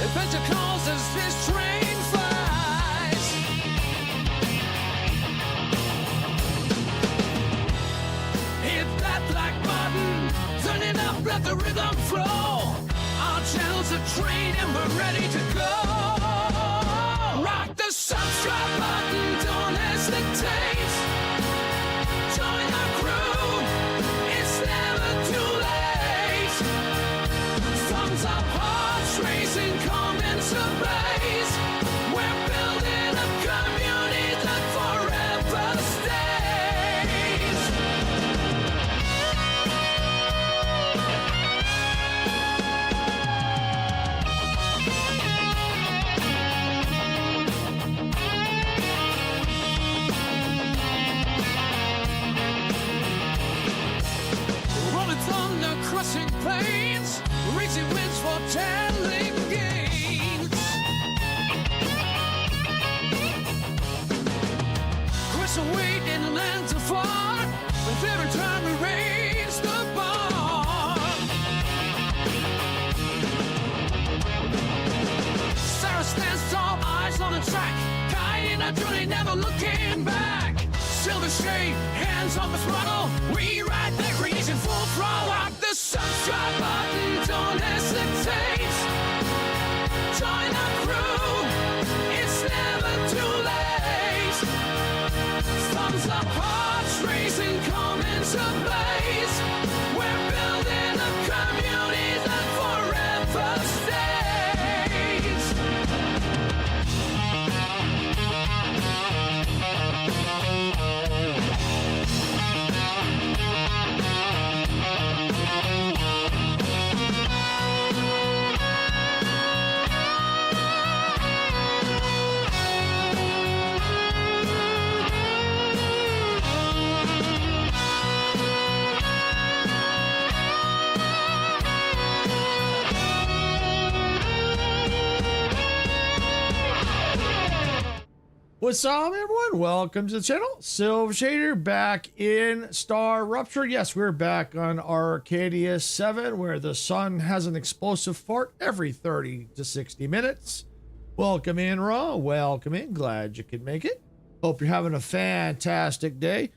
Adventure calls as this train flies. Hit that like button, turn it up, let the rhythm flow. Our channel's a train and we're ready to go. Rock the subscribe button, don't hesitate. Join our crew, it's never too late. Thumbs up, hearts racing, comments ablaze. We're building a community that forever stays. Rolling thunder, crushing plains, racing winds for telling gains. Crush weight in the lands afar, with every time we raise the bar. Sarah stands tall, eyes on the track, guiding our journey, never looking back. Silver shade, hands on the throttle, we ride the creation full throttle. Rock the subscribe button, don't hesitate. Join our crew, it's never too late. Thumbs up, hearts racing, comments ablaze. We're building a community that forever stays. What's up, everyone? Welcome to the channel. Silver Shader back in StarRupture. Yes, we're back on Arcadia 7, where the sun has an explosive fart every 30 to 60 minutes. Welcome in, Raw. Welcome in. Glad you could make it. Hope you're having a fantastic day.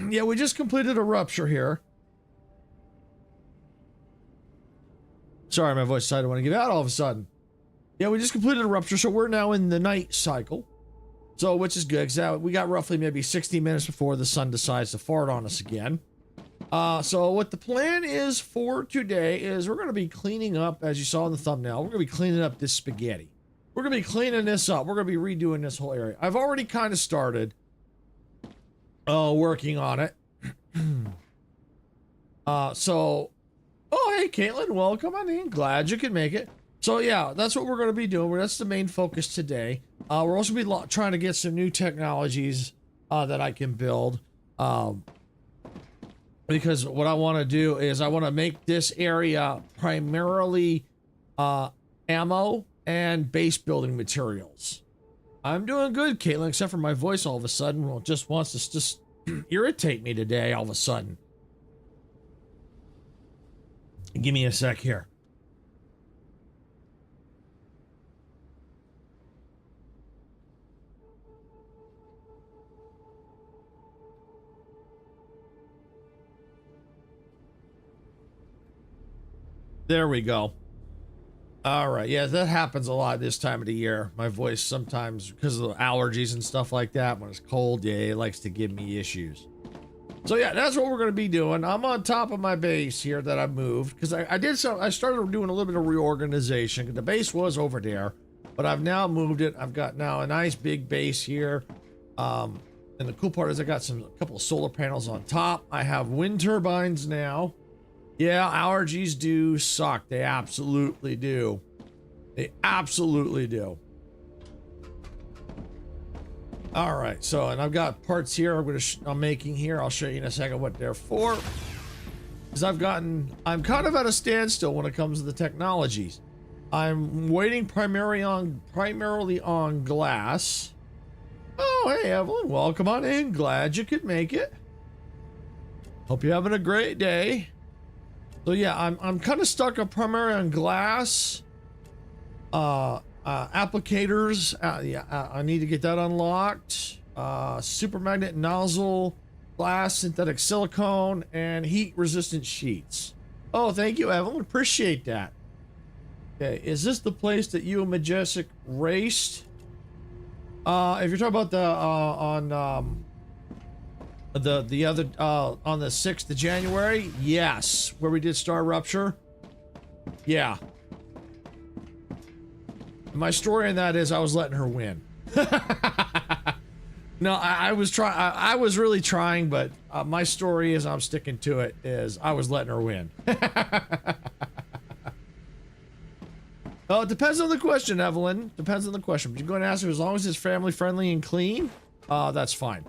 Yeah, we just completed a rupture here. Sorry, my voice decided I want to give out all of a sudden. Yeah, we just completed a rupture, so we're now in the night cycle. So, which is good, because we got roughly maybe 60 minutes before the sun decides to fart on us again. So what the plan is for today is we're going to be cleaning up, as you saw in the thumbnail, we're going to be cleaning up this spaghetti. We're going to be cleaning this up. We're going to be redoing this whole area. I've already kind of started working on it. Oh, hey, Caitlin, welcome on in. Glad you could make it. So yeah, that's what we're going to be doing. That's the main focus today. We're also going to be trying to get some new technologies that I can build. Because what I want to do is I want to make this area primarily ammo and base building materials. I'm doing good, Caitlin, except for my voice all of a sudden just wants to just irritate me today all of a sudden. Give me a sec here. There we go. All right. Yeah, that happens a lot this time of the year. My voice sometimes, because of the allergies and stuff like that, when it's cold, yeah, it likes to give me issues. So yeah, that's what we're going to be doing. I'm on top of my base here that I moved, because I started doing a little bit of reorganization. The base was over there, but I've now moved it. I've got now a nice big base here. And the cool part is I got a couple of solar panels on top. I have wind turbines now. Yeah, allergies do suck. They absolutely do. They absolutely do. All right, so, and I've got parts here I'm making here. I'll show you in a second what they're for. Because I'm kind of at a standstill when it comes to the technologies. I'm waiting primarily on glass. Oh, hey, Evelyn, welcome on in. Glad you could make it. Hope you're having a great day. So yeah, I'm kind of stuck up primarily on glass. Applicators. I need to get that unlocked. Super magnet nozzle, glass, synthetic silicone, and heat resistant sheets. Oh, thank you, Evelyn. Appreciate that. Okay, is this the place that you and Majestic raced? If you're talking about the on the other on the 6th of January, yes, where we did StarRupture. Yeah. My story on that is I was letting her win. No, I was really trying, but my story is I'm sticking to it. Is I was letting her win. Oh, it depends on the question, Evelyn. Depends on the question. But you're going to ask her as long as it's family friendly and clean. That's fine.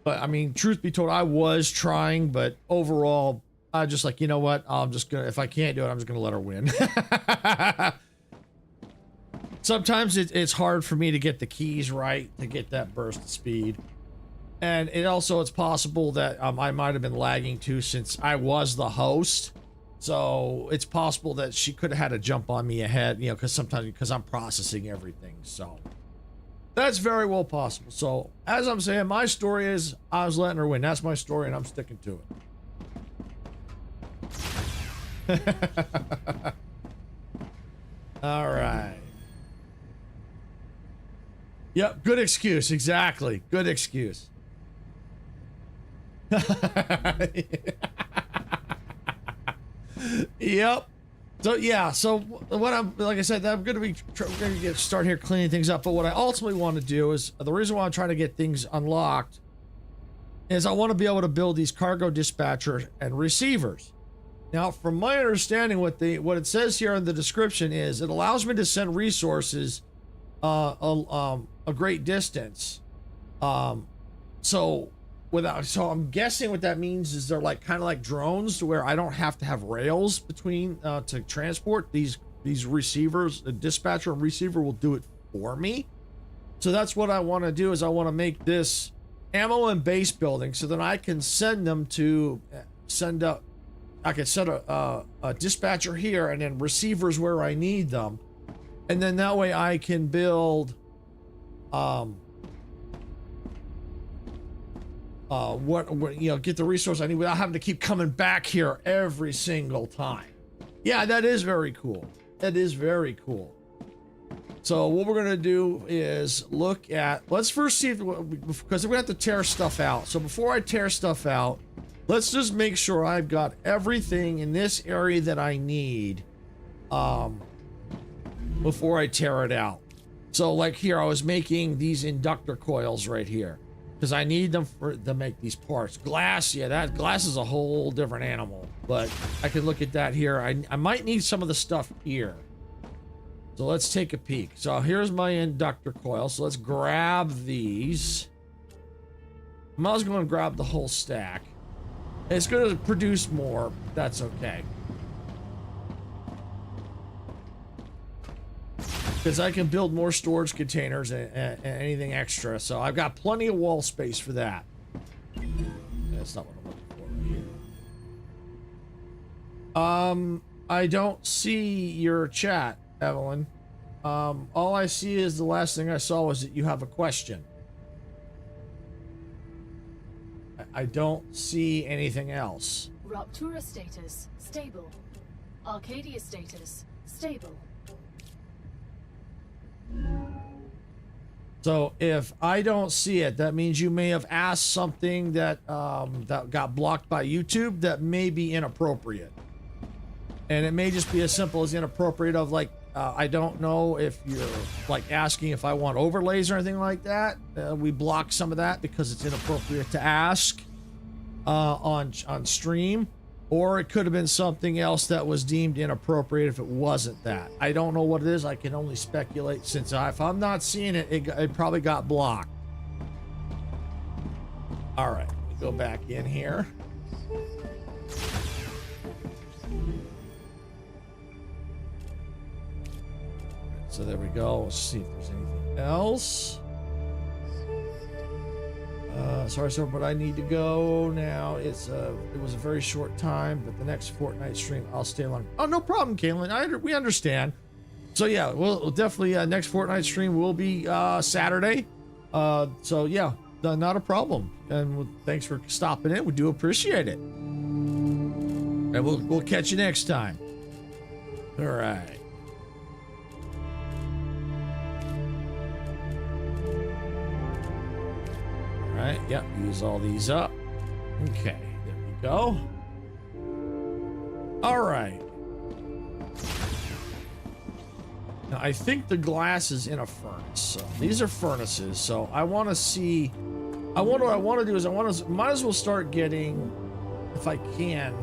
But I mean, truth be told, I was trying, but overall, I just like, you know what? I'm just gonna, if I can't do it, I'm just gonna let her win. Sometimes it's hard for me to get the keys right to get that burst of speed. And it's possible that I might have been lagging too since I was the host. So it's possible that she could have had to jump on me ahead, you know, because I'm processing everything. So that's very well possible. So as I'm saying, my story is I was letting her win. That's my story and I'm sticking to it. All right. Yep, good excuse. Exactly. Good excuse. Yep. So yeah, so what I'm, like I said, I'm going to start here cleaning things up. But what I ultimately want to do is, the reason why I'm trying to get things unlocked is I want to be able to build these cargo dispatchers and receivers. Now, from my understanding, what it says here in the description is it allows me to send resources a great distance. So I'm guessing what that means is they're like kind of like drones, to where I don't have to have rails between to transport these receivers. The dispatcher and receiver will do it for me. So that's what I want to do, is I want to make this ammo and base building so that I can send them to send up. I can set a dispatcher here and then receivers where I need them, and then that way I can build get the resource I need without having to keep coming back here every single time. Yeah, that is very cool. That is very cool. So what we're gonna do is look at, let's first see if, because we're gonna have to tear stuff out. So before I tear stuff out, let's just make sure I've got everything in this area that I need before I tear it out. So like here, I was making these inductor coils right here because I need them to make these parts. Glass, yeah, that glass is a whole different animal, but I can look at that here. I might need some of the stuff here. So let's take a peek. So here's my inductor coil. So let's grab these. I was going to grab the whole stack. It's going to produce more. That's okay. Because I can build more storage containers and anything extra. So I've got plenty of wall space for that. That's not what I'm looking for right here. I don't see your chat, Evelyn. All I see is the last thing I saw was that you have a question. I don't see anything else. Raptura status, stable. Arcadia status, stable. So if I don't see it, that means you may have asked something that that got blocked by YouTube that may be inappropriate. And it may just be as simple as inappropriate of like, I don't know if you're like asking if I want overlays or anything like that. We block some of that because it's inappropriate to ask on stream. Or it could have been something else that was deemed inappropriate if it wasn't that. I don't know what it is. I can only speculate, since if I'm not seeing it, it probably got blocked. All right, let me go back in here. So there we go. Let's see if there's anything else. Sorry, sir, but I need to go now. It was a very short time, but the next Fortnite stream I'll stay along. Oh, no problem, Caitlin. We understand. So yeah, we'll definitely next Fortnite stream will be Saturday. So yeah, not a problem. And thanks for stopping in. We do appreciate it. And we'll catch you next time. All right. All right. Yep. Use all these up. Okay. There we go. All right. Now, I think the glass is in a furnace. So these are furnaces. So I want to see. What I want to do is might as well start getting, if I can,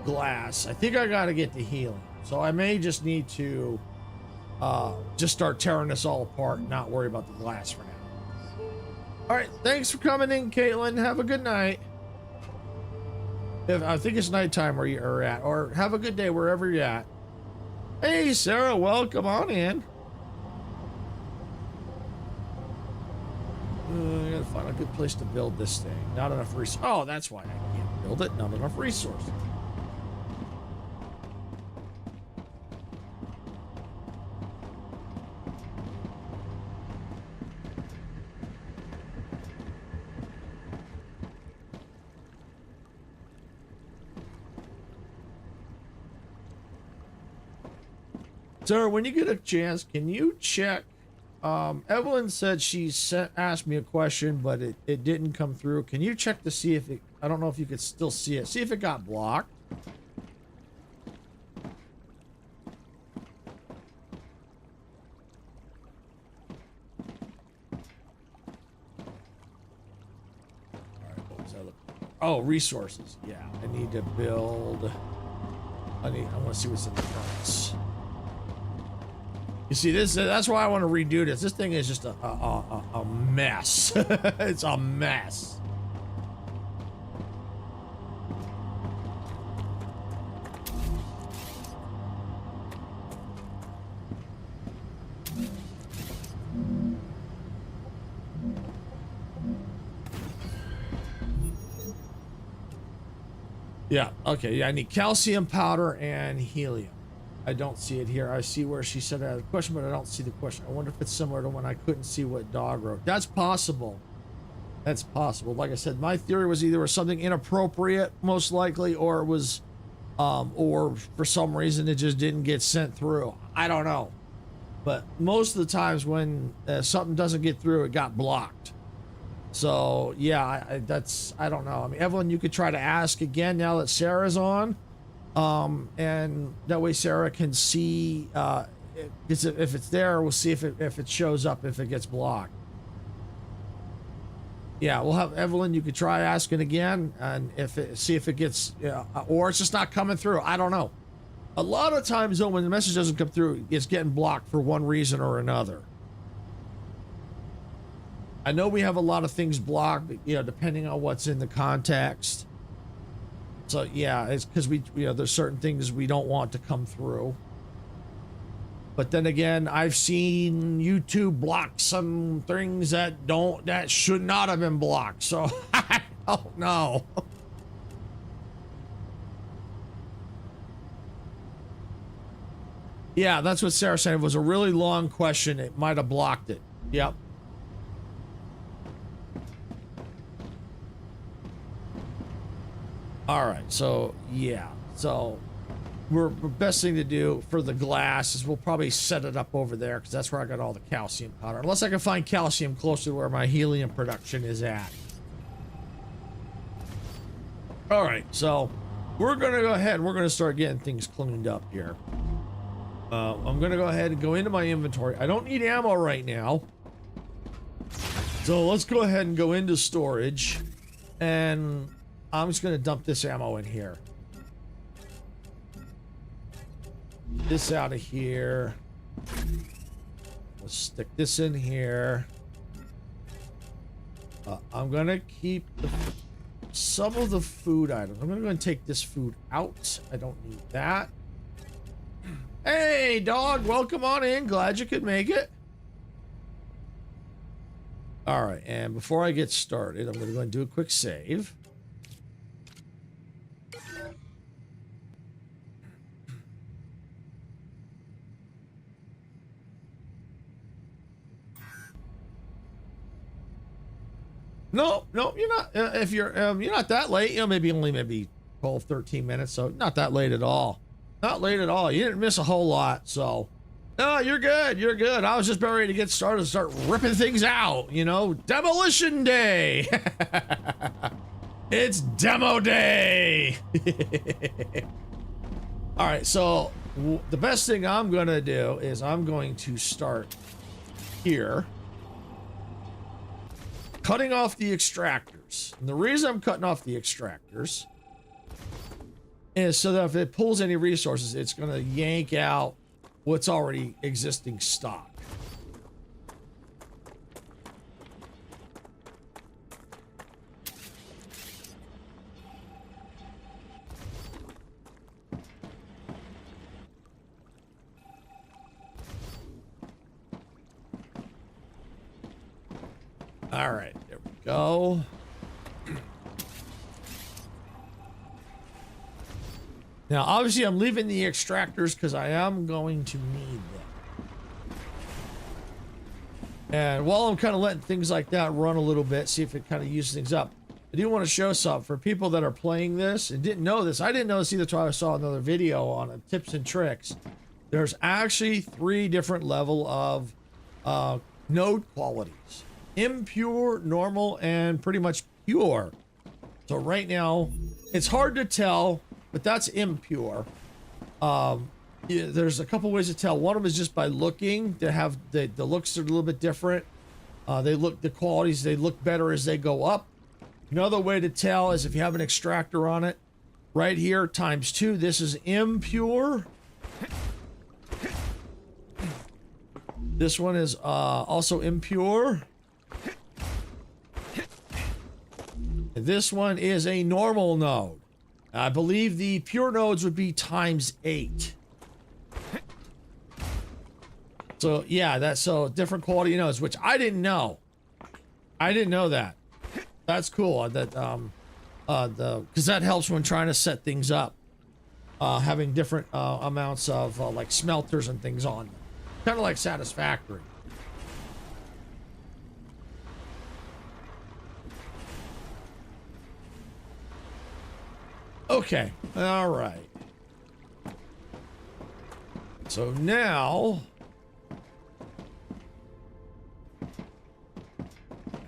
glass. I think I got to get the helium. So I may just need to just start tearing this all apart and not worry about the glass for now. All right. Thanks for coming in, Caitlin. Have a good night. I think it's nighttime where you're at, or have a good day wherever you're at. Hey, Sarah, welcome on in. I gotta find a good place to build this thing. Not enough resources. Oh, that's why I can't build it. Not enough resources. Sarah, when you get a chance, can you check? Evelyn said she asked me a question, but it didn't come through. Can you check to see if it, I don't know if you could still see it. See if it got blocked. All right, what was that? Oh, resources. Yeah, I need to build. I want to see what's in the furnace. You see this? That's why I want to redo this. This thing is just a mess. It's a mess. Yeah. Okay. Yeah. I need calcium powder and helium. I don't see it here. I see where she said I had a question, but I don't see the question. I wonder if it's similar to when I couldn't see what dog wrote. That's possible. That's possible. Like I said, my theory was either was something inappropriate, most likely, or it was, or for some reason it just didn't get sent through. I don't know. But most of the times when something doesn't get through, it got blocked. So yeah, I don't know. I mean, Evelyn, you could try to ask again now that Sarah's on. And that way Sarah can see if it's there. We'll see if it shows up, if it gets blocked. Yeah, we'll have Evelyn. You could try asking again, and see if it gets, or it's just not coming through. I don't know. A lot of times though, when the message doesn't come through, it's getting blocked for one reason or another. I know we have a lot of things blocked, depending on what's in the context. So yeah, it's because there's certain things we don't want to come through. But then again, I've seen YouTube block some things that should not have been blocked. So I don't know. Yeah, that's what Sarah said. It was a really long question. It might have blocked it. Yep. All right, so yeah, so we're best thing to do for the glass is we'll probably set it up over there because that's where I got all the calcium powder. Unless I can find calcium closer to where my helium production is at. All right, so we're gonna go ahead. We're gonna start getting things cleaned up here. I'm gonna go ahead and go into my inventory. I don't need ammo right now, so let's go ahead and go into storage and. I'm just going to dump this ammo in here. This out of here. Let's stick this in here. I'm going to keep some of the food items. I'm going to go and take this food out. I don't need that. Hey, dog. Welcome on in. Glad you could make it. All right, and before I get started, I'm going to go and do a quick save. No, you're not. If you're not that late, maybe 12, 13 minutes, so not that late at all. Not late at all. You didn't miss a whole lot, so no, you're good. You're good. I was just about ready to get started and start ripping things out. You know, demolition day. It's demo day. All right, so the best thing I'm gonna do is I'm going to start here. Cutting off the extractors. And the reason I'm cutting off the extractors is so that if it pulls any resources, it's going to yank out what's already existing stock. All right, there we go. Now, obviously, I'm leaving the extractors because I am going to need them. And while I'm kind of letting things like that run a little bit, see if it kind of uses things up, I do want to show something for people that are playing this and didn't know this. I didn't know this either until I saw another video on it, tips and tricks. There's actually 3 different level of node qualities. Impure, normal, and pretty much pure. So right now, it's hard to tell, but that's impure. Yeah, there's a couple ways to tell. One of them is just by looking. They have the looks are a little bit different. The qualities, they look better as they go up. Another way to tell is if you have an extractor on it, right here, ×2, this is impure. This one is also impure. This one is a normal node. I believe the pure nodes would be ×8. So yeah, that's so different quality nodes, which I didn't know. I didn't know that. That's cool. That because that helps when trying to set things up. Having different amounts of like smelters and things on them. Kind of like satisfactory. Okay, all right. So now,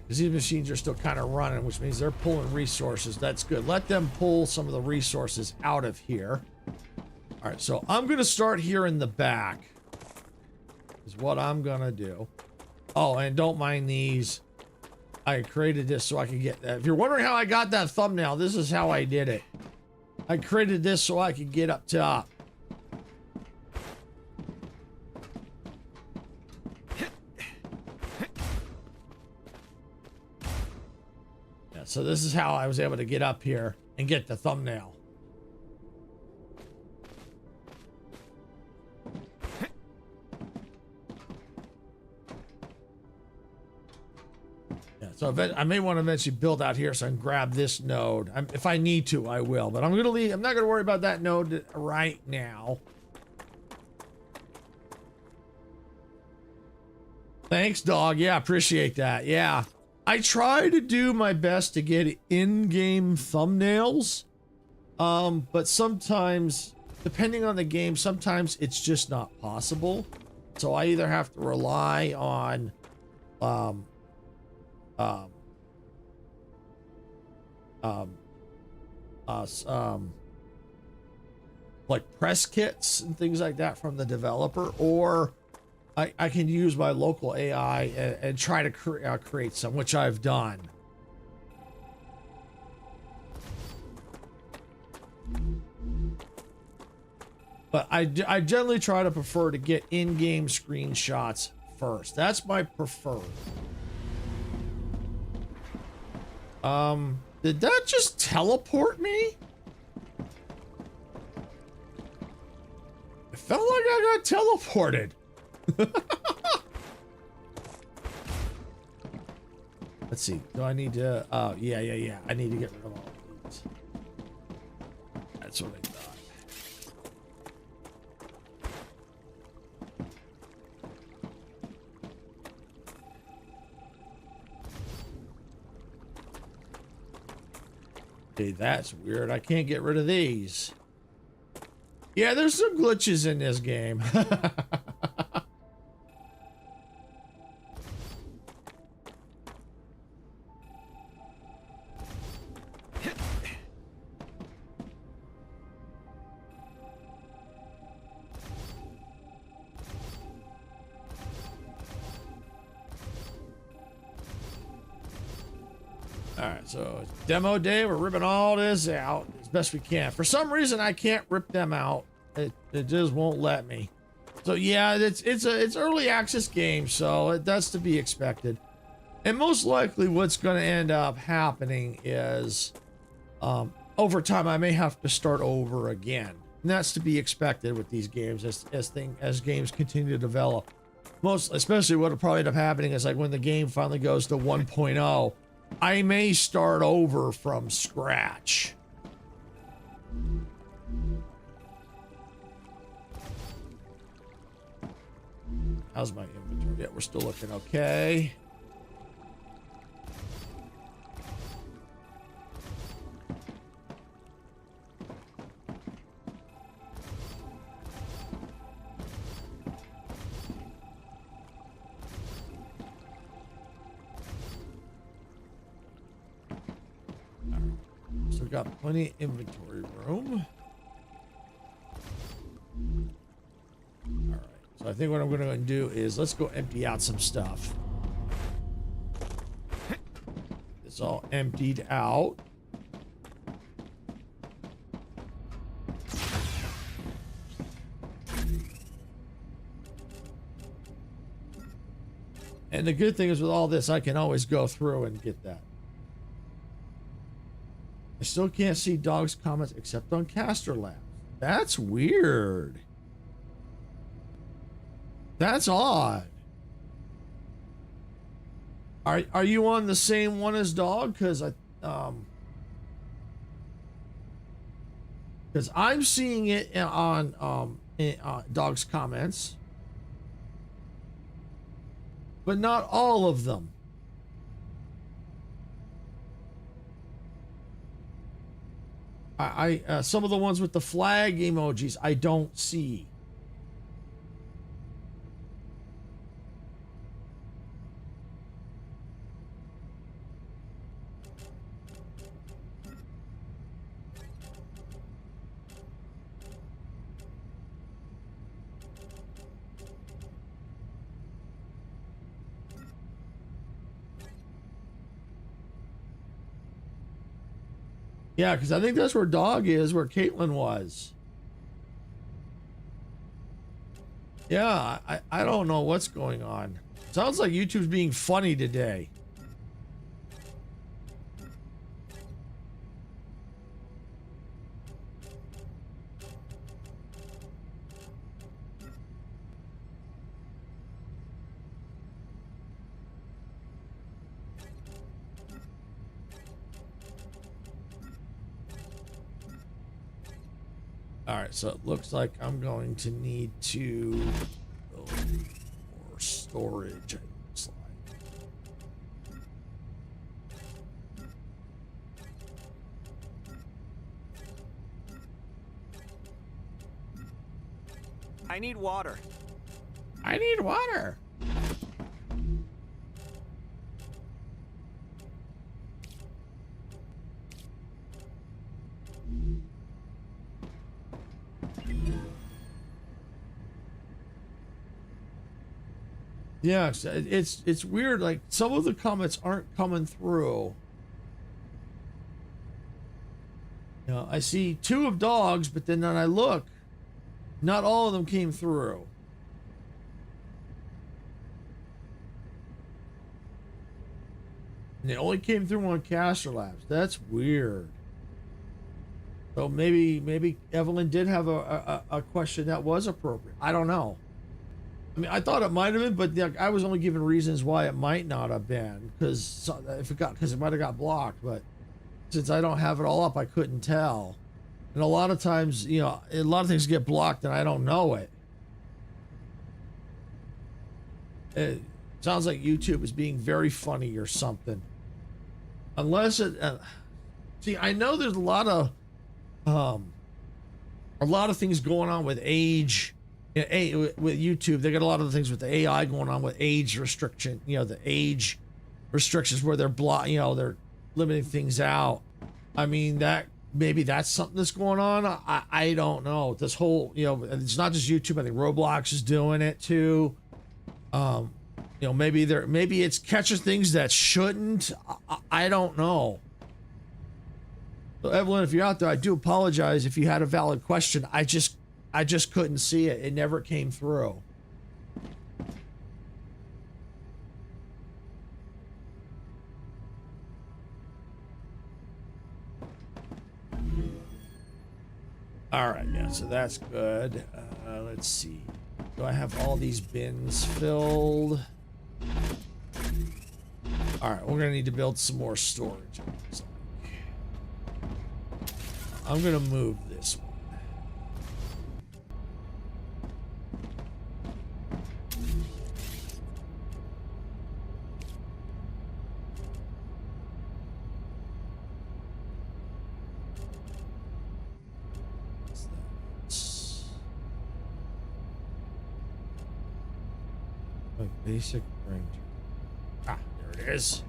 because these machines are still kind of running, which means they're pulling resources. That's good. Let them pull some of the resources out of here. All right, so I'm going to start here in the back is what I'm going to do. Oh, and don't mind these. I created this so I could get that. If you're wondering how I got that thumbnail, this is how I did it. I created this so I could get up top. Yeah, so this is how I was able to get up here and get the thumbnail. So I may want to eventually build out here so I can grab this node. If I need to, I will. But I'm going to leave. I'm not going to worry about that node right now. Thanks, dog. Yeah, appreciate that. Yeah. I try to do my best to get in-game thumbnails. But sometimes, depending on the game, sometimes it's just not possible. So I either have to rely on... like press kits and things like that from the developer, or I can use my local AI and try to create some, which I've done. But I generally try to prefer to get in-game screenshots first. That's my preferred. Did that just teleport me? It felt like I got teleported. Let's see. Do I need to? Yeah. I need to get rid of all of these. That's what I thought. Okay, that's weird. I can't get rid of these. Yeah, there's some glitches in this game. Alright, so it's demo day. We're ripping all this out as best we can. For some reason, I can't rip them out. It just won't let me. So yeah, it's early access game, so that's to be expected. And most likely what's going to end up happening is over time I may have to start over again. And that's to be expected with these games as games continue to develop. Especially what will probably end up happening is like when the game finally goes to 1.0, I may start over from scratch. How's my inventory? Yeah, we're still looking okay. So we've got plenty of inventory room. All right. So I think what I'm going to do is let's go empty out some stuff. It's all emptied out. And the good thing is with all this, I can always go through and get that. I still can't see dogs' comments except on Caster Labs. That's weird. That's odd. Are you on the same one as dog? Because I'm seeing it on dog's comments, but not all of them. Some of the ones with the flag emojis I don't see. Yeah, because I think that's where dog is, where Caitlin was. Yeah, I don't know what's going on. Sounds like YouTube's being funny today. All right, so it looks like I'm going to need to build more storage. It looks like. I need water. I need water. Yeah, it's weird. Like some of the comments aren't coming through. You know, I see 2 of dogs, but then I look, not all of them came through. And they only came through on Caster Labs. That's weird. So maybe Evelyn did have a question that was appropriate. I don't know. I mean, I thought it might have been, but like, I was only given reasons why it might not have been, because it might have got blocked. But since I don't have it all up, I couldn't tell. And a lot of times, you know, a lot of things get blocked and I don't know it. It sounds like YouTube is being very funny or something. Unless it, see, I know there's a lot of things going on with age. With YouTube, they got a lot of things with the AI going on with age restriction. You know, the age restrictions where they're they're limiting things out. I mean, that maybe that's something that's going on. I don't know. This whole, you know, it's not just YouTube. I think Roblox is doing it too. You know, maybe it's catching things that shouldn't. I don't know. So Evelyn, if you're out there, I do apologize if you had a valid question. I just couldn't see it. It never came through. All right, yeah, so that's good. Let's see. Do I have all these bins filled? All right, we're gonna need to build some more storage. I'm gonna move this one. Basic ranger. Ah, there it is.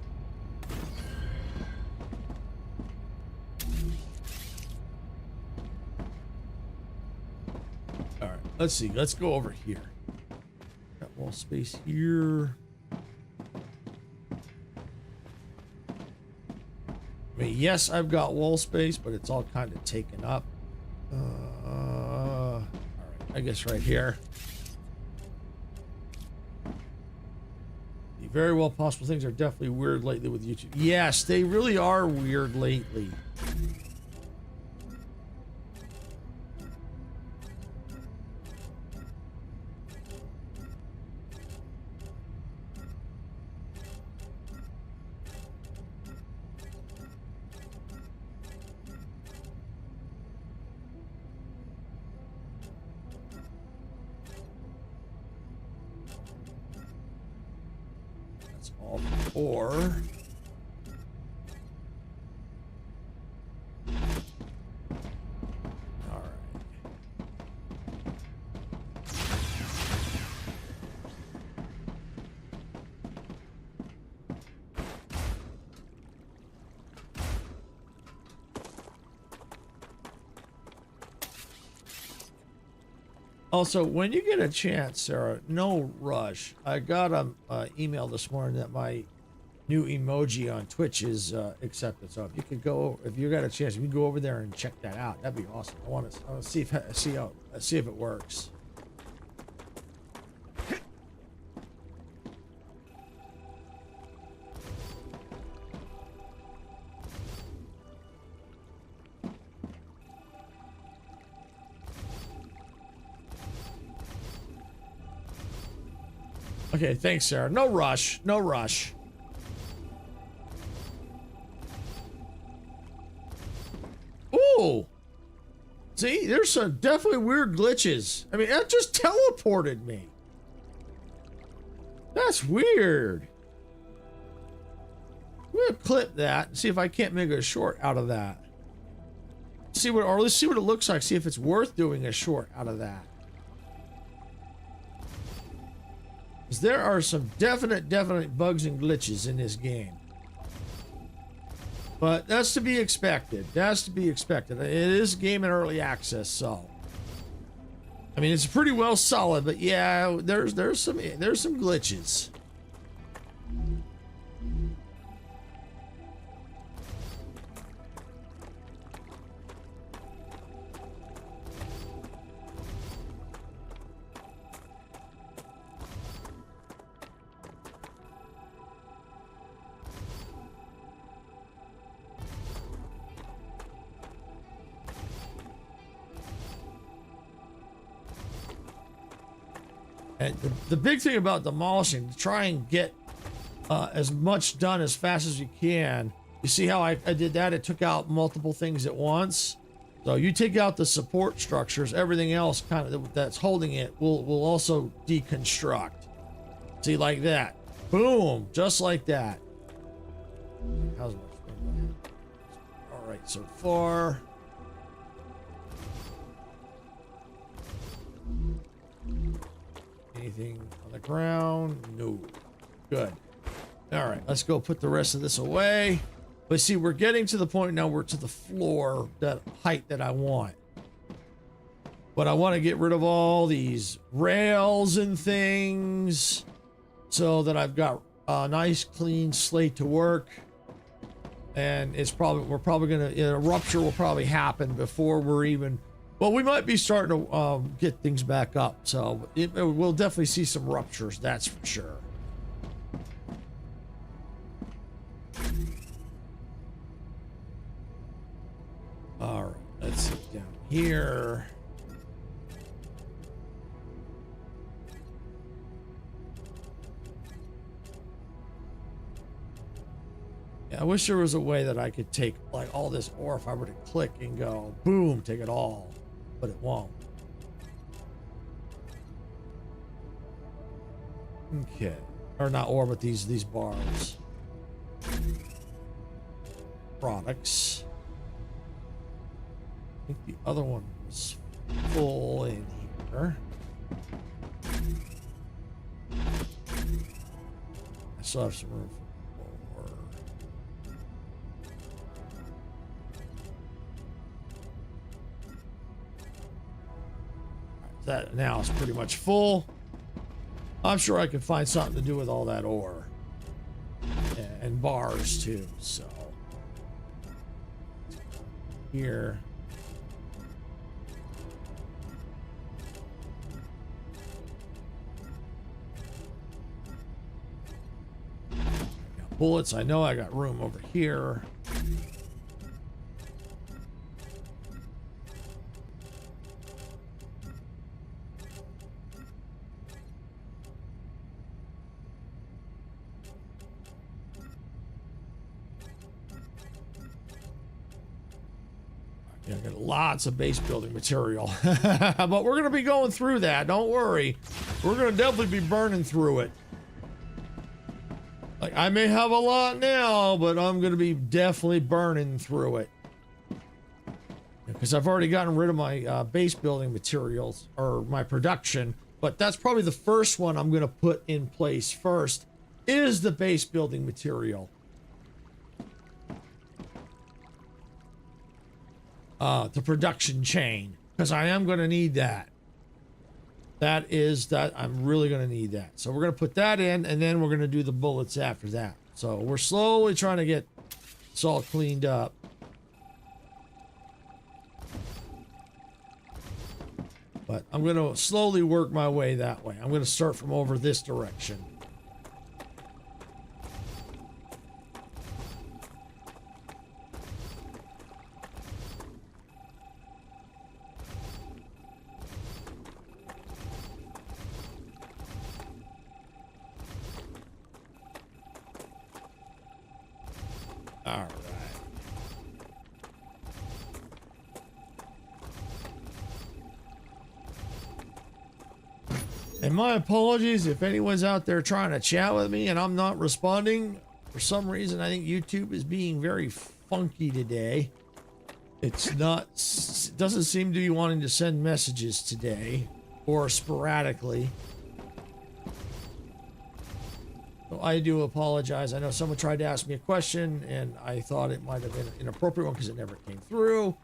All right, let's see. Let's go over here. Got wall space here. I mean, yes, I've got wall space, but it's all kind of taken up. All right, I guess right here. Very well possible. Things are definitely weird lately with YouTube. Yes, they really are weird lately. Or all right. Also, when you get a chance, Sarah, no rush. I got an email this morning that my new emoji on Twitch is accepted. So if you could go, if you got a chance, if you can go over there and check that out, that'd be awesome. I want to see if it works. Okay, thanks, Sarah. No rush. No rush. Ooh. See, there's some definitely weird glitches. I mean, that just teleported me. That's weird. I'm gonna clip that and see if I can't make a short out of that. See what, or let's see what it looks like. See if it's worth doing a short out of that. Because there are some definite bugs and glitches in this game. But that's to be expected. That's to be expected. It is a game in early access, so. I mean, it's pretty well solid, but yeah, there's some glitches. And the big thing about demolishing, to try and get as much done as fast as you can. You see how I did that? It took out multiple things at once. So you take out the support structures, everything else kind of that's holding it will also deconstruct. See, like that. Boom, just like that. How's my phone? All right, so far. Anything on the ground? No. Good. All right, let's go put the rest of this away. But see, we're getting to the point now we're to the floor, that height that I want. But I want to get rid of all these rails and things so that I've got a nice clean slate to work. And we're probably gonna, a rupture will probably happen before we're even, well, we might be starting to get things back up. So we'll definitely see some ruptures, that's for sure. All right, let's sit down here. Yeah, I wish there was a way that I could take like all this ore if I were to click and go, boom, take it all, but it won't. Okay, or not ore, but these bars. Products. I think the other one was full in here. I still have some room for more. That now is pretty much full. I'm sure I can find something to do with all that ore and bars too. So here. Bullets, I know I got room over here. Yeah, I got lots of base building material. But we're going to be going through that. Don't worry. We're going to definitely be burning through it. Like, I may have a lot now, but I'm going to be definitely burning through it. Because I've already gotten rid of my base building materials, or my production. But that's probably the first one I'm going to put in place first, is the base building material. The production chain. Because I am going to need that. I'm really going to need that. So we're going to put that in, and then we're going to do the bullets after that. So we're slowly trying to get this all cleaned up. But I'm going to slowly work my way that way. I'm going to start from over this direction. All right. And my apologies if anyone's out there trying to chat with me and I'm not responding. For some reason, I think YouTube is being very funky today. It doesn't seem to be wanting to send messages today, or sporadically. So I do apologize. I know someone tried to ask me a question and I thought it might have been an inappropriate one because it never came through.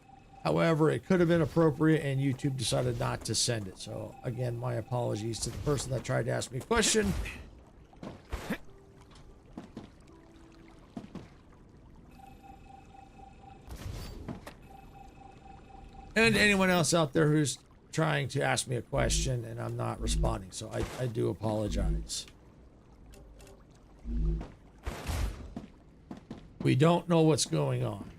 However, it could have been appropriate and YouTube decided not to send it. So again, my apologies to the person that tried to ask me a question. And anyone else out there who's trying to ask me a question and I'm not responding. So I do apologize. We don't know what's going on.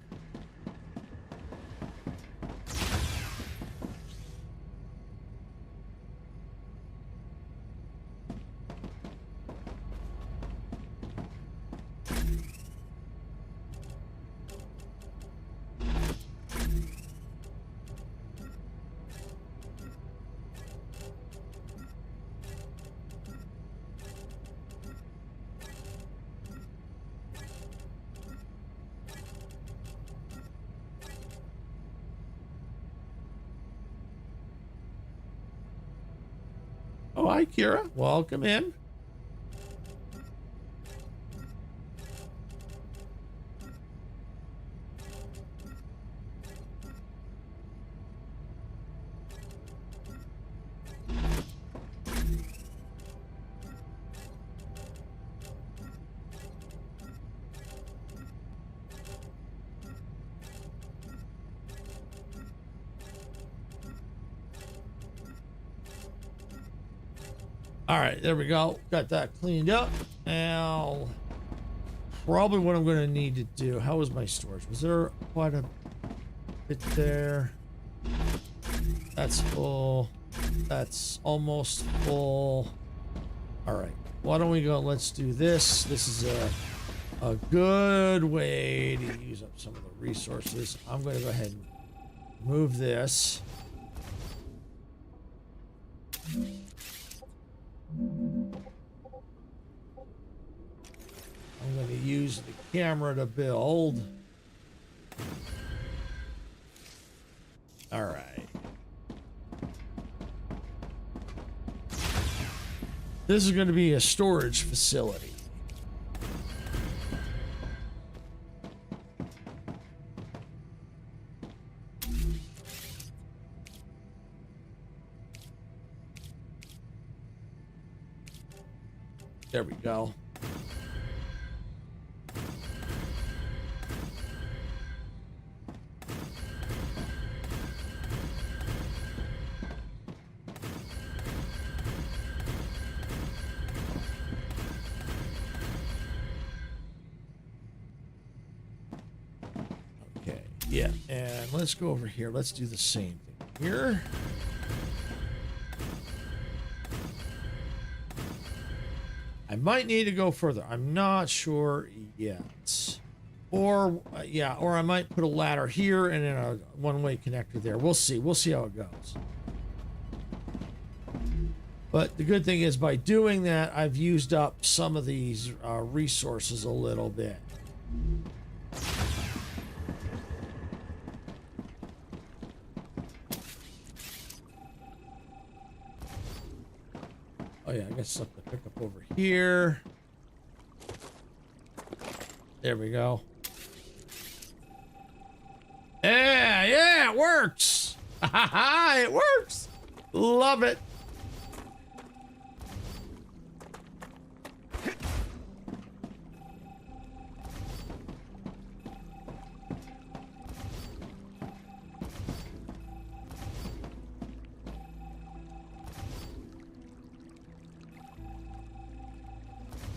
hi, Kira. Welcome in. All right, there we go. Got that cleaned up. Now, probably what I'm going to need to do. How was my storage? Was there quite a bit there? That's full. That's almost full. All right, why don't we go? Let's do this. This is a good way to use up some of the resources. I'm going to go ahead and move this. I'm going to use the camera to build. All right. This is going to be a storage facility. There we go. Okay, yeah, and let's go over here. Let's do the same thing here. I might need to go further. I'm not sure yet. Or, yeah, or I might put a ladder here and then a one-way connector there. We'll see. We'll see how it goes. But the good thing is by doing that, I've used up some of these resources a little bit. Oh yeah, I got stuff to pick up over here. There we go. Yeah, it works. It works. Love it.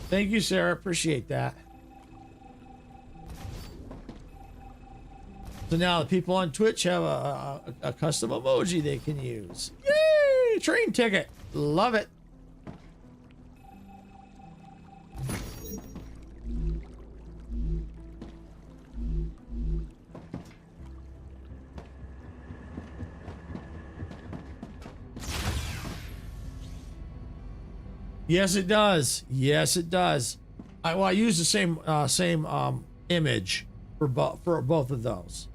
Thank you, Sarah. Appreciate that. So now the people on Twitch have a custom emoji they can use. Yay! Train ticket. Love it. Yes, it does. Yes, it does. I use the same image for both of those.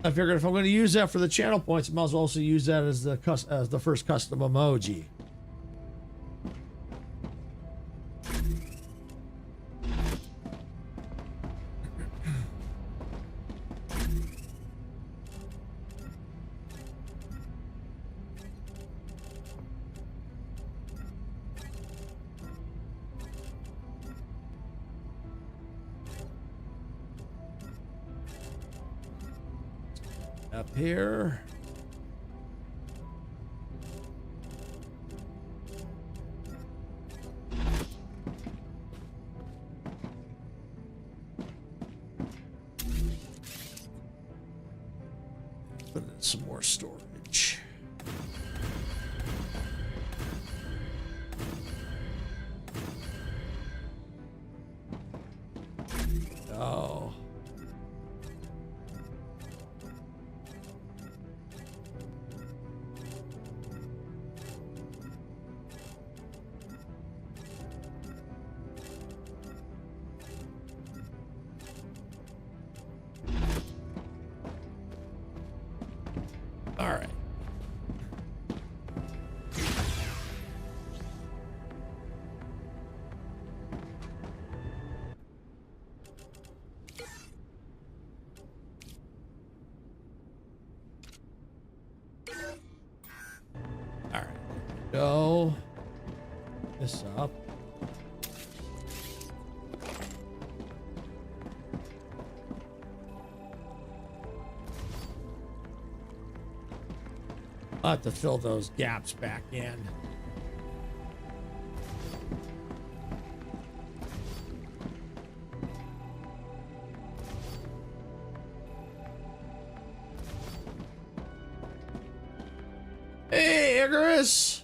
I figured if I'm going to use that for the channel points, I might as well also use that as the first custom emoji. Up here. Put in some more storage. Oh. All right. Go this up. I'll have to fill those gaps back in. Hey, Icarus!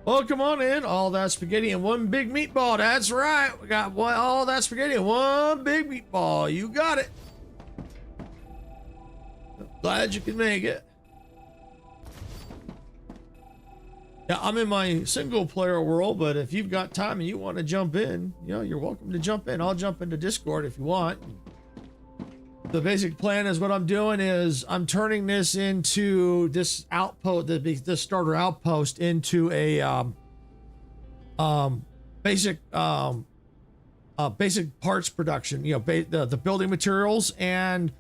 Welcome on in. All that spaghetti and one big meatball. That's right. We got all that spaghetti and one big meatball. You got it. Glad you can make it. Yeah, I'm in my single player world, but if you've got time and you want to jump in, you know, you're welcome to jump in. I'll jump into Discord if you want. The basic plan is what I'm doing is I'm turning this into this outpost, the starter outpost into a basic parts production. You know, the building materials and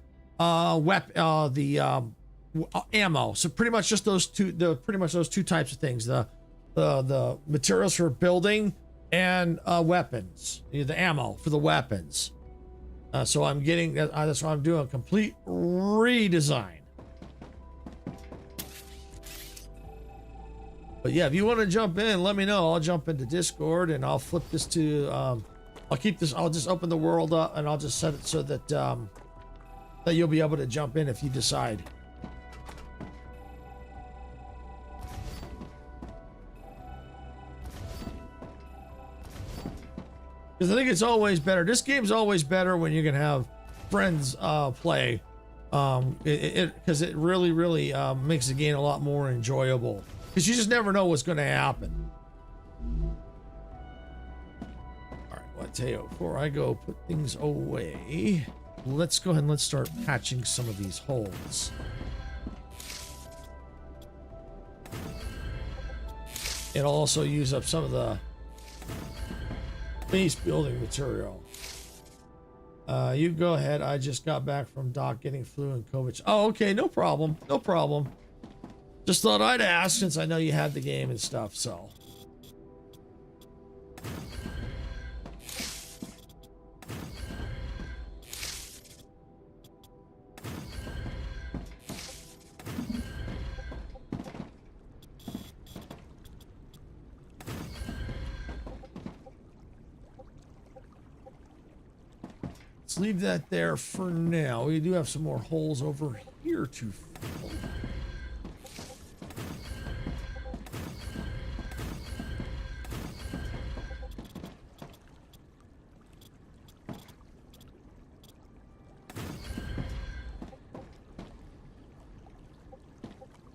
ammo. So pretty much just those two. Those two types of things. The materials for building and weapons. The ammo for the weapons. So I'm getting that's what I'm doing, a complete redesign. But yeah, if you want to jump in, let me know. I'll jump into Discord and I'll flip this to I'll keep this, I'll just open the world up and I'll just set it so that that you'll be able to jump in if you decide. Because I think it's always better. This game's always better when you can have friends play. Because it really makes the game a lot more enjoyable. Because you just never know what's going to happen. All right, well, I tell you, before I go put things away, let's go ahead and let's start patching some of these holes. It'll also use up some of the base building material. You go ahead. I just got back from Doc getting flu and COVID. Oh, okay, no problem. No problem. Just thought I'd ask since I know you had the game and stuff, so. Leave that there for now. We do have some more holes over here to fill.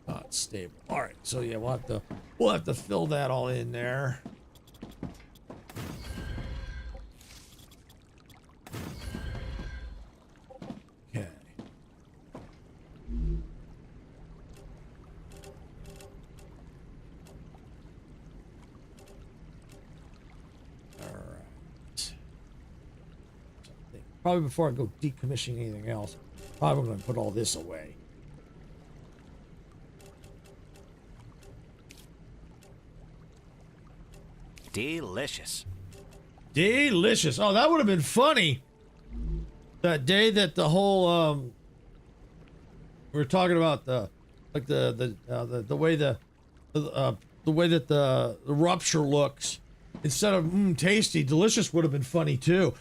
Not stable. All right, so yeah, we'll have to fill that all in there. Probably before I go decommissioning anything else, probably going to put all this away. Delicious. Delicious. Oh, that would have been funny. That day that the whole we were talking about the way the way that the rupture looks. Instead of tasty, delicious would have been funny too.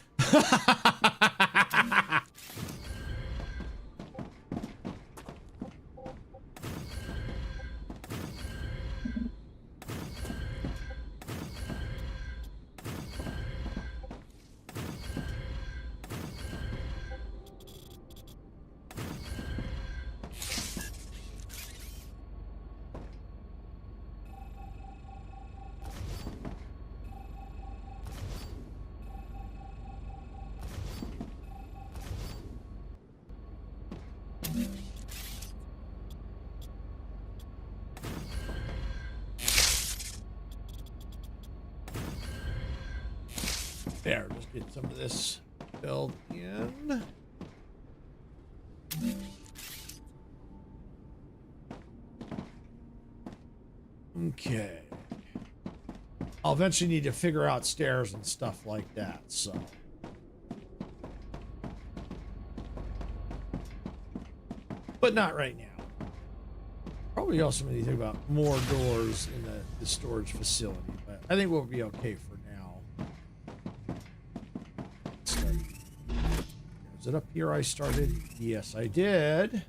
There, just get some of this filled in. Okay. I'll eventually need to figure out stairs and stuff like that, so. But not right now. Probably also need to think about more doors in the storage facility, but I think we'll be okay for now. Is it up here I started? Yes, I did.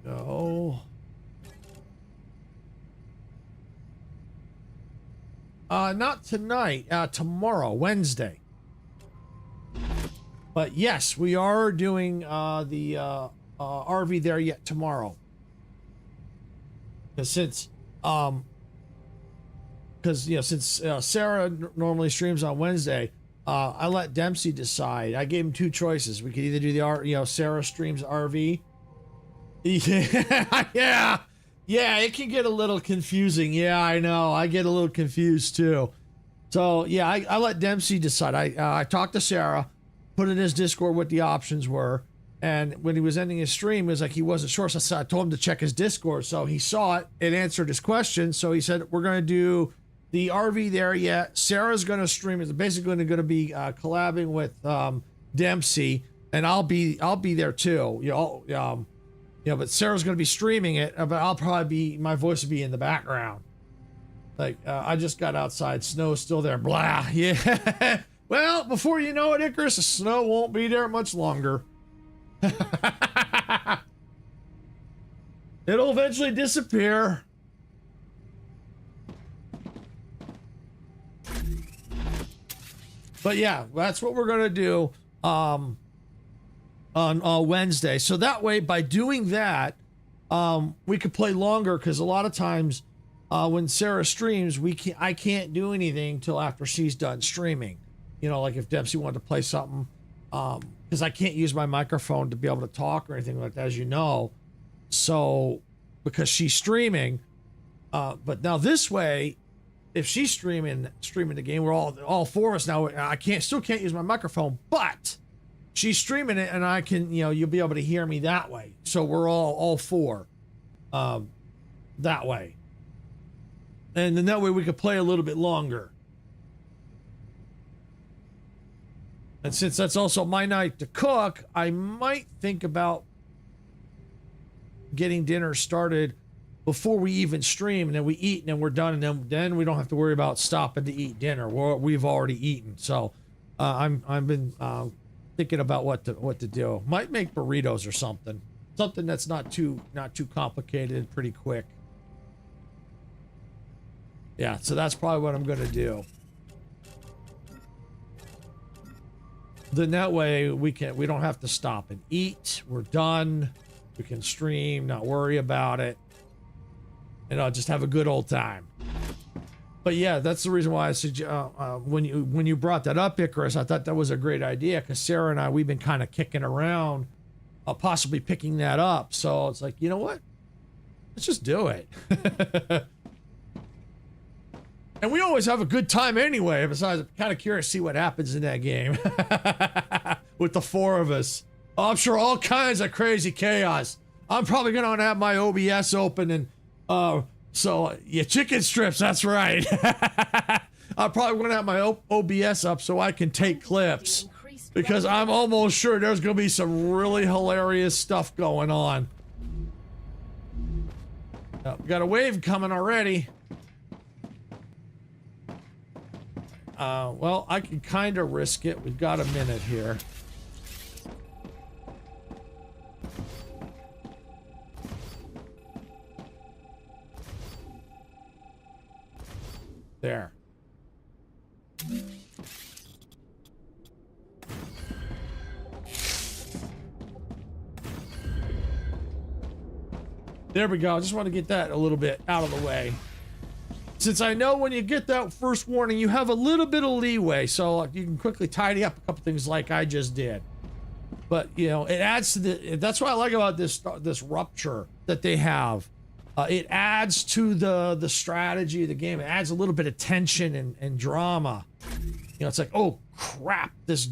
No. Not tonight. Tomorrow, Wednesday. But yes, we are doing the RV there yet tomorrow. Because since Sarah normally streams on Wednesday, I let Dempsey decide. I gave him two choices. We could either do the Sarah streams RV. Yeah, it can get a little confusing. Yeah, I know. I get a little confused too. So yeah, I let Dempsey decide. I talked to Sarah, put in his Discord what the options were, and when he was ending his stream, it was like he wasn't sure. So I told him to check his Discord. So he saw it. It answered his question. So he said, "We're going to do the RV there yet. Sarah's going to stream. It's basically going to be collabing with Dempsey, and I'll be there too. Yeah, but Sarah's going to be streaming it, but I'll probably my voice will be in the background. Like, I just got outside, snow's still there, blah, yeah. Well, before you know it, Icarus, the snow won't be there much longer. It'll eventually disappear. But yeah, that's what we're going to do. On Wednesday, so that way by doing that we could play longer, because a lot of times when Sarah streams I can't do anything till after she's done streaming, like if Dempsey wanted to play something, because I can't use my microphone to be able to talk or anything like that, as you know, so because she's streaming, but now this way if she's streaming the game, we're all four of us now, I still can't use my microphone, but she's streaming it, and I can, you'll be able to hear me that way. So we're all four that way. And then that way we could play a little bit longer. And since that's also my night to cook, I might think about getting dinner started before we even stream, and then we eat, and then we're done, and then we don't have to worry about stopping to eat dinner. We've already eaten. So I've been thinking about what to do. Might make burritos or something that's not too complicated, pretty quick. Yeah, so that's probably what I'm gonna do. Then that way we don't have to stop and eat. We're done. We can stream, not worry about it, and I'll just have a good old time. But yeah, that's the reason why I suggest when you brought that up, Icarus, I thought that was a great idea, because Sarah and we've been kind of kicking around, possibly picking that up. So it's like, you know what? Let's just do it. And we always have a good time anyway. Besides, I'm kind of curious to see what happens in that game with the four of us. Oh, I'm sure all kinds of crazy chaos. I'm probably gonna have my OBS open and so, yeah, chicken strips, that's right. I'm probably going to have my OBS up so I can take clips, because I'm almost sure there's going to be some really hilarious stuff going on. We got a wave coming already. Well, I can kind of risk it. We've got a minute here. There. There we go. I just want to get that a little bit out of the way. Since I know when you get that first warning, you have a little bit of leeway, so you can quickly tidy up a couple things like I just did. But, it adds to that's what I like about this rupture that they have. It adds to the strategy of the game. It adds a little bit of tension and drama. You know, it's like, oh crap, this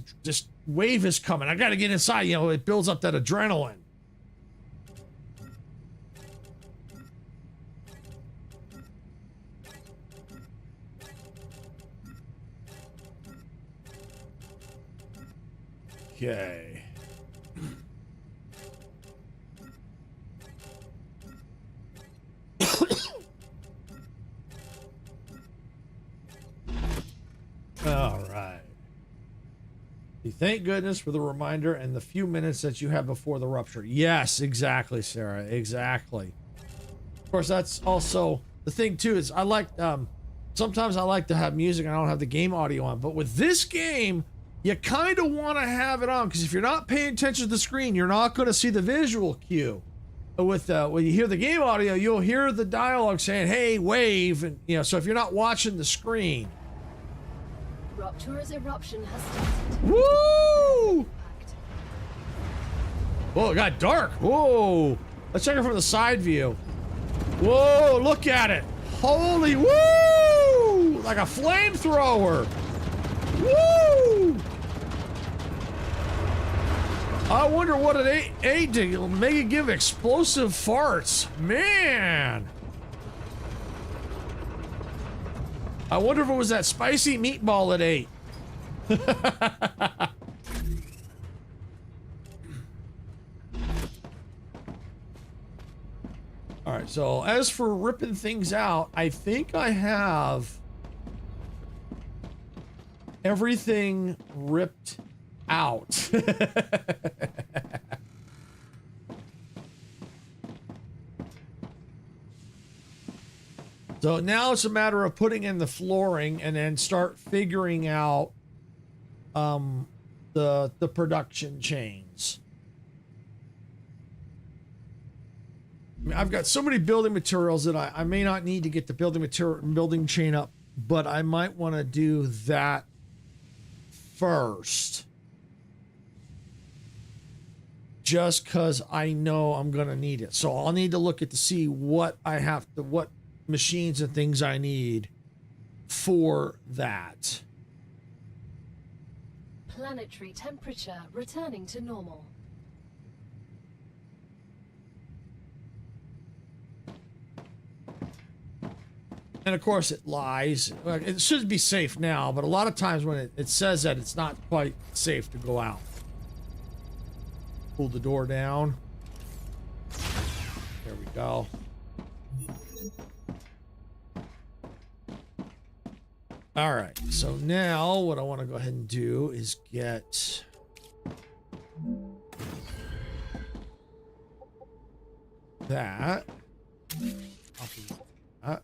wave is coming. I got to get inside. You know, it builds up that adrenaline. Okay. All right. Thank goodness for the reminder and the few minutes that you have before the rupture. Yes, exactly, Sarah. Exactly. Of course, that's also the thing too, is I like, sometimes I like to have music and I don't have the game audio on, but with this game, you kind of want to have it on, because if you're not paying attention to the screen, you're not going to see the visual cue. With when you hear the game audio, you'll hear the dialogue saying, hey, wave, and you know, so if you're not watching the screen. Rupture's eruption has started. Woo! Whoa, it got dark. Whoa. Let's check it from the side view. Whoa, look at it. Holy woo! Like a flamethrower. Woo! I wonder what it ate to make it give explosive farts. Man! I wonder if it was that spicy meatball it ate. Alright, so as for ripping things out, I think I have everything ripped out. So now it's a matter of putting in the flooring and then start figuring out the production chains. I mean, I've got so many building materials that I may not need to get the building chain up, but I might want to do that first. Just because I know I'm going to need it. So I'll need to look at to see what I have to, what machines and things I need for that. Planetary temperature returning to normal. And of course it lies. It should be safe now, but a lot of times when it says that, it's not quite safe to go out. Pull the door down. There we go. All right, so now what I want to go ahead and do is get that. That.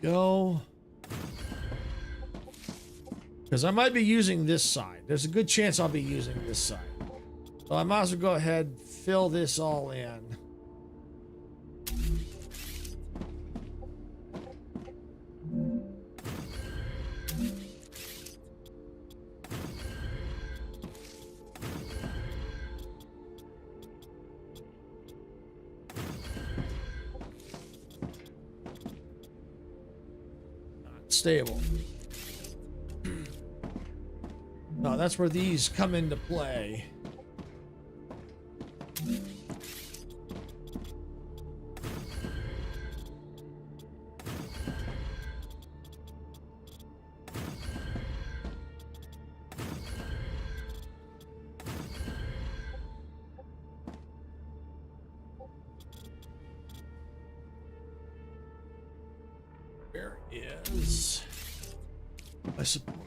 Go, because I might be using this side. There's a good chance I'll be using this side, so I might as well go ahead and fill this all in. Stable. No, that's where these come into play. Where is my support?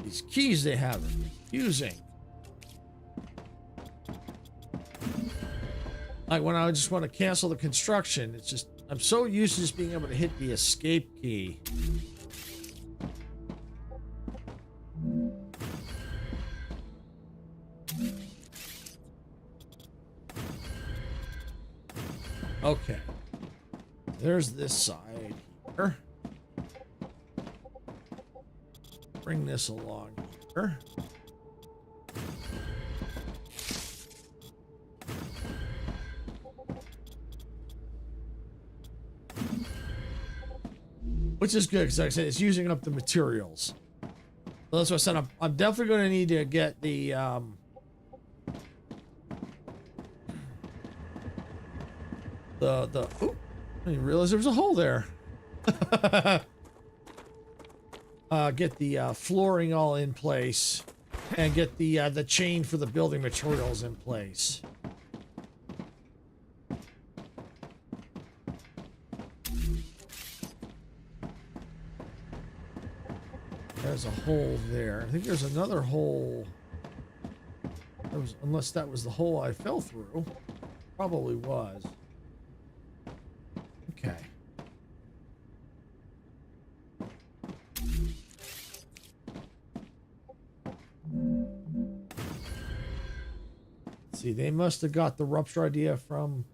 These keys they have are confusing. Like when I just want to cancel the construction, it's just, I'm so used to just being able to hit the escape key. Okay. There's this side here. Bring this along here. Which is good because, like I said, it's using up the materials. So that's what I said. I'm definitely going to need to get the ooh, I didn't realize there was a hole there. Get the flooring all in place, and get the chain for the building materials in place. There's a hole there. I think there's another hole. Unless that was the hole I fell through. Probably was. Okay. Let's see, they must have got the rupture idea from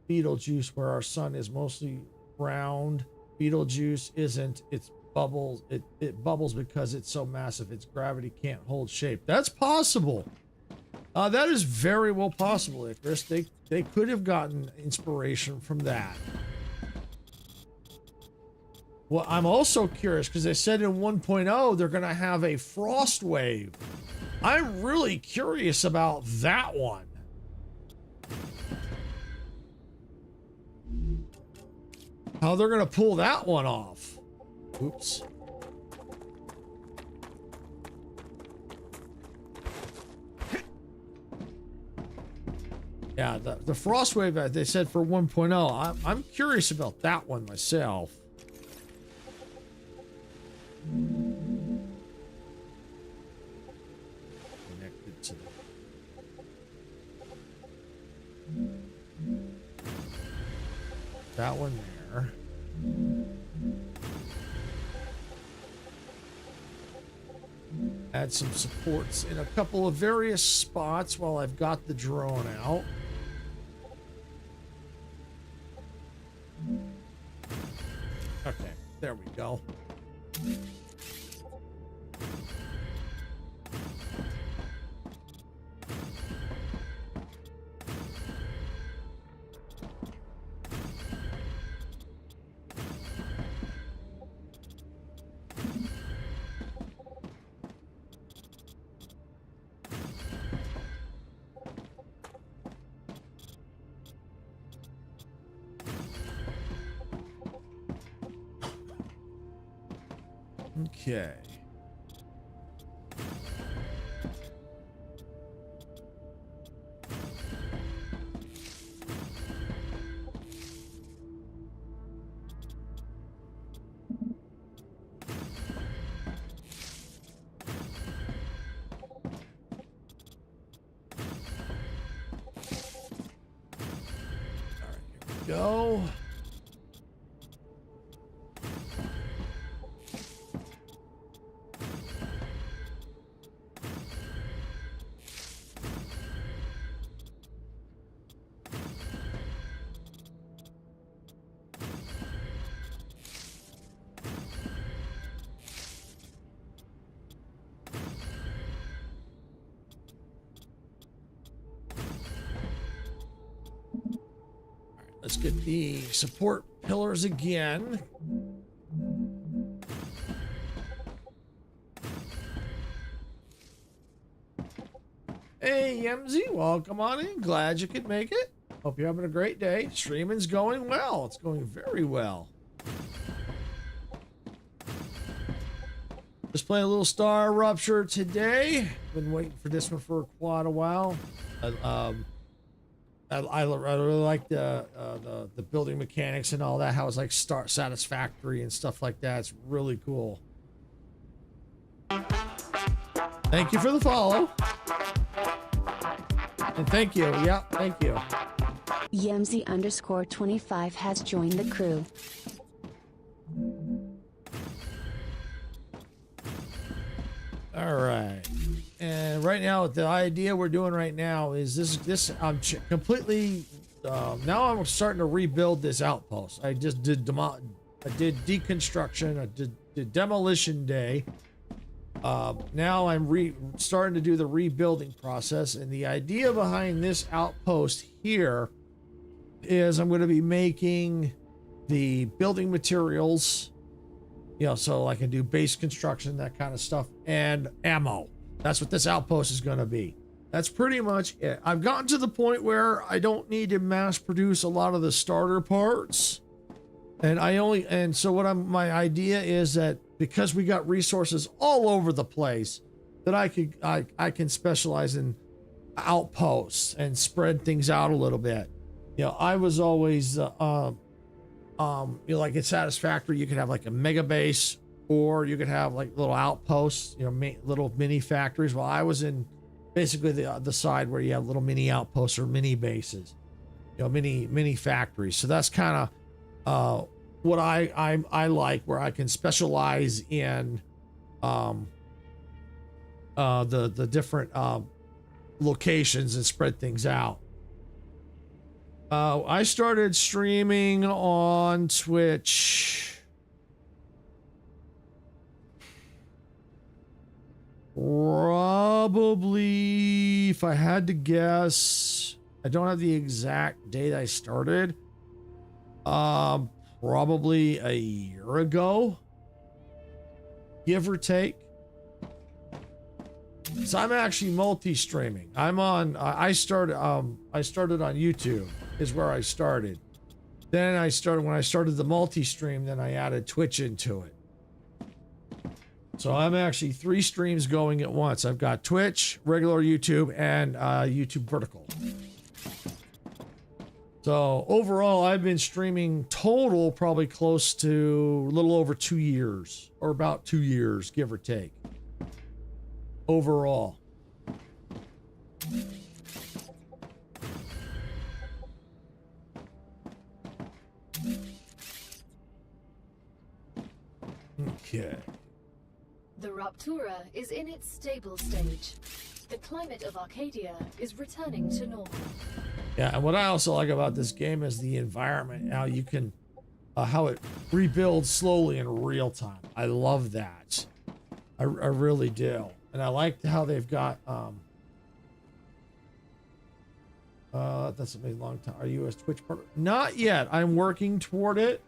Beetlejuice, where our sun is mostly round. Beetlejuice isn't. It's bubbles. It bubbles because it's so massive. Its gravity can't hold shape. That's possible. That is very well possible, Icarus. They could have gotten inspiration from that. Well, I'm also curious because they said in 1.0 they're going to have a frost wave. I'm really curious about that one. How they're going to pull that one off. Oops. Yeah, the frost wave that they said for 1.0, I'm curious about that one myself. Connected to that one there. Add some supports in a couple of various spots while I've got the drone out. Okay, there we go. Okay. Go. Let's get the support pillars again. Hey, Yemzy, welcome on in. Glad you could make it. Hope you're having a great day. Streaming's going well. It's going very well. Just playing a little StarRupture today. Been waiting for this one for quite a while. I really like the building mechanics and all that. How it's like satisfactory and stuff like that. It's really cool. Thank you for the follow. And thank you. Yeah, thank you. Yemzy_25 has joined the crew. All right. And right now, the idea we're doing right now is I'm completely, now I'm starting to rebuild this outpost. I just did, I did deconstruction, I did demolition day. Now I'm starting to do the rebuilding process. And the idea behind this outpost here is I'm going to be making the building materials, you know, so I can do base construction, that kind of stuff, and ammo. That's what this outpost is going to be. That's pretty much it. I've gotten to the point where I don't need to mass produce a lot of the starter parts. And so my idea is that because we got resources all over the place, that I can specialize in outposts and spread things out a little bit. You know, I was always, you know, like at Satisfactory, you could have like a mega base, or you could have like little outposts, you know, little mini factories. Well, I was in basically the side where you have little mini outposts or mini bases, you know, mini factories. So that's kind of what I like, where I can specialize in the different locations and spread things out. I started streaming on Twitch probably, if I had to guess, I don't have the exact date I started. Probably a year ago, give or take. So I'm actually multi-streaming. I started on YouTube is where I started. Then when I started the multi-stream, then I added Twitch into it. So I'm actually 3 streams going at once. I've got Twitch, regular YouTube, and YouTube vertical. So overall, I've been streaming total probably close to a little over 2 years, or about 2 years, give or take. Overall. Okay. The Raptura is in its stable stage. The climate of Arcadia is returning to normal. Yeah, and what I also like about this game is the environment. How you can, how it rebuilds slowly in real time. I love that. I really do. And I like how they've got, that's a long time. Are you a Twitch partner? Not yet. I'm working toward it.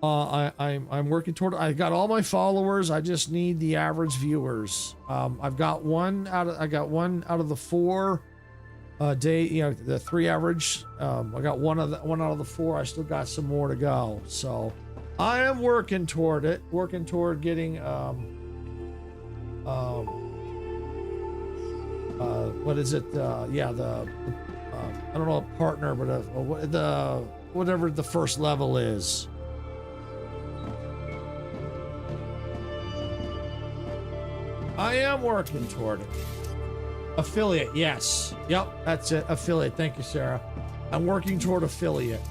I'm working toward it. I got all my followers. I just need the average viewers. I got one out of the 4 day, you know, the 3 average. I got one out of the 4. I still got some more to go. So I am working toward it, working toward getting, what is it? Yeah, I don't know, a partner, but whatever the first level is. I am working toward it. Affiliate, yes. Yep, that's it. Affiliate. Thank you, Sarah. I'm working toward affiliate.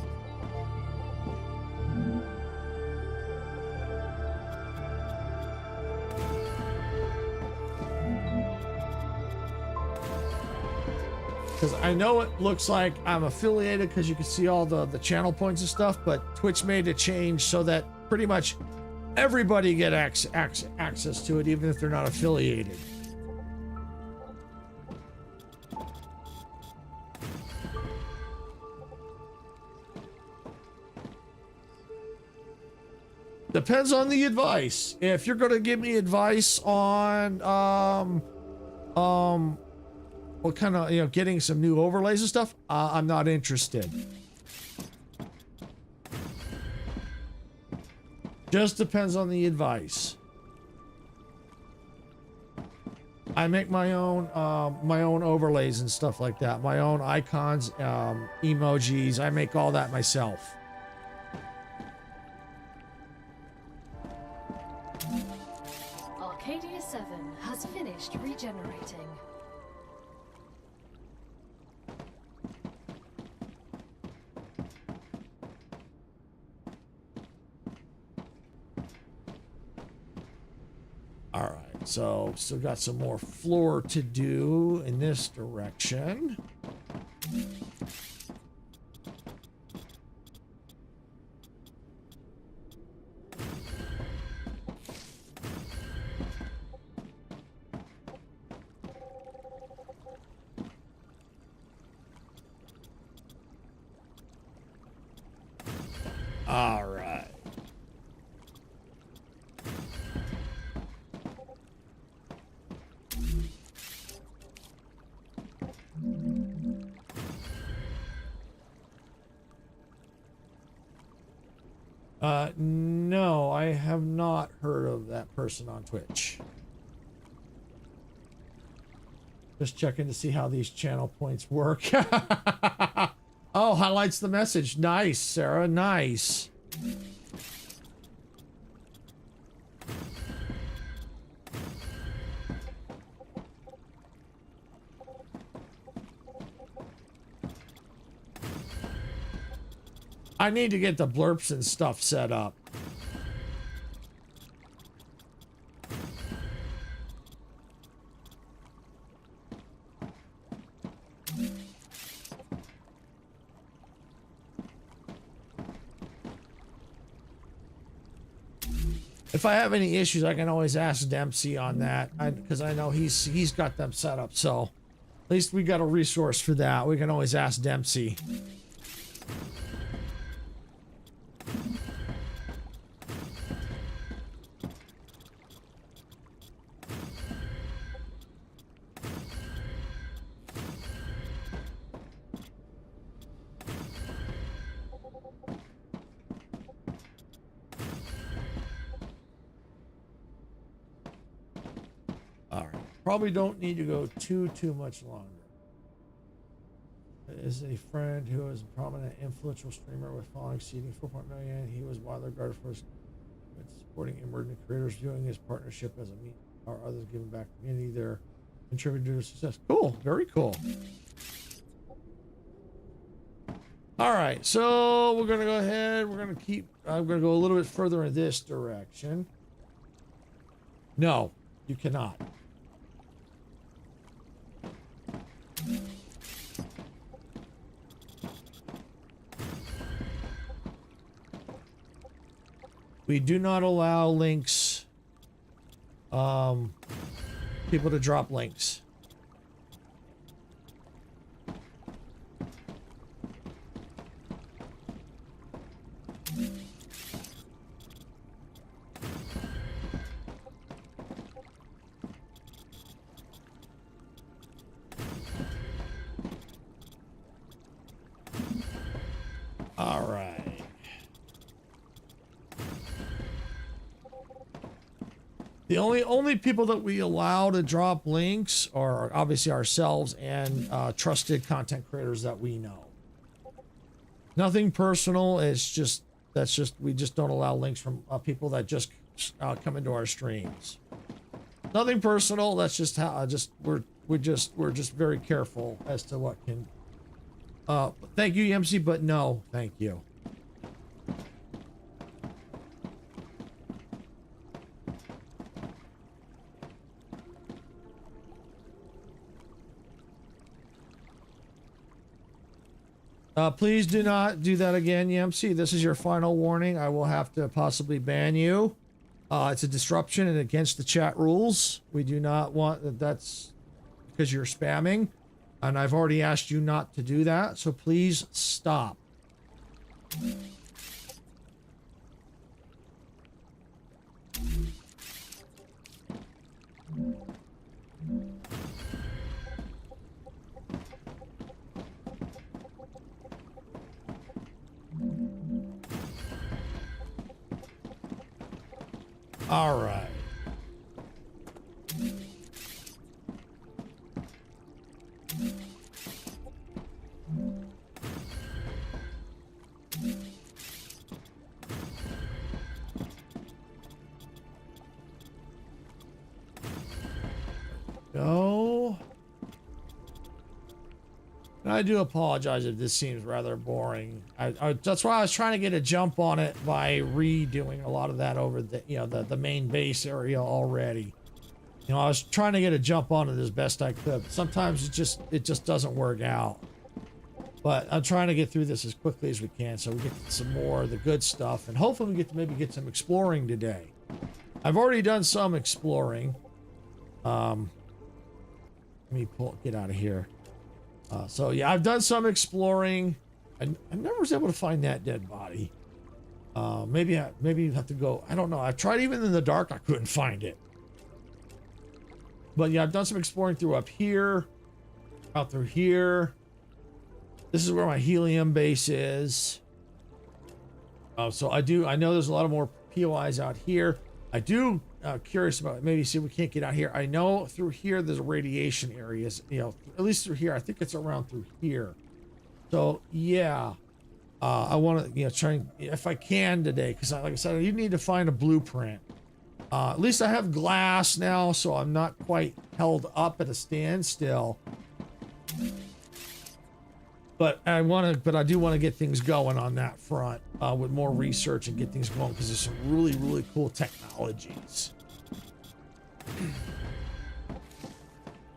Because I know it looks like I'm affiliated because you can see all the channel points and stuff, but Twitch made a change so that pretty much everybody get access to it, even if they're not affiliated. Depends on the advice. If you're going to give me advice on what kind of, you know, getting some new overlays and stuff, I'm not interested. Just depends on the advice. I make my own overlays and stuff like that. My own icons, emojis. I make all that myself. Arcadia 7 has finished regenerating. All right, so still got some more floor to do in this direction. All right. No, I have not heard of that person on Twitch. Just checking to see how these channel points work. Oh, highlights the message. Nice, Sarah. Nice. I need to get the blurps and stuff set up. If I have any issues, I can always ask Dempsey on that, because I know he's got them set up. So at least we got a resource for that. We can always ask Dempsey. Probably don't need to go too much longer. There is a friend who is a prominent influential streamer with following exceeding 4.0 million. He was widely regarded for his supporting emerging creators, viewing his partnership as a means or others giving back to the community. They're contributing to success. Cool, very cool. All right, so we're gonna go ahead. We're gonna keep. I'm gonna go a little bit further in this direction. No, you cannot. We do not allow links, people to drop links. All right. The only people that we allow to drop links are obviously ourselves and trusted content creators that we know. Nothing personal. It's just we just don't allow links from people that just come into our streams. Nothing personal. That's just how we're just very careful as to what can. Thank you, MC, but no, thank you. Please do not do that again, Yemc. This is your final warning. I will have to possibly ban you. It's a disruption and against the chat rules. We do not want that's because you're spamming, and I've already asked you not to do that. So please stop. All right. Go. And I do apologize if this seems rather boring. That's why I was trying to get a jump on it by redoing a lot of that over the the main base area already. You know, I was trying to get a jump on it as best I could. Sometimes it just doesn't work out. But I'm trying to get through this as quickly as we can so we get some more of the good stuff. And hopefully we get to maybe get some exploring today. I've already done some exploring. Let me get out of here. So yeah, I've done some exploring. I never was able to find that dead body. Maybe you have to go. I don't know. I tried even in the dark. I couldn't find it. But yeah, I've done some exploring through up here, out through here. This is where my helium base is. So I know there's a lot of more POIs out here. I do curious about maybe see if we can't get out here. I know through here there's radiation areas, you know, at least through here. I think it's around through here. So yeah, I want to, you know, try if I can today, because like I said, you need to find a blueprint. At least I have glass now, so I'm not quite held up at a standstill. But I do want to get things going on that front with more research and get things going, because there's some really, really cool technologies.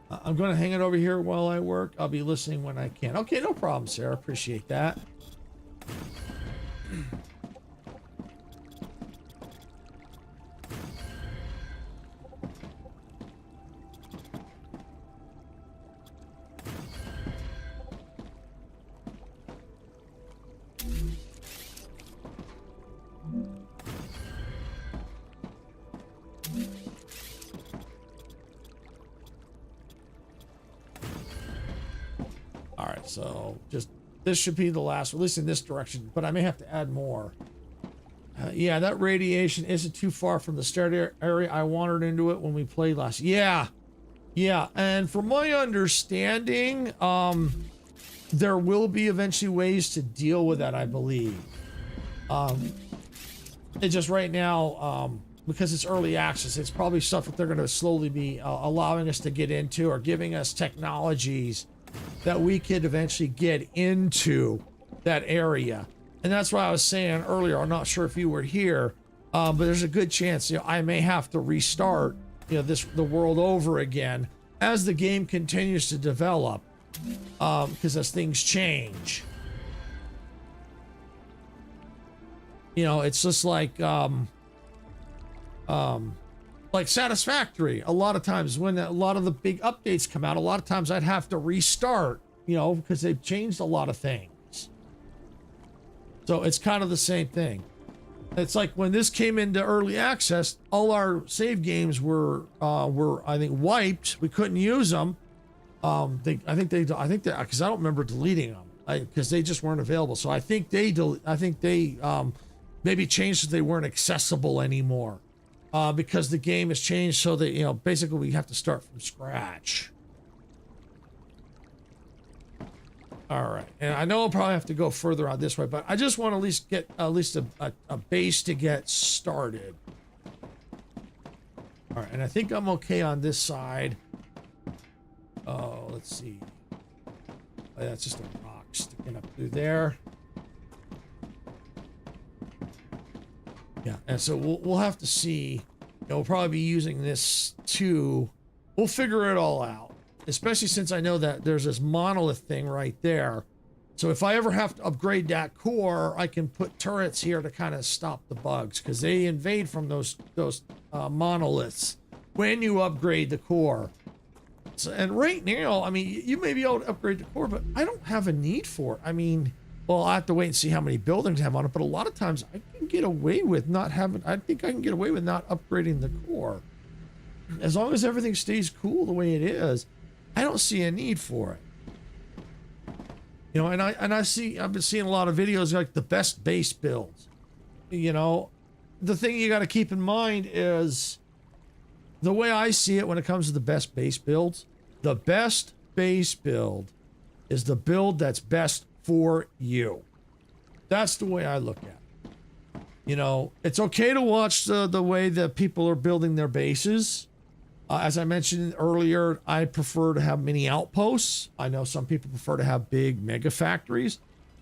I'm going to hang it over here while I work. I'll be listening when I can. Okay, no problem, Sarah. Appreciate that. So just this should be the last, at least in this direction, but I may have to add more. Yeah, that radiation isn't too far from the start area. I wandered into it when we played last. Yeah, and from my understanding, there will be eventually ways to deal with that, I believe. It just right now, because it's early access, it's probably stuff that they're going to slowly be allowing us to get into, or giving us technologies that we could eventually get into that area. And that's why I was saying earlier, I'm not sure if you were here, but there's a good chance, you know, I may have to restart, you know, the world over again as the game continues to develop, because as things change, you know, it's just like Satisfactory. A lot of times when a lot of the big updates come out, a lot of times I'd have to restart, you know, because they've changed a lot of things. So it's kind of the same thing. It's like when this came into early access, all our save games were I think wiped. We couldn't use them. I think because I don't remember deleting them because they just weren't available. So I think they maybe changed so they weren't accessible anymore. Because the game has changed so that, you know, basically we have to start from scratch. All right, and I know I'll probably have to go further on this way, but I just want to at least get a base to get started. All right, and I think I'm okay on this side. Oh, let's see. Oh, that's just a rock sticking up through there. Yeah, and so we'll have to see. You know, we'll probably be using this too. We'll figure it all out, especially since I know that there's this monolith thing right there. So if I ever have to upgrade that core, I can put turrets here to kind of stop the bugs, because they invade from those monoliths when you upgrade the core. So, and right now, I mean, you may be able to upgrade the core, but I don't have a need for it. I mean, well, I have to wait and see how many buildings I have on it, but a lot of times I can get away with not having, I think I can get away with not upgrading the core. As long as everything stays cool the way it is, I don't see a need for it. You know, and I've been seeing a lot of videos like the best base builds. You know, the thing you got to keep in mind is the way I see it when it comes to the best base builds, the best base build is the build that's best for you. That's the way I look at it. You know, it's okay to watch the way that people are building their bases. As I mentioned earlier, I prefer to have mini outposts. I know some people prefer to have big mega factories.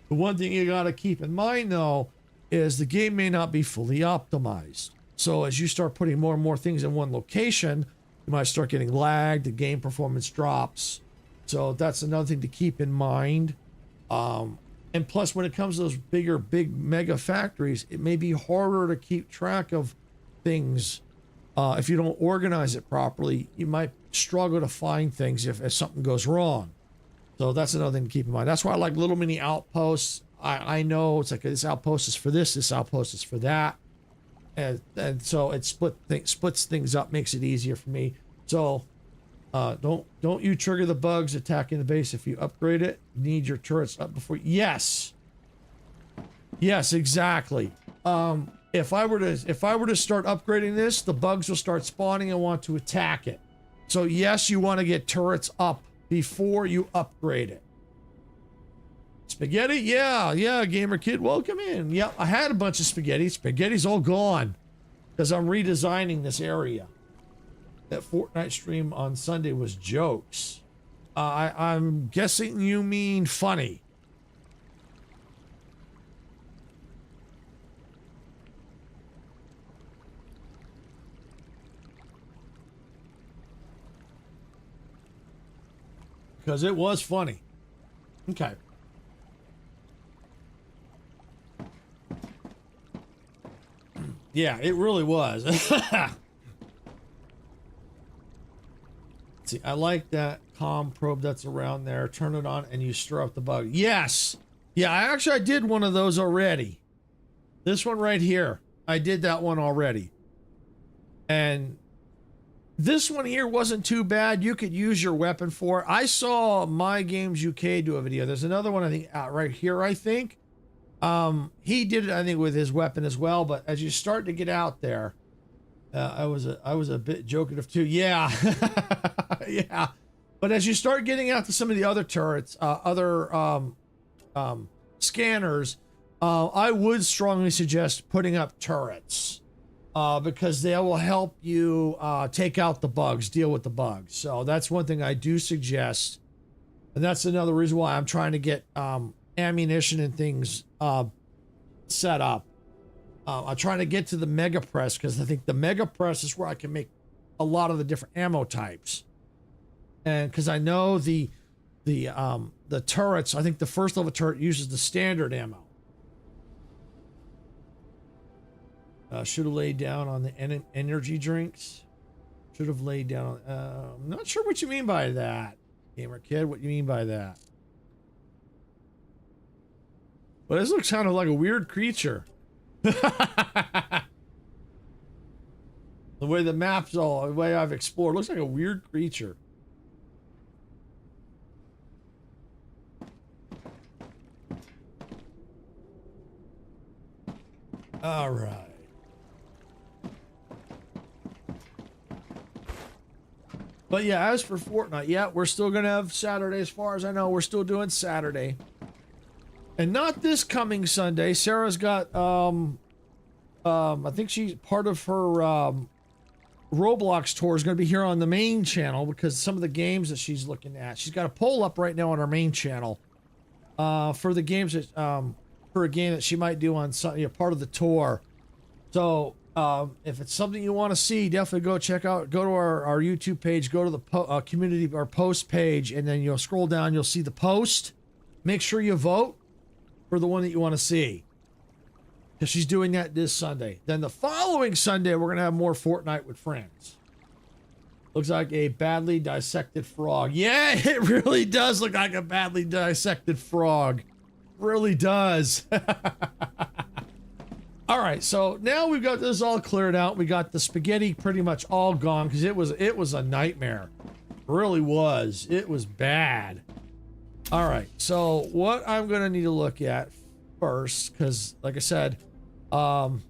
The one thing you got to keep in mind, though, is the game may not be fully optimized. So as you start putting more and more things in one location, you might start getting lagged, the game performance drops. So that's another thing to keep in mind. And plus, when it comes to those big mega factories, it may be harder to keep track of things. If you don't organize it properly, you might struggle to find things if something goes wrong. So that's another thing to keep in mind. That's why I like little mini outposts. I know it's like this outpost is for this outpost is for that. And so it splits things up, makes it easier for me. So don't you trigger the bugs attacking the base if you upgrade it. You need your turrets up before. Yes, exactly. If I were to start upgrading this, the bugs will start spawning and want to attack it. So yes, you want to get turrets up before you upgrade it. Spaghetti? Yeah, Gamer Kid, welcome in. Yep, I had a bunch of spaghetti. Spaghetti's all gone because I'm redesigning this area. That Fortnite stream on Sunday was jokes. I'm guessing you mean funny. Because it was funny. Okay. Yeah, it really was. See, I like that comm probe that's around there. Turn it on and you stir up the bug. Yes. Yeah, I did one of those already. This one right here. I did that one already. And this one here wasn't too bad. You could use your weapon for it. I saw My Games UK do a video. There's another one, I think, out right here, I think. He did it, I think, with his weapon as well. But as you start to get out there, I was a bit jokative too. Yeah. Yeah. But as you start getting out to some of the other turrets, scanners, I would strongly suggest putting up turrets, because they will help you take out the bugs, deal with the bugs. So that's one thing I do suggest. And that's another reason why I'm trying to get ammunition and things set up. I'm trying to get to the mega press because I think the mega press is where I can make a lot of the different ammo types. And because I know the turrets, I think the first level turret uses the standard ammo. Should have laid down on the energy drinks. Should have laid down. I'm not sure what you mean by that, Gamer Kid. What you mean by that? Well, this looks kind of like a weird creature. The way the map's all, the way I've explored, looks like a weird creature. All right. But yeah, as for Fortnite, yeah, we're still gonna have Saturday. As far as I know, we're still doing Saturday. And not this coming Sunday. Sarah's got, I think she's part of her Roblox tour is going to be here on the main channel because some of the games that she's looking at. She's got a poll up right now on our main channel for the games that, for a game that she might do on part of the tour. So if it's something you want to see, definitely go check out, go to our YouTube page, go to the community, our post page, and then you'll scroll down, you'll see the post. Make sure you vote for the one that you want to see, because she's doing that this Sunday. Then the following Sunday, we're going to have more Fortnite with friends. Looks like a badly dissected frog. Yeah, it really does look like a badly dissected frog. Really does. All right, so now we've got this all cleared out. We got the spaghetti pretty much all gone because it was a nightmare. It really was. It was bad. All right, so what I'm going to need to look at first, because like I said, all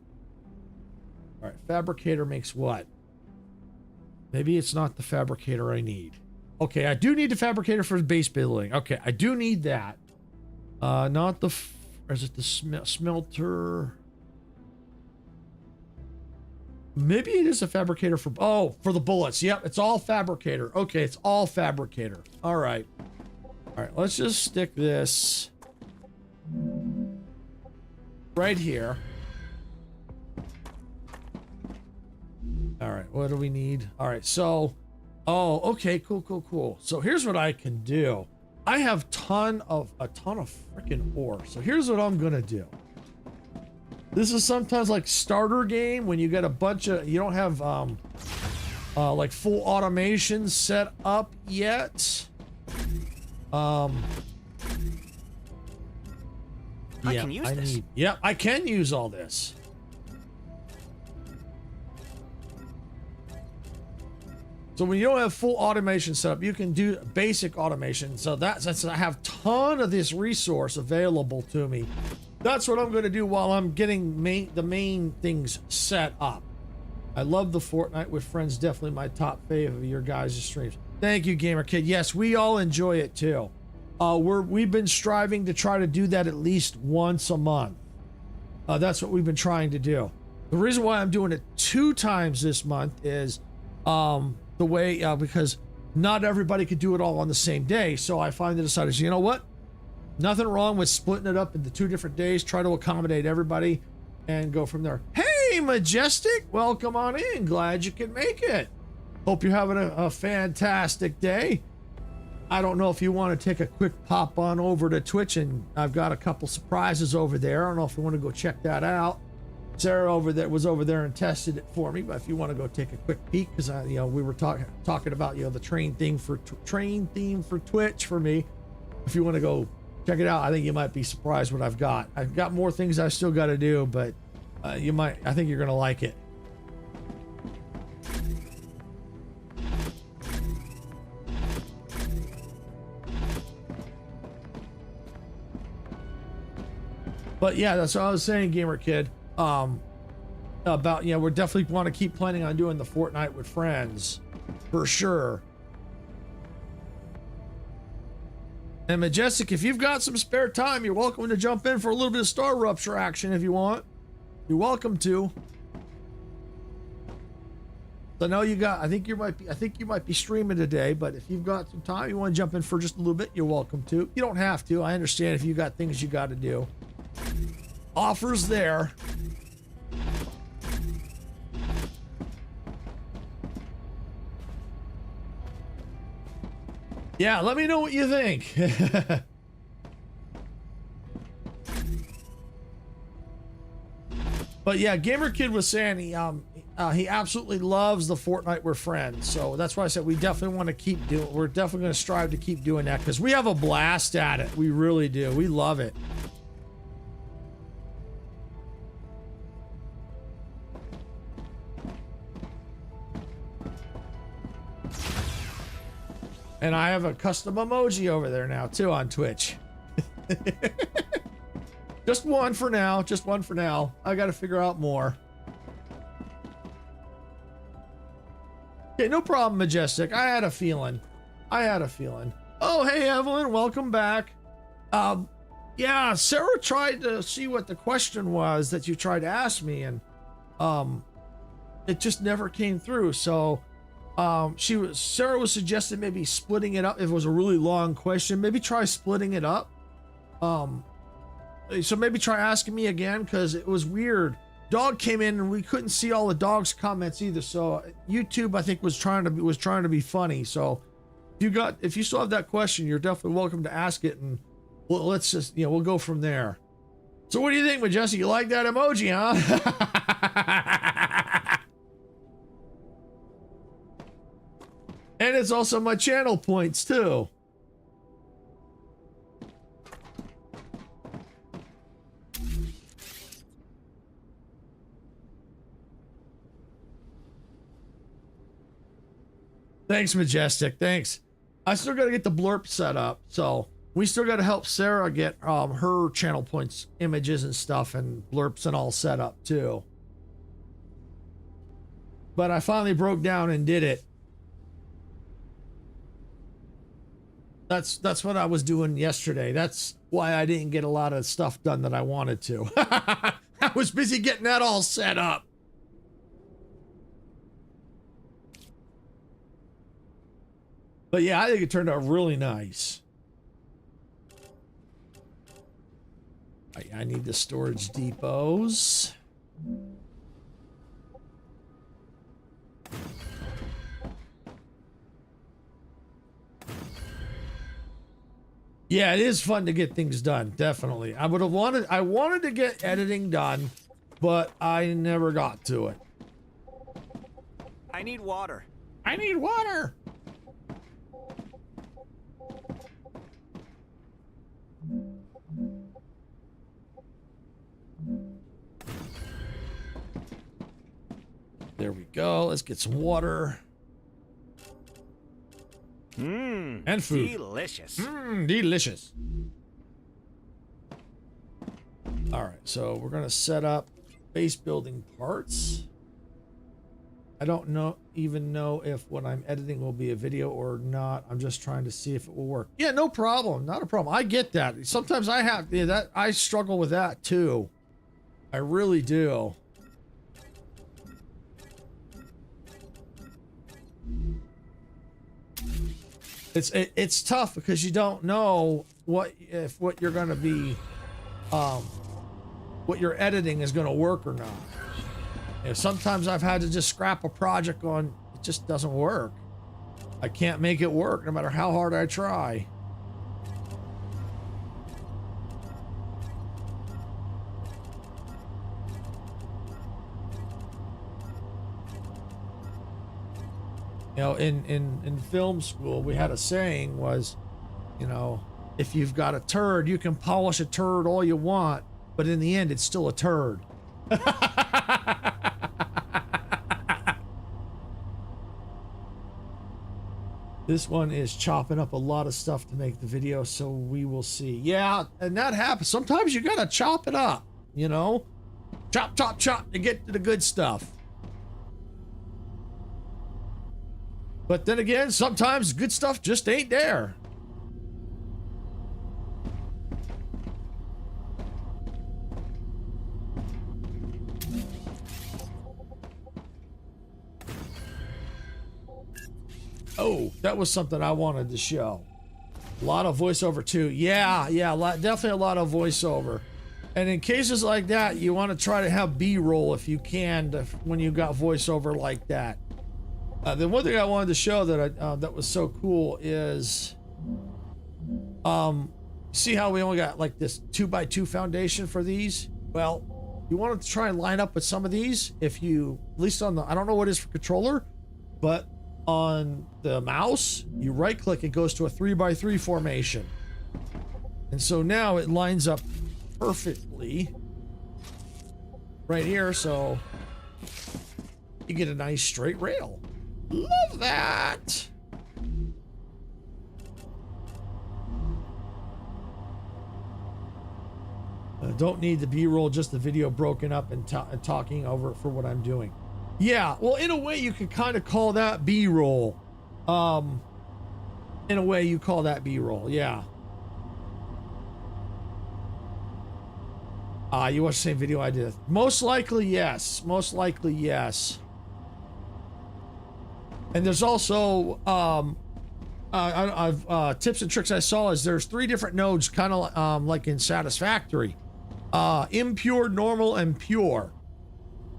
right, fabricator makes what? Maybe it's not the fabricator I need. Okay, I do need the fabricator for base building. Okay, I do need that. Not the, or is it the smelter? Maybe it is a fabricator for, oh, for the bullets. Yep, it's all fabricator. Okay, it's all fabricator. All right. All right, let's just stick this right here. All right, what do we need? All right, so Oh, okay, cool, cool, cool. So here's what I can do. I have a ton of freaking ore. So here's what I'm gonna do. This is sometimes like starter game when you get a bunch of, you don't have like full automation set up yet. I can use this. Yeah, I can use all this. So when you don't have full automation set up, you can do basic automation. So that's I have ton of this resource available to me. That's what I'm going to do while I'm getting the main things set up. I love the Fortnite with Friends. Definitely my top fave of your guys' streams. Thank you, Gamer Kid. Yes, we all enjoy it too. We've been striving to try to do that at least once a month. That's what we've been trying to do. The reason why I'm doing it 2 times this month is the way because not everybody could do it all on the same day. So I finally decided, you know what? Nothing wrong with splitting it up into 2 different days. Try to accommodate everybody and go from there. Hey, Majestic, welcome on in. Glad you can make it. Hope you're having a fantastic day. I don't know if you want to take a quick pop on over to Twitch, and I've got a couple surprises over there. I don't know if you want to go check that out. Sarah was over there and tested it for me, but if you want to go take a quick peek, because we were talking about the train theme for Twitch for me. If you want to go check it out, I think you might be surprised what I've got. I've got more things I still got to do, but I think you're gonna like it. But yeah, that's what I was saying, Gamer Kid. About we definitely want to keep planning on doing the Fortnite with Friends for sure. And Majestic, if you've got some spare time, you're welcome to jump in for a little bit of StarRupture action if you want. You're welcome to. So I know I think you might be streaming today, but if you've got some time, you want to jump in for just a little bit, you're welcome to. You don't have to. I understand if you got things you got to do. Offers there. Yeah, let me know what you think. But yeah, Gamer Kid was saying he absolutely loves the Fortnite We're Friends. So that's why I said we definitely want to keep doing. We're definitely going to strive to keep doing that because we have a blast at it. We really do. We love it. And I have a custom emoji over there now too on Twitch. Just one for now. Just one for now. I got to figure out more. Okay, no problem, Majestic. I had a feeling. Oh, hey, Evelyn. Welcome back. Yeah, Sarah tried to see what the question was that you tried to ask me, and it just never came through. So Sarah was suggesting maybe splitting it up if it was a really long question. Maybe try splitting it up. So maybe try asking me again because it was weird. Dog came in and we couldn't see all the dog's comments either. So YouTube, I think, was trying to be funny. So if you still have that question, you're definitely welcome to ask it, and let's just we'll go from there. So what do you think, Majestic? You like that emoji, huh? And it's also my channel points too. Thanks, Majestic. Thanks. I still got to get the blurb set up, so we still got to help Sarah get her channel points, images and stuff, and blurps and all set up too. But I finally broke down and did it. That's what I was doing yesterday. That's why I didn't get a lot of stuff done that I wanted to. I was busy getting that all set up. But yeah, I think it turned out really nice. I need the storage depots. Yeah, it is fun to get things done. Definitely. I wanted to get editing done, but I never got to it. I need water. I need water. There we go. Let's get some water. Mmm. And food. Delicious. Mmm, delicious. All right, so we're gonna set up base building parts. I don't even know if what I'm editing will be a video or not. I'm just trying to see if it will work. Yeah, no problem. Not a problem. I get that. Sometimes I struggle with that too. I really do. It's tough because you don't know what you're going to be, what you're editing is going to work or not. Sometimes I've had to just scrap a project on, it just doesn't work. I can't make it work no matter how hard I try. You know, in film school, we had a saying was, you know, if you've got a turd, you can polish a turd all you want, but in the end, it's still a turd. This one is chopping up a lot of stuff to make the video, so we will see. Yeah, and that happens. Sometimes you gotta chop it up, you know? Chop, chop, chop to get to the good stuff. But then again, sometimes good stuff just ain't there. Oh, that was something I wanted to show. A lot of voiceover too. Yeah, definitely a lot of voiceover. And in cases like that, you want to try to have B-roll if you can when you got voiceover like that. The one thing I wanted to show that that was so cool is, see how we only got like this 2x2 foundation for these? Well, you want to try and line up with some of these. If you, at least on the, I don't know what it is for controller, but on the mouse, you right click, it goes to a 3x3 formation. And so now it lines up perfectly right here. So you get a nice straight rail. Love that. Don't need the B-roll, just the video broken up and talking over it for what I'm doing. Yeah, well, in a way, you can kind of call that B-roll. In a way, you call that B-roll, yeah. You watched the same video I did. Most likely, yes. Most likely, yes. And there's also, tips and tricks I saw is there's 3 different nodes, kind of like in Satisfactory. Impure, normal, and pure.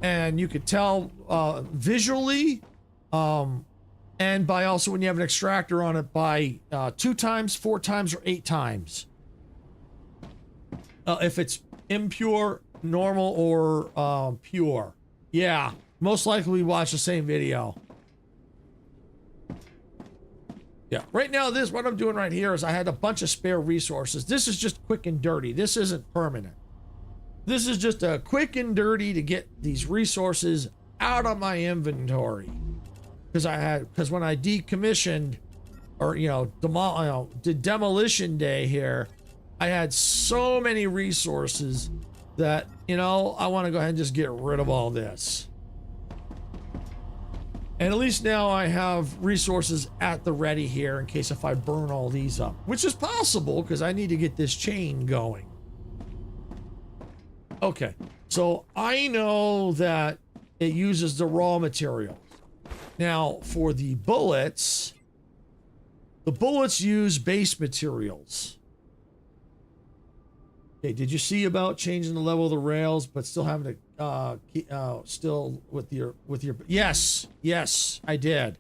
And you could tell visually, and by also when you have an extractor on it by 2 times, 4 times, or 8 times. If it's impure, normal, or pure. Yeah, most likely we watch the same video. Yeah, right now what I'm doing right here is I had a bunch of spare resources. This is just quick and dirty. This isn't permanent. This is just a quick and dirty to get these resources out of my inventory. Because when I decommissioned, or did demolition day here, I had so many resources that I want to go ahead and just get rid of all this. And at least now I have resources at the ready here in case if I burn all these up, which is possible because I need to get this chain going. Okay, so I know that it uses the raw materials. Now for the bullets use base materials. Okay, did you see about changing the level of the rails, but still having to still with your yes, I did.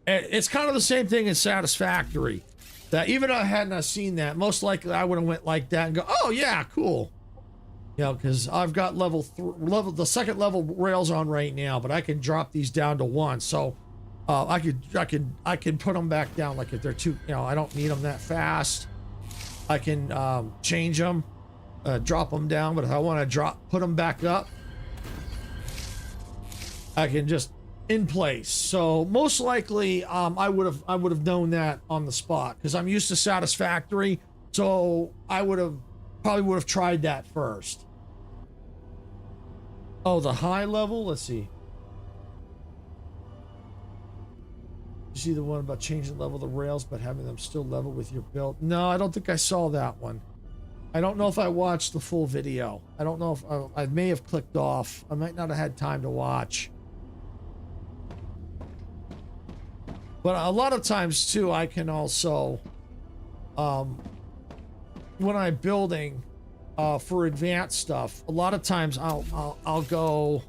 It's kind of the same thing in Satisfactory. that even if I hadn't have seen that, most likely I would have went like that and go, oh yeah, cool. You know, because I've got the second level rails on right now, but I can drop these down to 1. So I can put them back down, like if they're too, you know, I don't need them that fast. I can change them, drop them down, but if I want to put them back up, I can just in place. So most likely I would have known that on the spot because I'm used to satisfactory. So I probably would have tried that first. Oh, the high level? Let's see. You see the one about changing the level of the rails but having them still level with your build? No, I don't think I saw that one. I don't know if I watched the full video. I don't know if I may have clicked off. I might not have had time to watch. But a lot of times too, I can also, when I'm building for advanced stuff, a lot of times I'll go.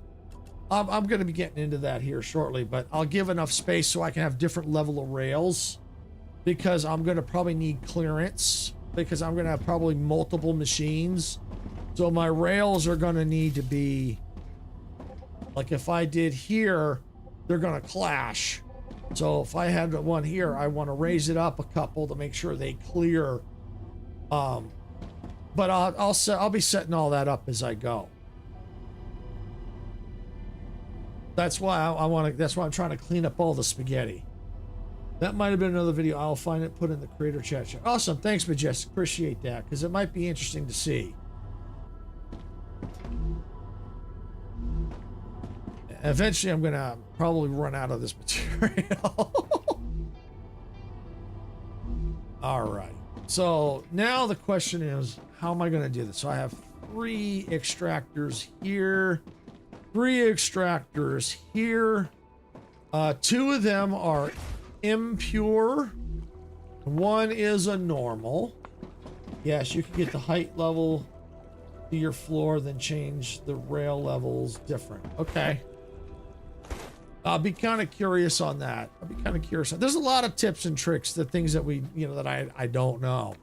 I'm going to be getting into that here shortly, but I'll give enough space so I can have different level of rails because I'm going to probably need clearance because I'm going to have probably multiple machines. So my rails are going to need to be like if I did here, they're going to clash. So if I had one here, I want to raise it up a couple to make sure they clear. But I'll be setting all that up as I go. That's why that's why I'm trying to clean up all the spaghetti. That might have been another video. I'll find it, put it in the creator chat. Awesome. Thanks, Majestic. Appreciate that because it might be interesting to see. Eventually, I'm going to probably run out of this material. All right. So now the question is, how am I going to do this? So I have 3 extractors here, 3 extractors here. 2 of them are impure. 1 is a normal. Yes, you can get the height level to your floor, then change the rail levels different. Okay. I'll be kind of curious on that. There's a lot of tips and tricks, the things that we, you know, that I don't know.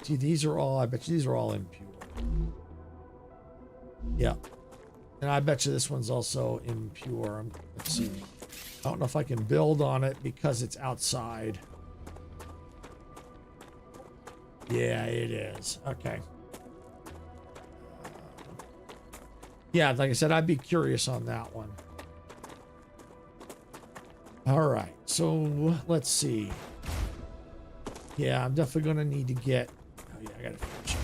See, these are all, I bet you these are all impure. Yeah. And I bet you this one's also impure. Let's see. I don't know if I can build on it because it's outside. Yeah, it is. Okay. Yeah, like I said, I'd be curious on that one. All right, so let's see. Yeah, I'm definitely going to need to get... Oh, yeah, I got to finish it.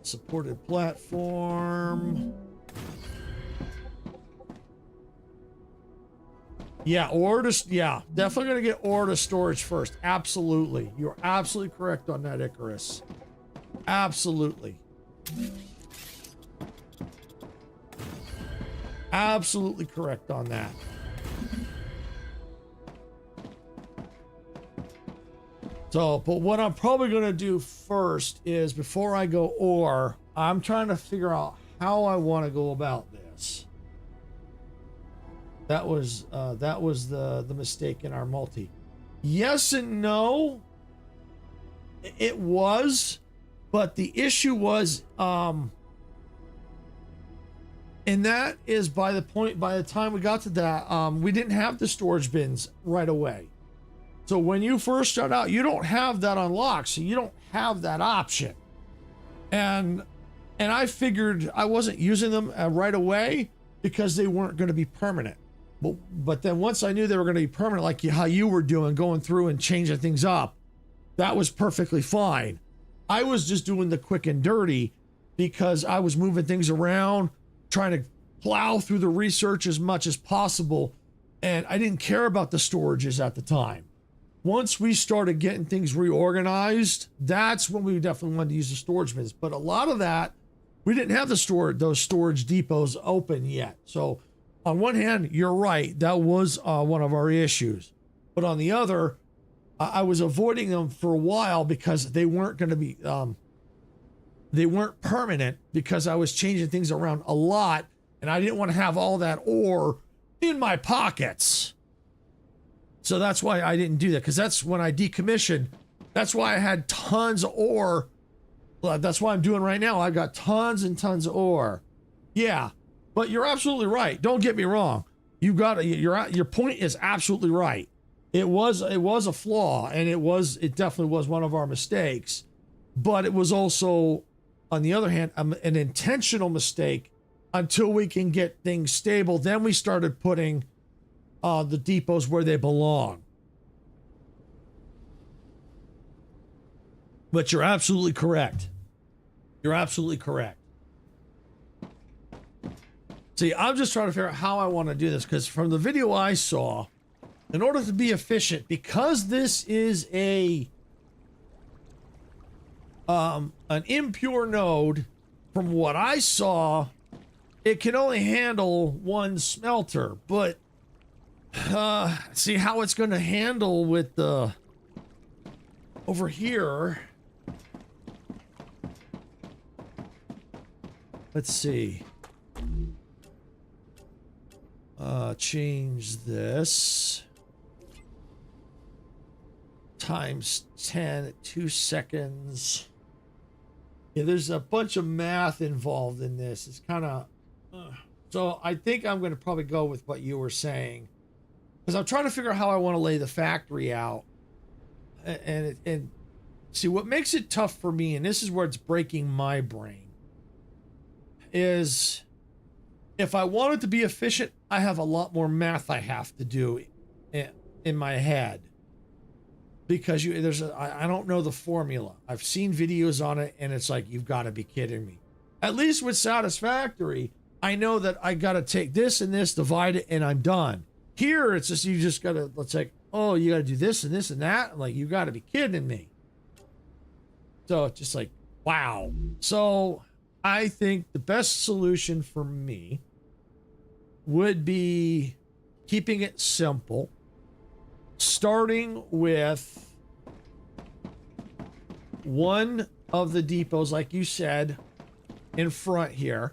Supported platform. Yeah, definitely gonna get ore to storage first. Absolutely. You're absolutely correct on that, Icarus. Absolutely. Absolutely correct on that. So, but what I'm probably gonna do first is before I go ore, I'm trying to figure out how I want to go about this. That was the mistake in our multi. Yes and no. It was, but the issue was, and that is by the time we got to that, we didn't have the storage bins right away. So when you first start out, you don't have that unlocked, so you don't have that option. And I figured I wasn't using them right away because they weren't going to be permanent. But then once I knew they were going to be permanent, like how you were doing, going through and changing things up, that was perfectly fine. I was just doing the quick and dirty because I was moving things around, trying to plow through the research as much as possible. And I didn't care about the storages at the time. Once we started getting things reorganized, that's when we definitely wanted to use the storage bins. But a lot of that, we didn't have those storage depots open yet. So on one hand, you're right, that was one of our issues. But on the other, I was avoiding them for a while because they weren't going to be, they weren't permanent because I was changing things around a lot and I didn't want to have all that ore in my pockets. So that's why I didn't do that, because that's when I decommissioned. That's why I had tons of ore. Well, that's what I'm doing right now. I've got tons and tons of ore. Yeah, but you're absolutely right. Don't get me wrong. You got your point is absolutely right. It was a flaw, and it definitely was one of our mistakes. But it was also, on the other hand, an intentional mistake until we can get things stable. Then we started putting the depots where they belong. But you're absolutely correct. You're absolutely correct. See, I'm just trying to figure out how I want to do this, because from the video I saw, in order to be efficient, because this is an impure node, from what I saw, it can only handle one smelter. But see how it's going to handle with the over here. Let's see. Change this. Times 10 at 2 seconds. Yeah, there's a bunch of math involved in this. It's kind of... so I think I'm going to probably go with what you were saying, because I'm trying to figure out how I want to lay the factory out. And see, what makes it tough for me, and this is where it's breaking my brain, is if I want it to be efficient, I have a lot more math I have to do in my head, because I don't know the formula. I've seen videos on it and it's like, you've got to be kidding me. At least with Satisfactory, I know that I got to take this and this, divide it, and I'm done. Here, it's just, you just got to, let's like, oh, you got to do this and this and that. Like, you got to be kidding me. So it's just like, wow. So I think the best solution for me would be keeping it simple, starting with one of the depots, like you said, in front here.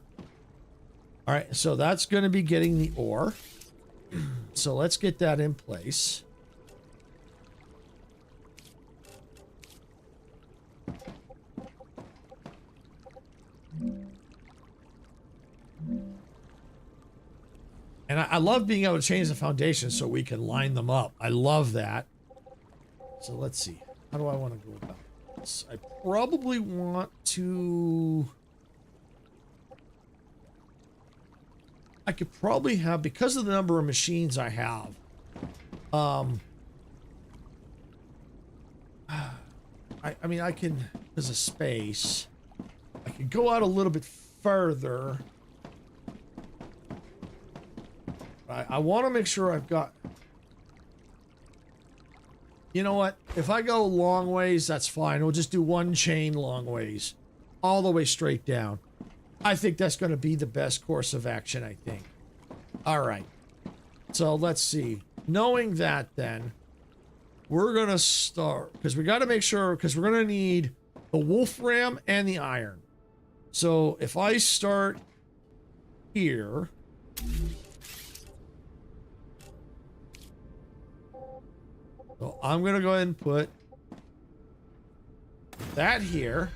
All right, so that's going to be getting the ore. So let's get that in place. And I love being able to change the foundation so we can line them up. I love that. So let's see. How do I want to go about this? I probably want to... I could probably have, because of the number of machines I have, I mean, I can, there's a space. I could go out a little bit further. I want to make sure I've got... You know what? If I go long ways, that's fine. We'll just do one chain long ways, all the way straight down. I think that's going to be the best course of action, I think. All right. So let's see. Knowing that, then, we're going to start, because we got to make sure, because we're going to need the wolfram and the iron. So if I start here... So I'm going to go ahead and put that here.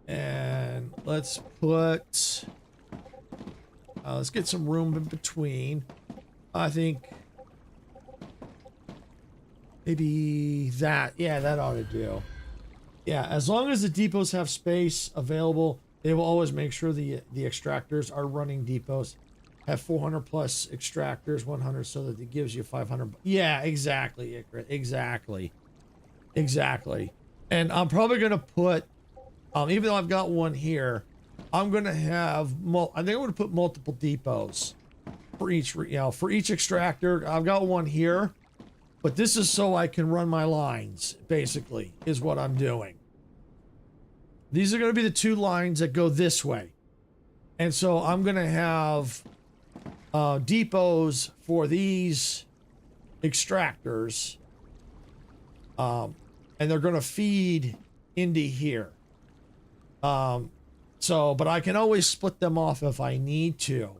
And let's put, let's get some room in between. I think maybe that, yeah, that ought to do. Yeah, as long as the depots have space available, they will always make sure the extractors are running depots. Have 400 plus extractors, 100, so that it gives you 500. Yeah, exactly, exactly. And I'm probably going to put, even though I've got one here, I'm going to have, I think I'm going to put multiple depots for each, for each extractor. I've got one here, but this is so I can run my lines, basically, is what I'm doing. These are going to be the two lines that go this way. And so I'm going to have depots for these extractors And they're going to feed into here. But I can always split them off if I need to.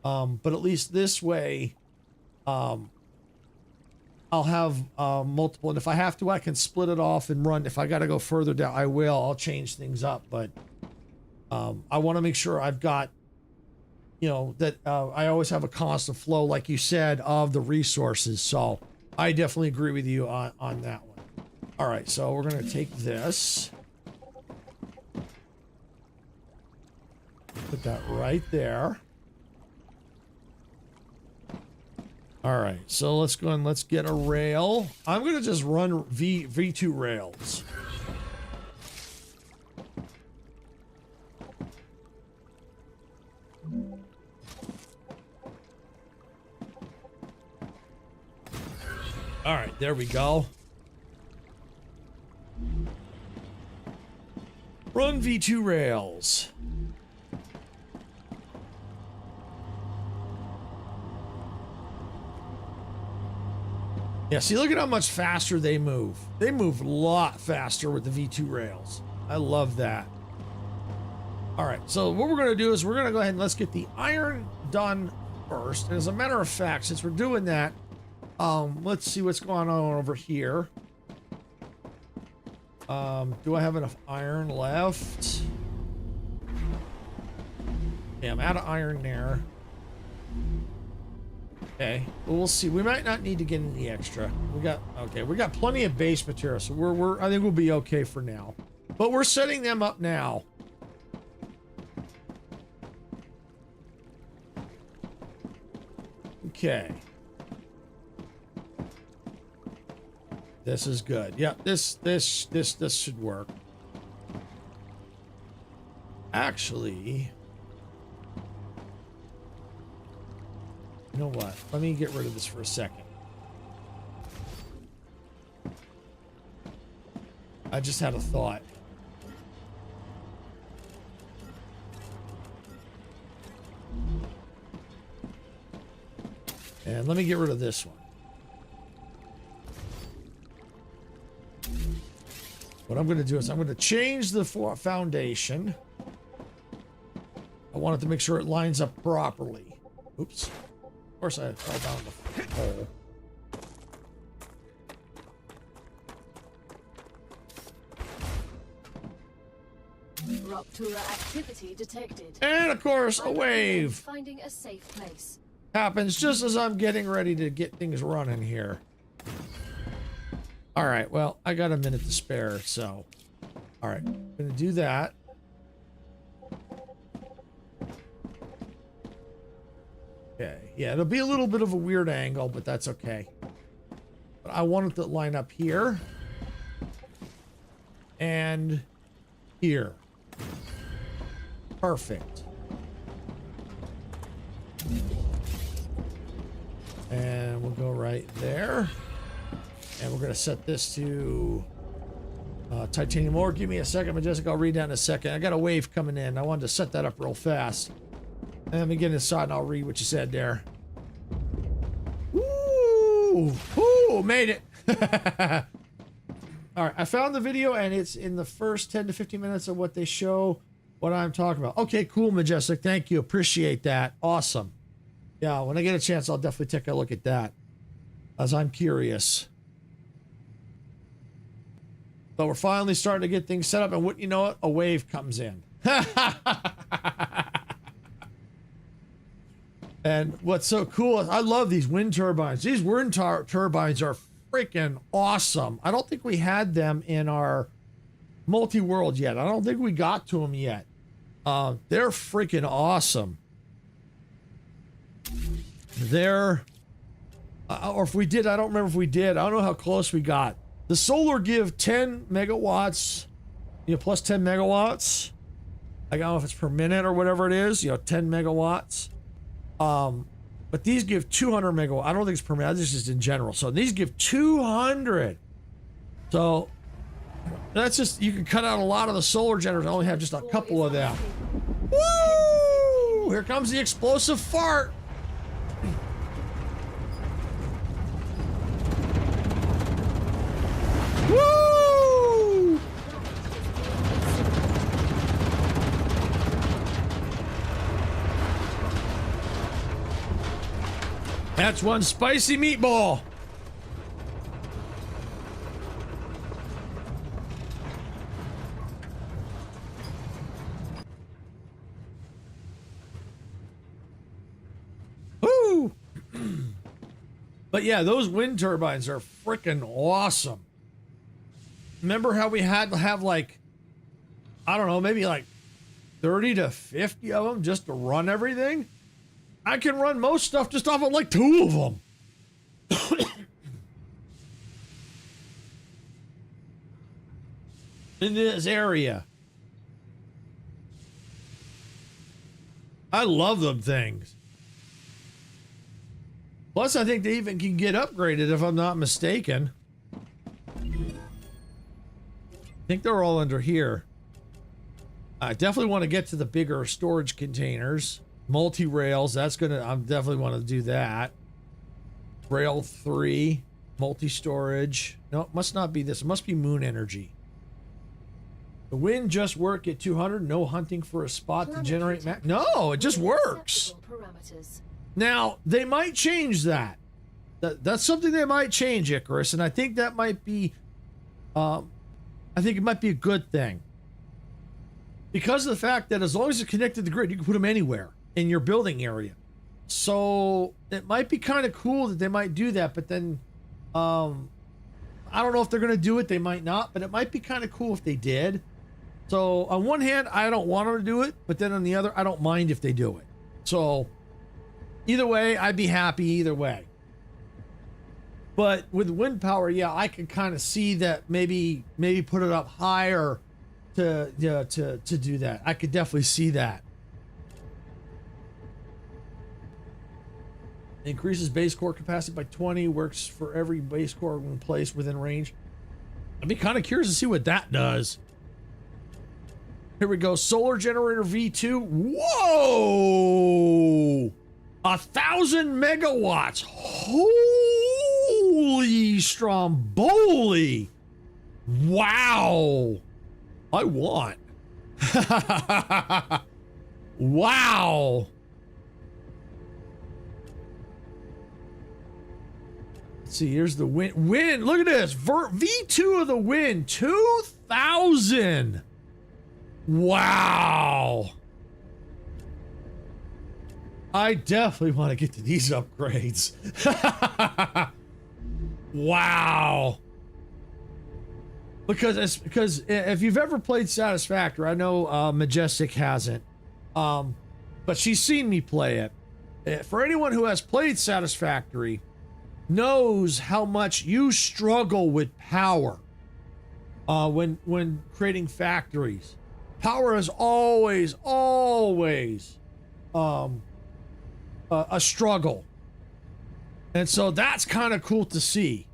But at least this way, I'll have multiple, and if I have to, I can split it off and run. If I got to go further down, I will. I'll change things up, but I want to make sure I've got, you know, that I always have a constant flow, like you said, of the resources. So I definitely agree with you on that one. All right, so we're going to take this. Put that right there. All right, so let's go and let's get a rail. I'm going to just run V2 rails. All right, there we go. Run V2 rails. Yeah, see, look at how much faster they move. They move a lot faster with the V2 rails. I love that. All right, so what we're going to do is we're going to go ahead and let's get the iron done first. And as a matter of fact, since we're doing that, let's see what's going on over here. Do I have enough iron left? Yeah, I'm out of iron there. Okay, well, we'll see. We might not need to get any extra. We got plenty of base material, so I think we'll be okay for now. But we're setting them up now. Okay. This is good. Yeah, this should work. Actually, you know what? Let me get rid of this for a second. I just had a thought. And let me get rid of this one. What I'm going to do is I'm going to change the foundation. I want it to make sure it lines up properly. Oops. Of course I fell down the hole. Rupture activity detected. And of course, a wave Finding a safe place. happens just as I'm getting ready to get things running here. All right, well, I got a minute to spare, so. All right, I'm gonna do that. Okay, yeah, it'll be a little bit of a weird angle, but that's okay. But I want it to line up here. And here. Perfect. And we'll go right there. And we're going to set this to titanium ore. Give me a second, Majestic. I'll read that in a second. I got a wave coming in. I wanted to set that up real fast. And let me get inside and I'll read what you said there. Woo! Woo! Made it! All right, I found the video and it's in the first 10 to 15 minutes of what they show, what I'm talking about. Okay, cool, Majestic. Thank you. Appreciate that. Awesome. Yeah, when I get a chance, I'll definitely take a look at that, as I'm curious. But we're finally starting to get things set up, and what you know what? A wave comes in. And what's so cool is I love these wind turbines. These wind turbines are freaking awesome. I don't think we had them in our multi-world yet. I don't think we got to them yet. They're freaking awesome. They're, or if we did, I don't remember if we did. I don't know how close we got. The solar give 10 megawatts, you know, plus 10 megawatts. I don't know if it's per minute or whatever it is, you know, 10 megawatts. But these give 200 megawatts. I don't think it's per minute. This is just in general. So these give 200. So that's just, you can cut out a lot of the solar generators. I only have just a couple of them. Woo! Here comes the explosive fart. That's one spicy meatball. Woo! But yeah, those wind turbines are freaking awesome. Remember how we had to have like, I don't know, maybe like 30 to 50 of them just to run everything? I can run most stuff just off of like 2 of them. In this area. I love them things. Plus, I think they even can get upgraded if I'm not mistaken. I think they're all under here. I definitely want to get to the bigger storage containers. Multi-rails, that's gonna, I definitely want to do that. Rail 3, multi-storage. No, it must not be this. It must be moon energy. The wind just work at 200. No hunting for a spot to generate. No, it just works. Now, they might change that. That's something they might change, Icarus, and I think that might be, I think it might be a good thing. Because of the fact that as long as it's connected to the grid, you can put them anywhere in your building area. So it might be kind of cool that they might do that, but then I don't know if they're going to do it. They might not, but it might be kind of cool if they did. So on one hand, I don't want them to do it, but then on the other, I don't mind if they do it. So either way, I'd be happy either way. But with wind power, yeah, I could kind of see that maybe put it up higher to do that. I could definitely see that. Increases base core capacity by 20, works for every base core in place within range. I'd be kind of curious to see what that does. Here we go. Solar generator V2. Whoa! 1,000 megawatts. Holy stromboli. Wow. I want. Wow. Let's see, here's the wind. Look at this. V2 of the wind. 2,000. Wow. I definitely want to get to these upgrades. Wow. Because if you've ever played Satisfactory, I know Majestic hasn't, but she's seen me play it. For anyone who has played Satisfactory, knows how much you struggle with power when creating factories. Power is always a struggle, and so that's kind of cool to see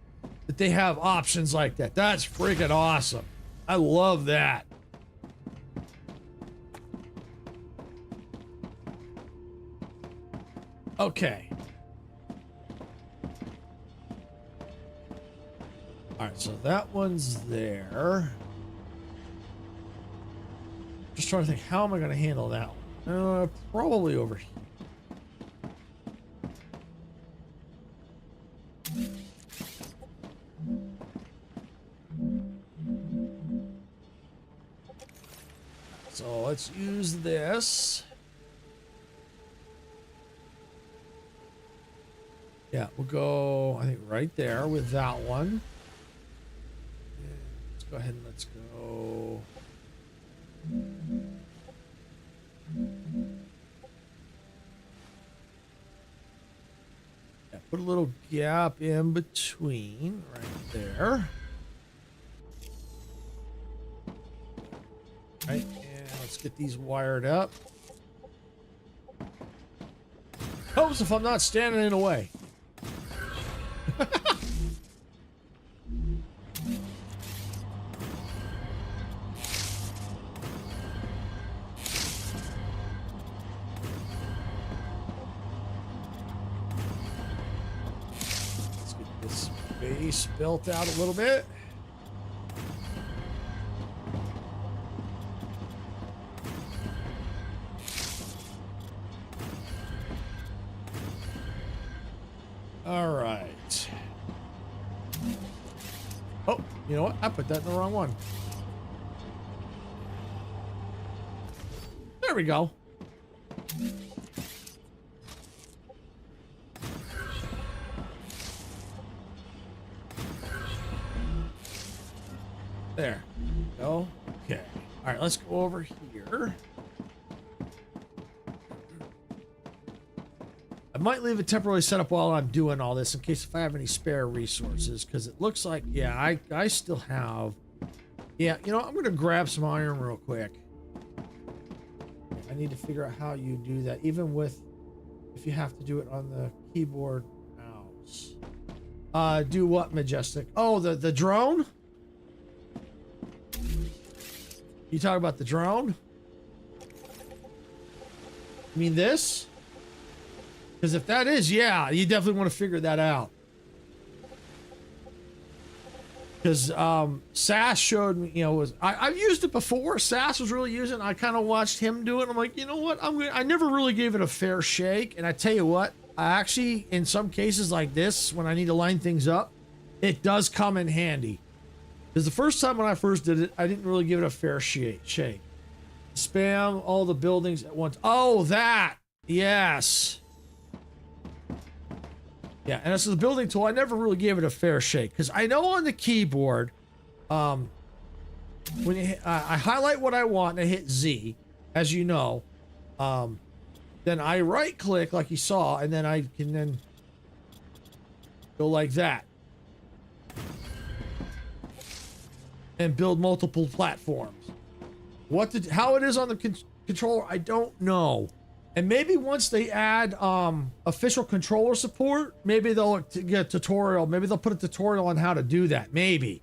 that they have options like that. That's freaking awesome. I love that. Okay. All right, so that one's there. Just trying to think, how am I going to handle that one? Probably over here. So let's use this. Yeah, we'll go, I think, right there with that one. Let's go ahead and let's go. Yeah, put a little gap in between right there. Right, and let's get these wired up. Helps if I'm not standing in the way. Let's get this base built out a little bit. Oh, you know what? I put that in the wrong one. There we go. There. Go. Okay. All right, let's go over here. I might leave it temporarily set up while I'm doing all this in case if I have any spare resources, because it looks like, yeah, I still have. Yeah, you know, I'm going to grab some iron real quick. I need to figure out how you do that, even with, if you have to do it on the keyboard mouse. Do what, Majestic? Oh, the drone? You talk about the drone? You mean this? Because if that is, yeah, you definitely want to figure that out. Because Sass showed me, you know, I've used it before. Sass was really using it. I kind of watched him do it. I'm like, you know what? I never really gave it a fair shake. And I tell you what, I actually, in some cases like this, when I need to line things up, it does come in handy. Because the first time when I first did it, I didn't really give it a fair shake. Spam all the buildings at once. Oh, that. Yes. Yeah, and this is the building tool. I never really gave it a fair shake because I know on the keyboard, when you I highlight what I want and I hit Z, as you know, then I right click like you saw, and then I can then go like that and build multiple platforms. How it is on the controller, I don't know. And maybe once they add official controller support, maybe they'll get a tutorial. Maybe they'll put a tutorial on how to do that. Maybe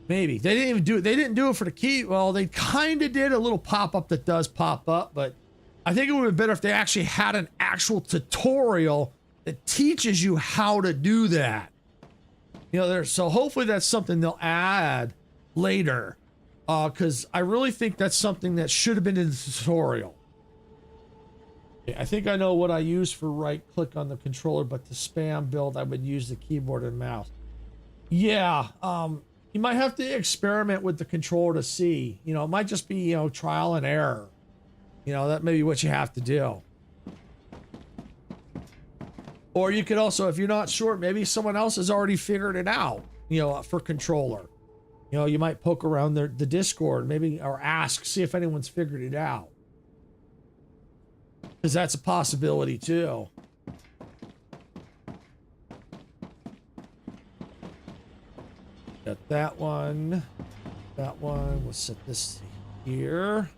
they didn't even do it. They didn't do it for the key. Well, they kind of did a little pop-up that does pop up, but I think it would be better if they actually had an actual tutorial that teaches you how to do that. You know, so hopefully that's something they'll add later, because I really think that's something that should have been in the tutorial. I think I know what I use for right click on the controller, but to spam build, I would use the keyboard and mouse. Yeah, you might have to experiment with the controller to see. You know, it might just be, you know, trial and error. You know, that may be what you have to do. Or you could also, if you're not sure, maybe someone else has already figured it out, you know, for controller. You know, you might poke around the Discord, maybe, or ask, see if anyone's figured it out. Because that's a possibility too. Got that one. That one. We'll set this here.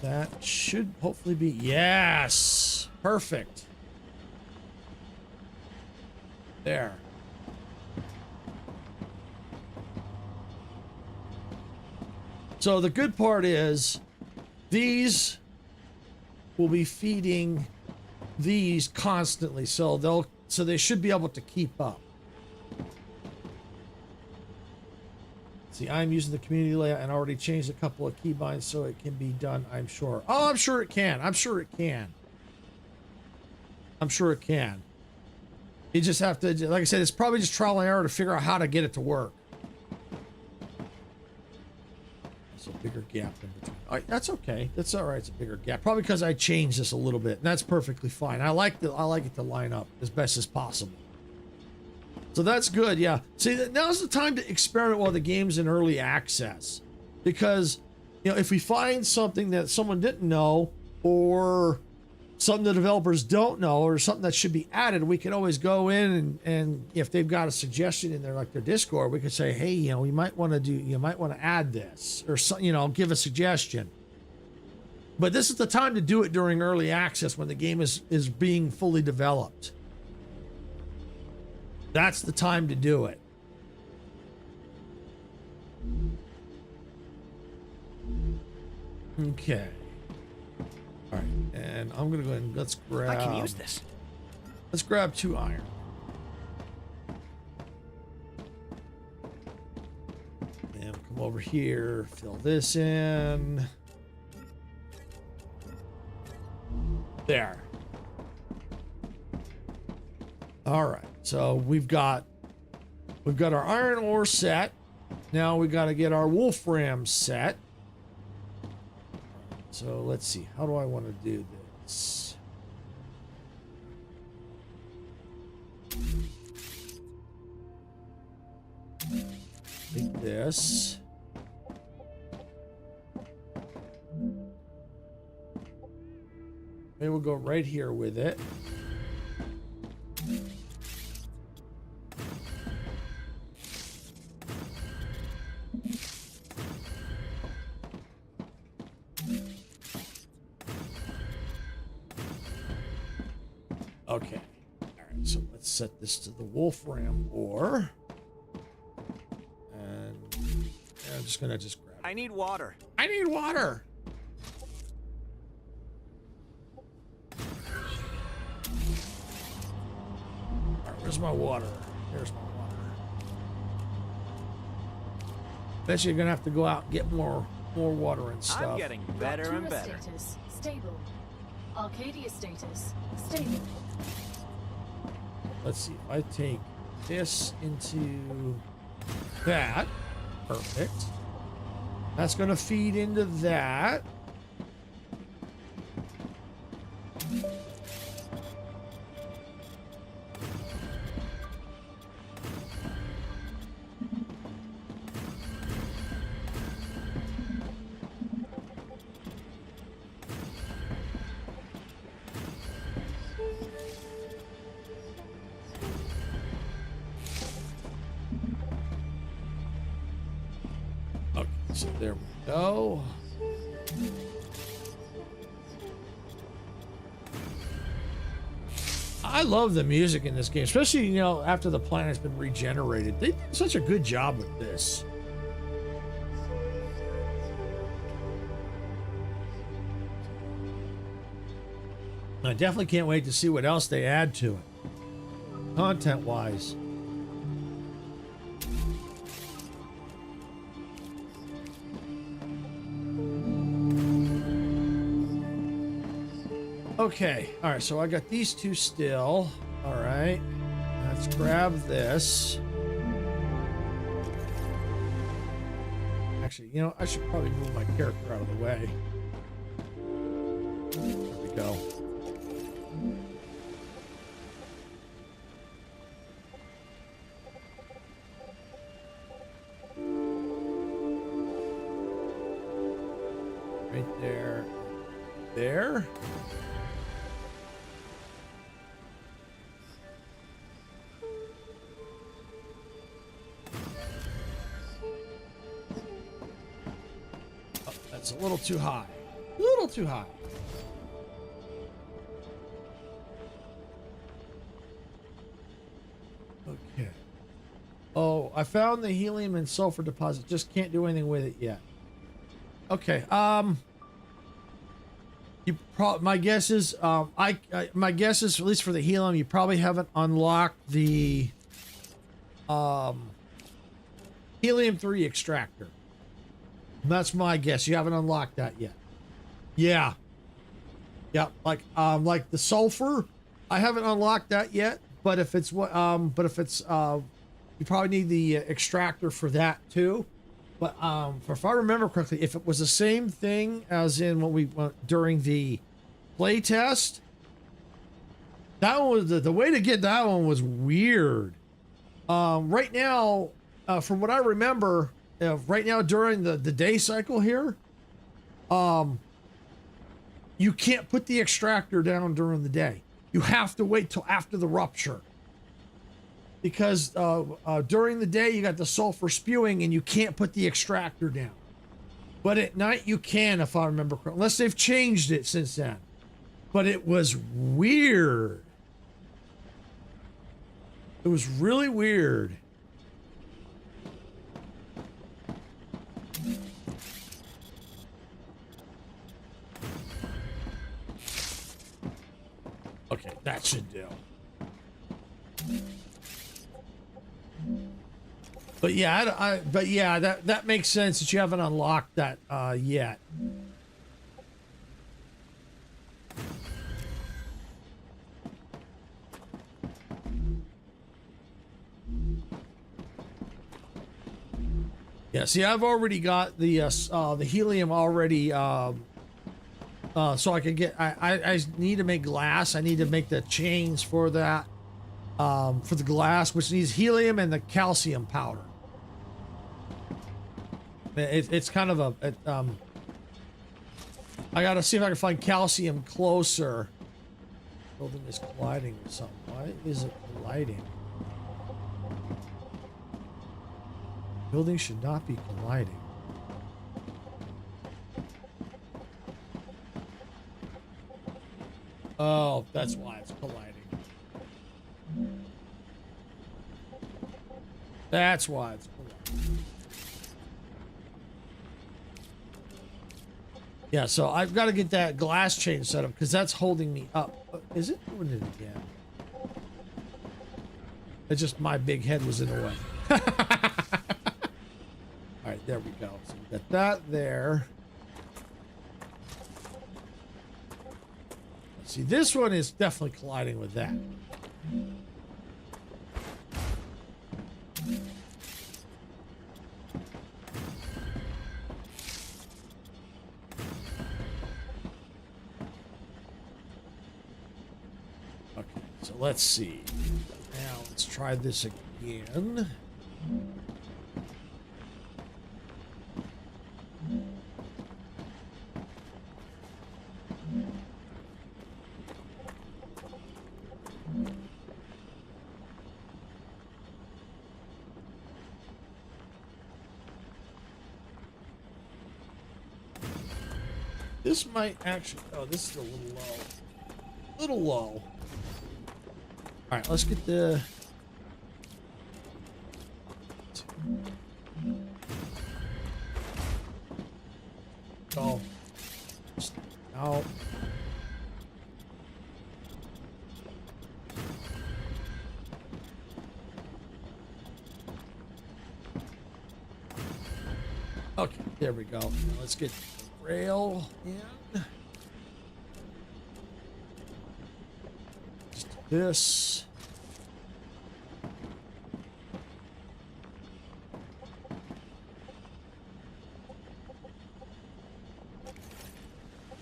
That should hopefully be, yes, perfect. There. So the good part is these will be feeding these constantly, so they should be able to keep up. See, I'm using the community layout and already changed a couple of keybinds so it can be done, I'm sure. Oh, I'm sure it can. I'm sure it can. I'm sure it can. You just have to, like I said, it's probably just trial and error to figure out how to get it to work. It's a bigger gap in between. All right, that's okay. That's all right. It's a bigger gap. Probably because I changed this a little bit, and that's perfectly fine. I like it to line up as best as possible. So that's good, yeah. See, now's the time to experiment while the game's in early access. Because, you know, if we find something that someone didn't know, or something the developers don't know, or something that should be added, we can always go in and if they've got a suggestion in there, like their Discord, we could say, hey, you know, you might want to add this, or some, you know, give a suggestion. But this is the time to do it during early access when the game is being fully developed. That's the time to do it. Okay. All right, and I'm gonna go ahead and let's grab. I can use this. Let's grab 2 iron. And come over here, fill this in. There. All right, so we've got our iron ore set. Now we got to get our wolfram set. So let's see, how do I want to do this? Take this. Maybe we'll go right here with it. Okay. All right, so let's set this to the wolfram ore. And I'm just gonna grab it. I need water. I need water. All right, where's my water? There's my water. Bet you're gonna have to go out and get more water and stuff. I'm getting better and Raptura better. status stable. Arcadia status stable. Let's see. If I take this into that, perfect. That's gonna feed into that. Okay, so there we go. I love the music in this game, especially, you know, after the planet's been regenerated. They did such a good job with this. I definitely can't wait to see what else they add to it, content-wise. Okay, all right, so I got these two still. All right, let's grab this. Actually, you know, I should probably move my character out of the way. There we go. Right there. There. Oh, that's a little too high. A little too high. Okay. Oh, I found the helium and sulfur deposit. Just can't do anything with it yet. Okay. My guess is, my guess is, at least for the helium, you probably haven't unlocked the helium-3 extractor. That's my guess. You haven't unlocked that yet. Yeah. Yeah. Like the sulfur, I haven't unlocked that yet. But if it's what, you probably need the extractor for that too. But if I remember correctly, if it was the same thing as in what we went during the play test, that one was the way to get that one was weird. Right now, from what I remember, right now during the day cycle here, you can't put the extractor down during the day. You have to wait till after the rupture. Because during the day you got the sulfur spewing and you can't put the extractor down. But at night you can, if I remember correctly, unless they've changed it since then. But it was weird. It was really weird. Okay, that should do. But yeah, that makes sense that you haven't unlocked that yet. Yeah, see, I've already got the helium already, so I can get, I need to make glass. I need to make the chains for that, for the glass, which needs helium and the calcium powder. It's kind of I gotta see if I can find calcium closer. Building is colliding with something. Why is it colliding? Building should not be colliding. Oh, that's why it's colliding. That's why it's colliding. Yeah, so I've got to get that glass chain set up because that's holding me up. Is it doing it again? It's just my big head was in the way. All right, there we go. So we got that there. See, this one is definitely colliding with that. Okay, so let's see. Now let's try this again. This might actually, oh, this is a little low. Little low. All right, let's get the... Oh. Out. Okay, there we go. Now let's get the rail in. Just this.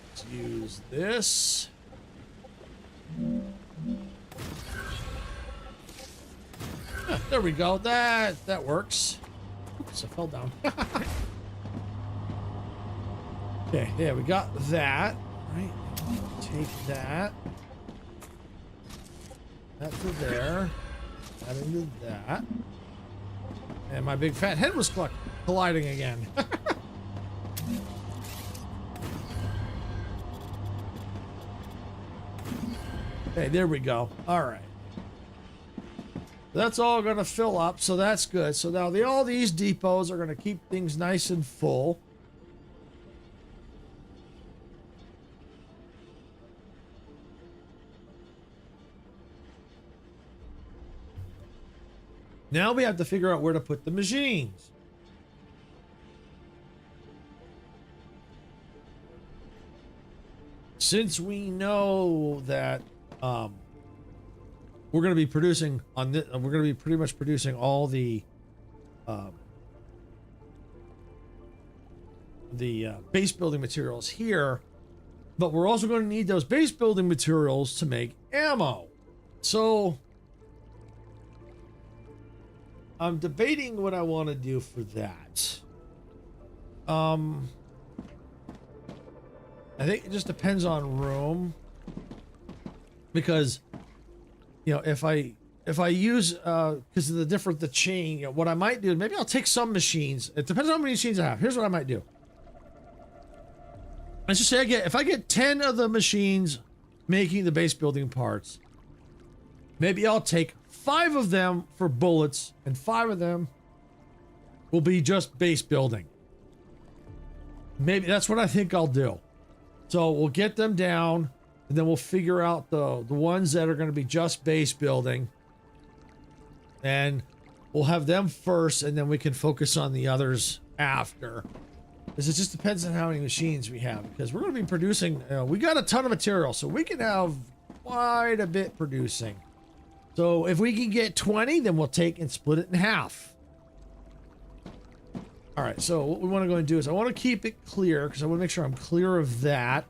Let's use this. Ah, there we go. That works. Oops, I fell down. Okay, yeah, we got that. Right, take that. That to there. That into that. And my big fat head was colliding again. Okay, there we go. All right. That's all going to fill up, so that's good. So now all these depots are going to keep things nice and full. Now we have to figure out where to put the machines. Since we know that we're going to be producing on this, we're going to be pretty much producing all the base building materials here, but we're also going to need those base building materials to make ammo. So I'm debating what I want to do for that. I think it just depends on room, because, you know, if I use because of the chain, you know, what I might do, maybe I'll take some machines. It depends on how many machines I have. Here's what I might do. Let's just say if I get 10 of the machines making the base building parts, maybe I'll take 5 of them for bullets, and 5 of them will be just base building. Maybe that's what I think I'll do. So we'll get them down, and then we'll figure out the ones that are going to be just base building, and we'll have them first, and then we can focus on the others after. Because it just depends on how many machines we have, because we're going to be producing, we got a ton of material, so we can have quite a bit producing. So if we can get 20, then we'll take and split it in half. All right, so what we want to go and do is I want to keep it clear because I want to make sure I'm clear of that.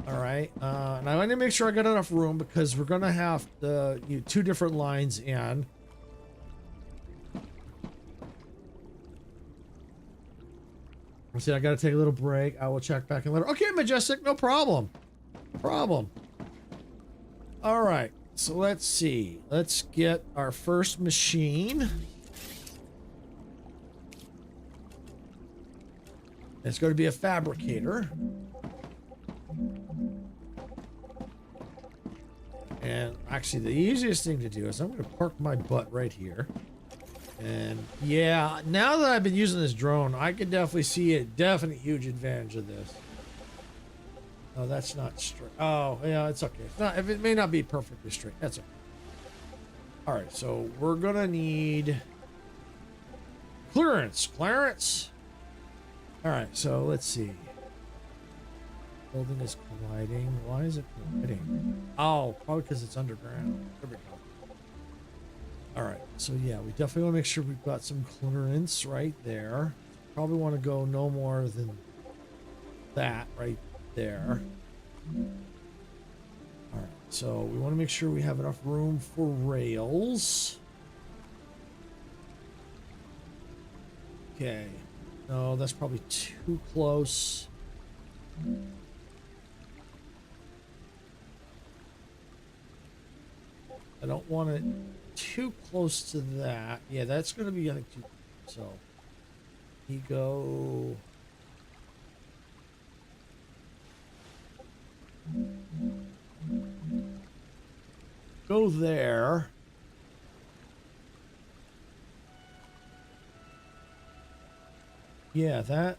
All right, and I want to make sure I got enough room because we're gonna have the two different lines in. See, I got to take a little break. I will check back in later. Okay, Majestic, no problem. No problem. All right, so let's see. Let's get our first machine. It's going to be a fabricator. And actually, the easiest thing to do is I'm going to park my butt right here. And yeah, now that I've been using this drone, I can definitely see a definite huge advantage of this. Oh, that's not straight. Oh, yeah, it's okay. It's not, it may not be perfectly straight. That's okay. All right, so we're gonna need clearance. All right, so let's see. Building is colliding. Why is it colliding? Oh, probably because it's underground. There we go. All right, so yeah, we definitely want to make sure we've got some clearance right there. Probably want to go no more than that right there. All right, so we want to make sure we have enough room for rails. Okay, no, that's probably too close. I don't want it too close to that. Yeah, that's going to be, I think, too. So, you go. Go there. Yeah, that.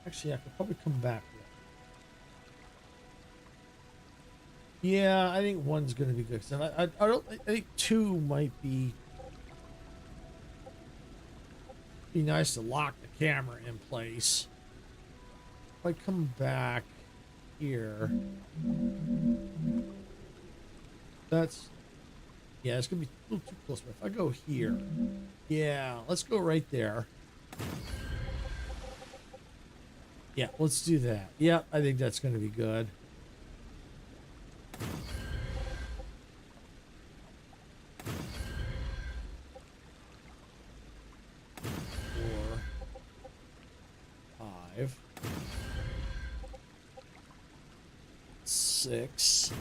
Actually, I could probably come back. Yeah, I think one's going to be good. I think two might be nice to lock the camera in place. If I come back here, that's, yeah, it's going to be a little too close. But if I go here, yeah, let's go right there. Yeah, let's do that. Yeah, I think that's going to be good. Six.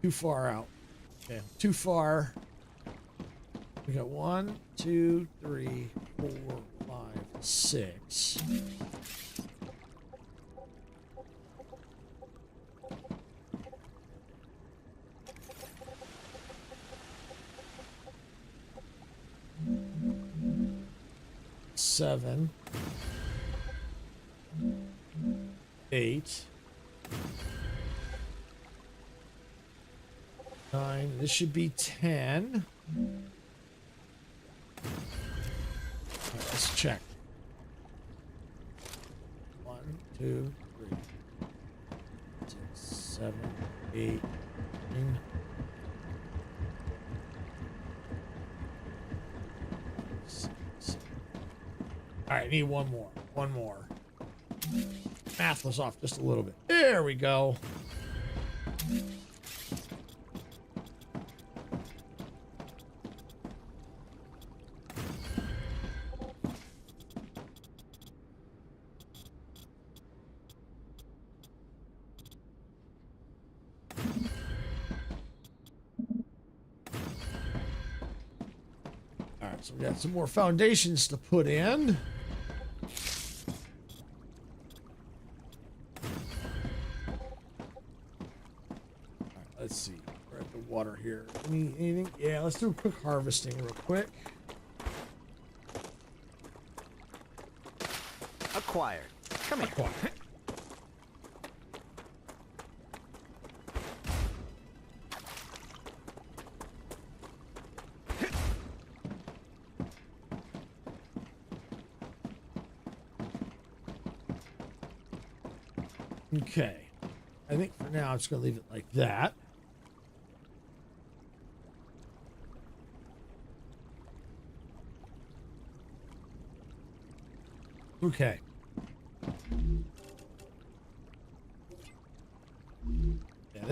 Too far out. Okay, too far. We got 1, 2, 3, 4, 5, 6. Seven, 8, 9. This should be 10. Right, let's check. 1, 2, 3, 6, 7, 8, 9. All right, need one more. One more. Math was off just a little bit. There we go. All right, so we got some more foundations to put in. Let's see. We're at the water here. Anything? Yeah, let's do a quick harvesting real quick. Acquired. Come here. Acquired. Okay. I think for now I'm just going to leave it like that. Okay. Yeah,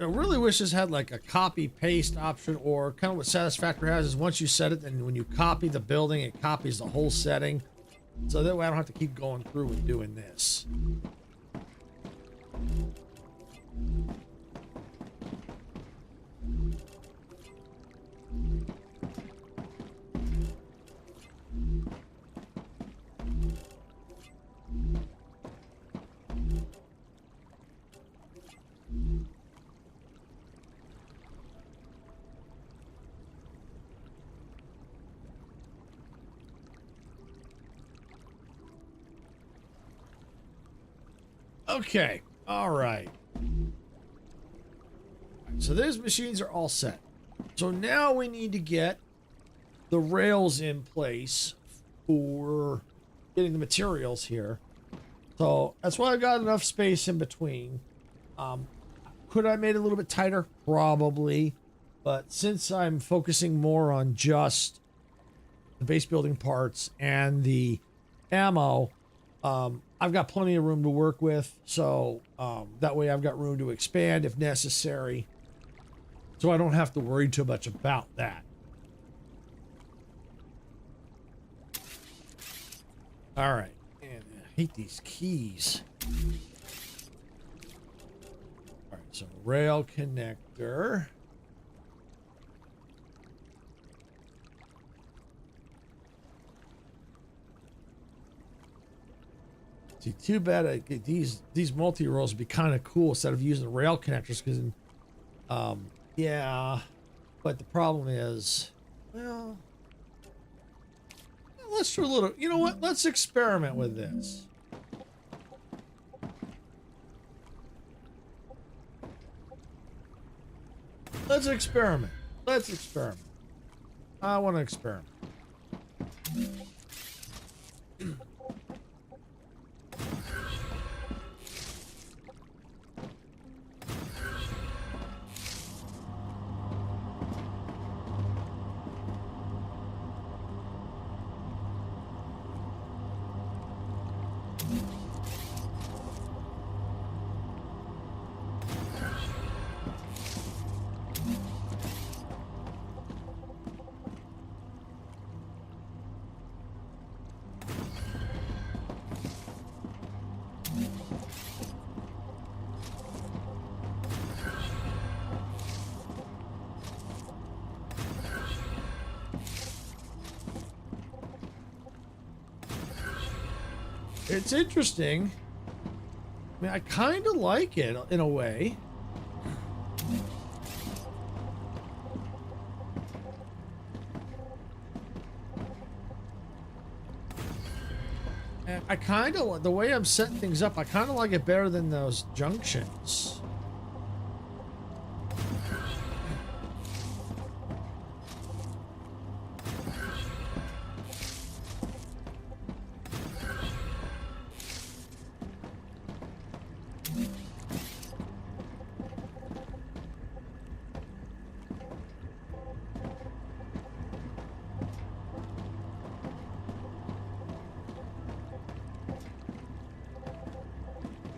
I really wish this had like a copy paste option, or kind of what Satisfactory has is once you set it, and when you copy the building, it copies the whole setting. So that way I don't have to keep going through and doing this. Okay. All right. So those machines are all set. So now we need to get the rails in place for getting the materials here. So that's why I've got enough space in between. Could I made it a little bit tighter? Probably. But since I'm focusing more on just the base building parts and the ammo, I've got plenty of room to work with. So that way I've got room to expand if necessary. So I don't have to worry too much about that. All right. And I hate these keys. All right, so rail connector. See, too bad I get these multi-rolls would be kind of cool instead of using rail connectors, because yeah, but the problem is, well, let's do a little, you know what? Let's experiment with this. Let's experiment. Let's experiment. I want to experiment. It's interesting. I mean, I kind of like it in a way. And I kind of, the way I'm setting things up, I kind of like it better than those junctions.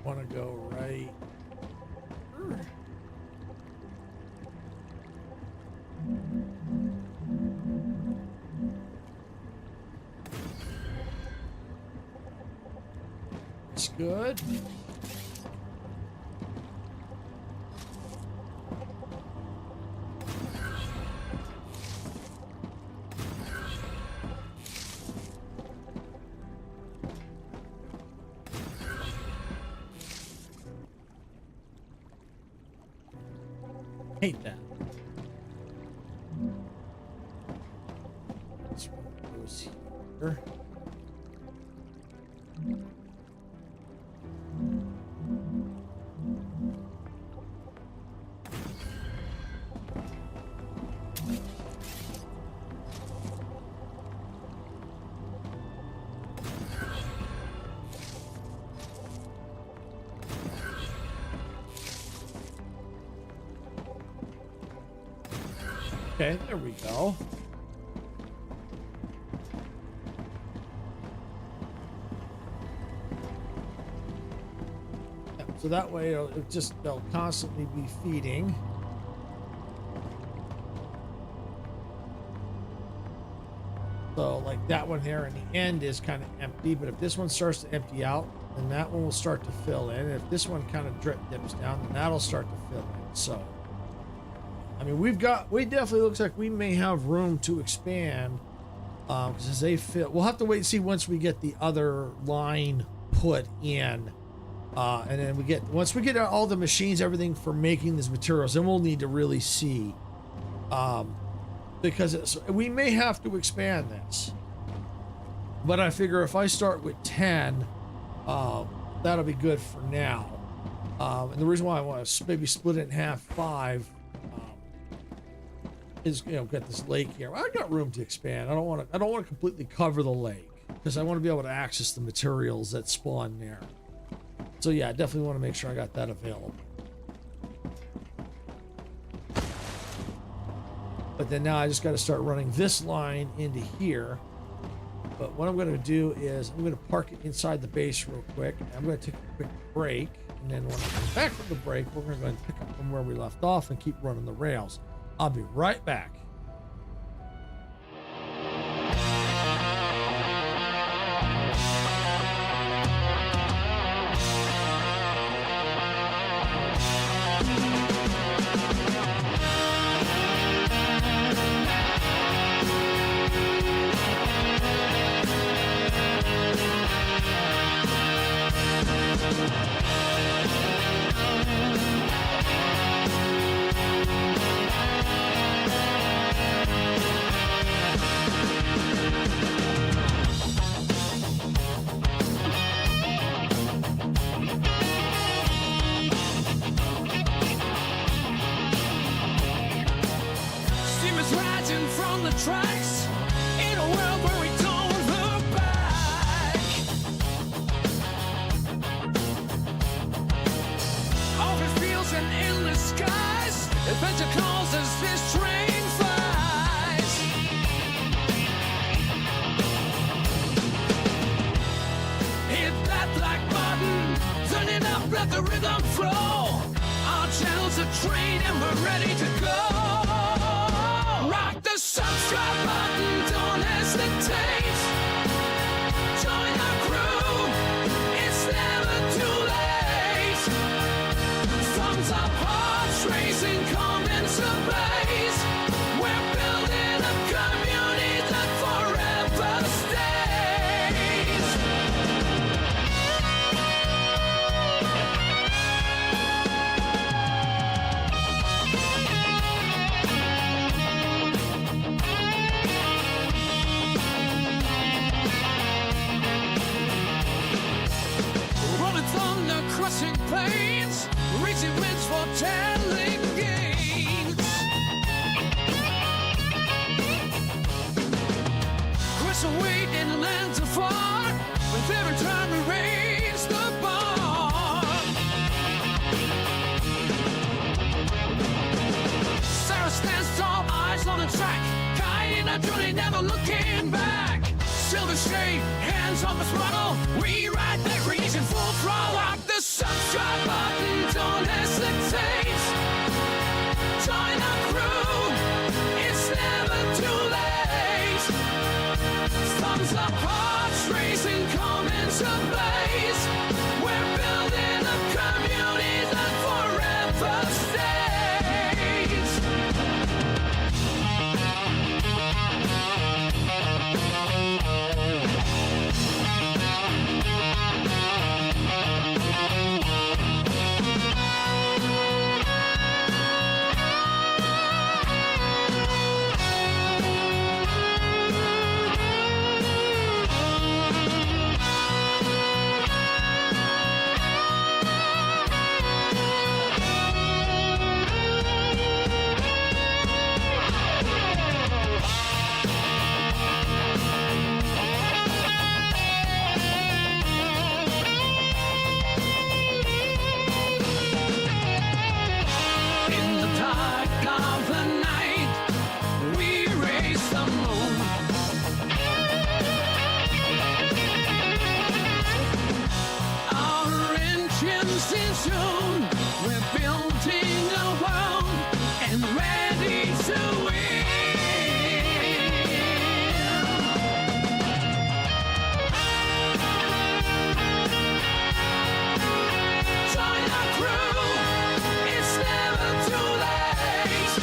Want to go right. It's good. Hate that. This one goes here. Okay, there we go. So that way they'll constantly be feeding. So like that one there in the end is kind of empty, but if this one starts to empty out, then that one will start to fill in. And if this one kind of dips down, then that'll start to fill in. So, I mean, we definitely looks like we may have room to expand because as they fill, we'll have to wait and see once we get the other line put in. And then once we get all the machines, everything for making these materials, then we'll need to really see, because we may have to expand this, but I figure if I start with 10, that'll be good for now. And the reason why I want to maybe split it in half, 5, is, you know, get this lake here. I got room to expand. I don't want to completely cover the lake because I want to be able to access the materials that spawn there. So yeah, I definitely want to make sure I got that available. But then now I just got to start running this line into here. But what I'm going to do is I'm going to park it inside the base real quick. I'm going to take a quick break. And then when I come back from the break, we're going to go ahead and pick up from where we left off and keep running the rails. I'll be right back. Steamers rising from the tracks in a world where we don't look back. Open fields and endless skies, adventure calls as this train flies. Hit that black button, turn it up, let the rhythm flow. Our channels are trained and we're ready to go. Rock the subscribe button, don't hesitate. Join our crew, it's never too late. Thumbs up, hearts racing, come into blaze. We're building a community that forever stays. Rolling thunder, crushing plains, reaching winds for telling gains. Crush weight in the lands afar, with every time we raise the bar. Sarah stands tall, eyes on the track, guiding our journey, never looking back. Silver shade, hands on the throttle, we ride that creation full throttle. Rock the subscribe button, don't hesitate. Join our crew, it's never too late. Thumbs up, hearts racing, come into blaze. We're building a community that forever stays. coming soon. We're building a world and ready to win. Join our crew, it's never too late.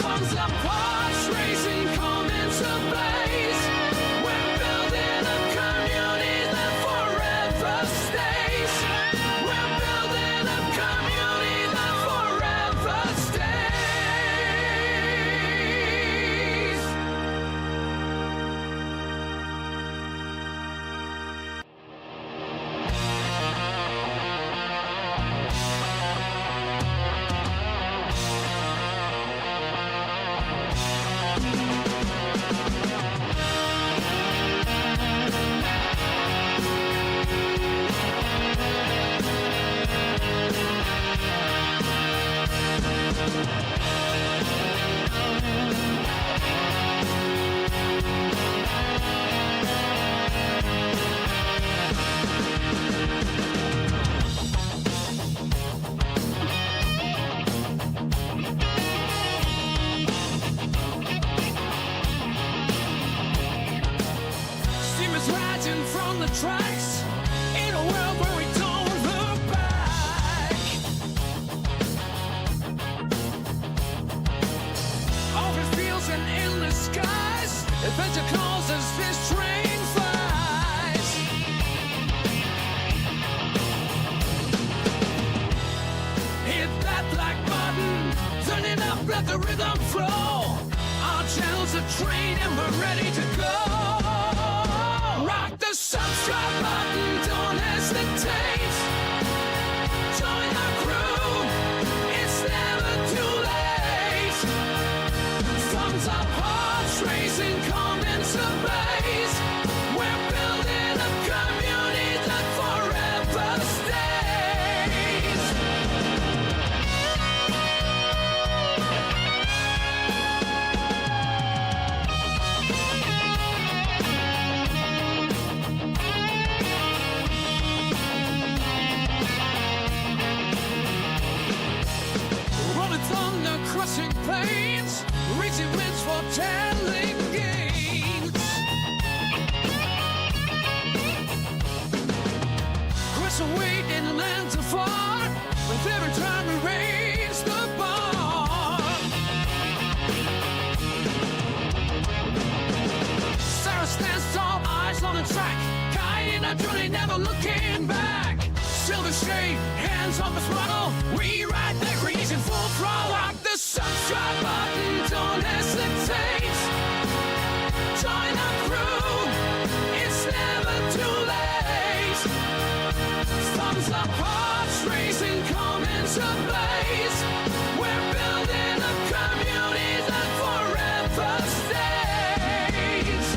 Funds and parts racing come into blaze. We're building a community that forever stays. We're building a community that forever stays. Steamers rising from the tracks in a world where we don't look back. Open fields and endless skies. Adventure calls as this train flies. Hit that black button, turn it up, let the rhythm flow. Our channel's a train and we're ready to go. Rock the subscribe button, don't hesitate. Join our crew, it's never too late. Thumbs up, hearts racing, come into blaze. We're building a community that forever stays. Rolling thunder, crushing plains, reaching winds for telling gains. Crushing weight in the lands afar, with every time we raise the bar. Sarah stands tall, eyes on the track, guiding our journey, never looking back. Silver shade, hands on the throttle, we ride the creation full throttle. Rock the subscribe button, don't hesitate. Join our crew, it's never too late. Thumbs up, hearts racing, come into blaze. We're building a community that forever stays.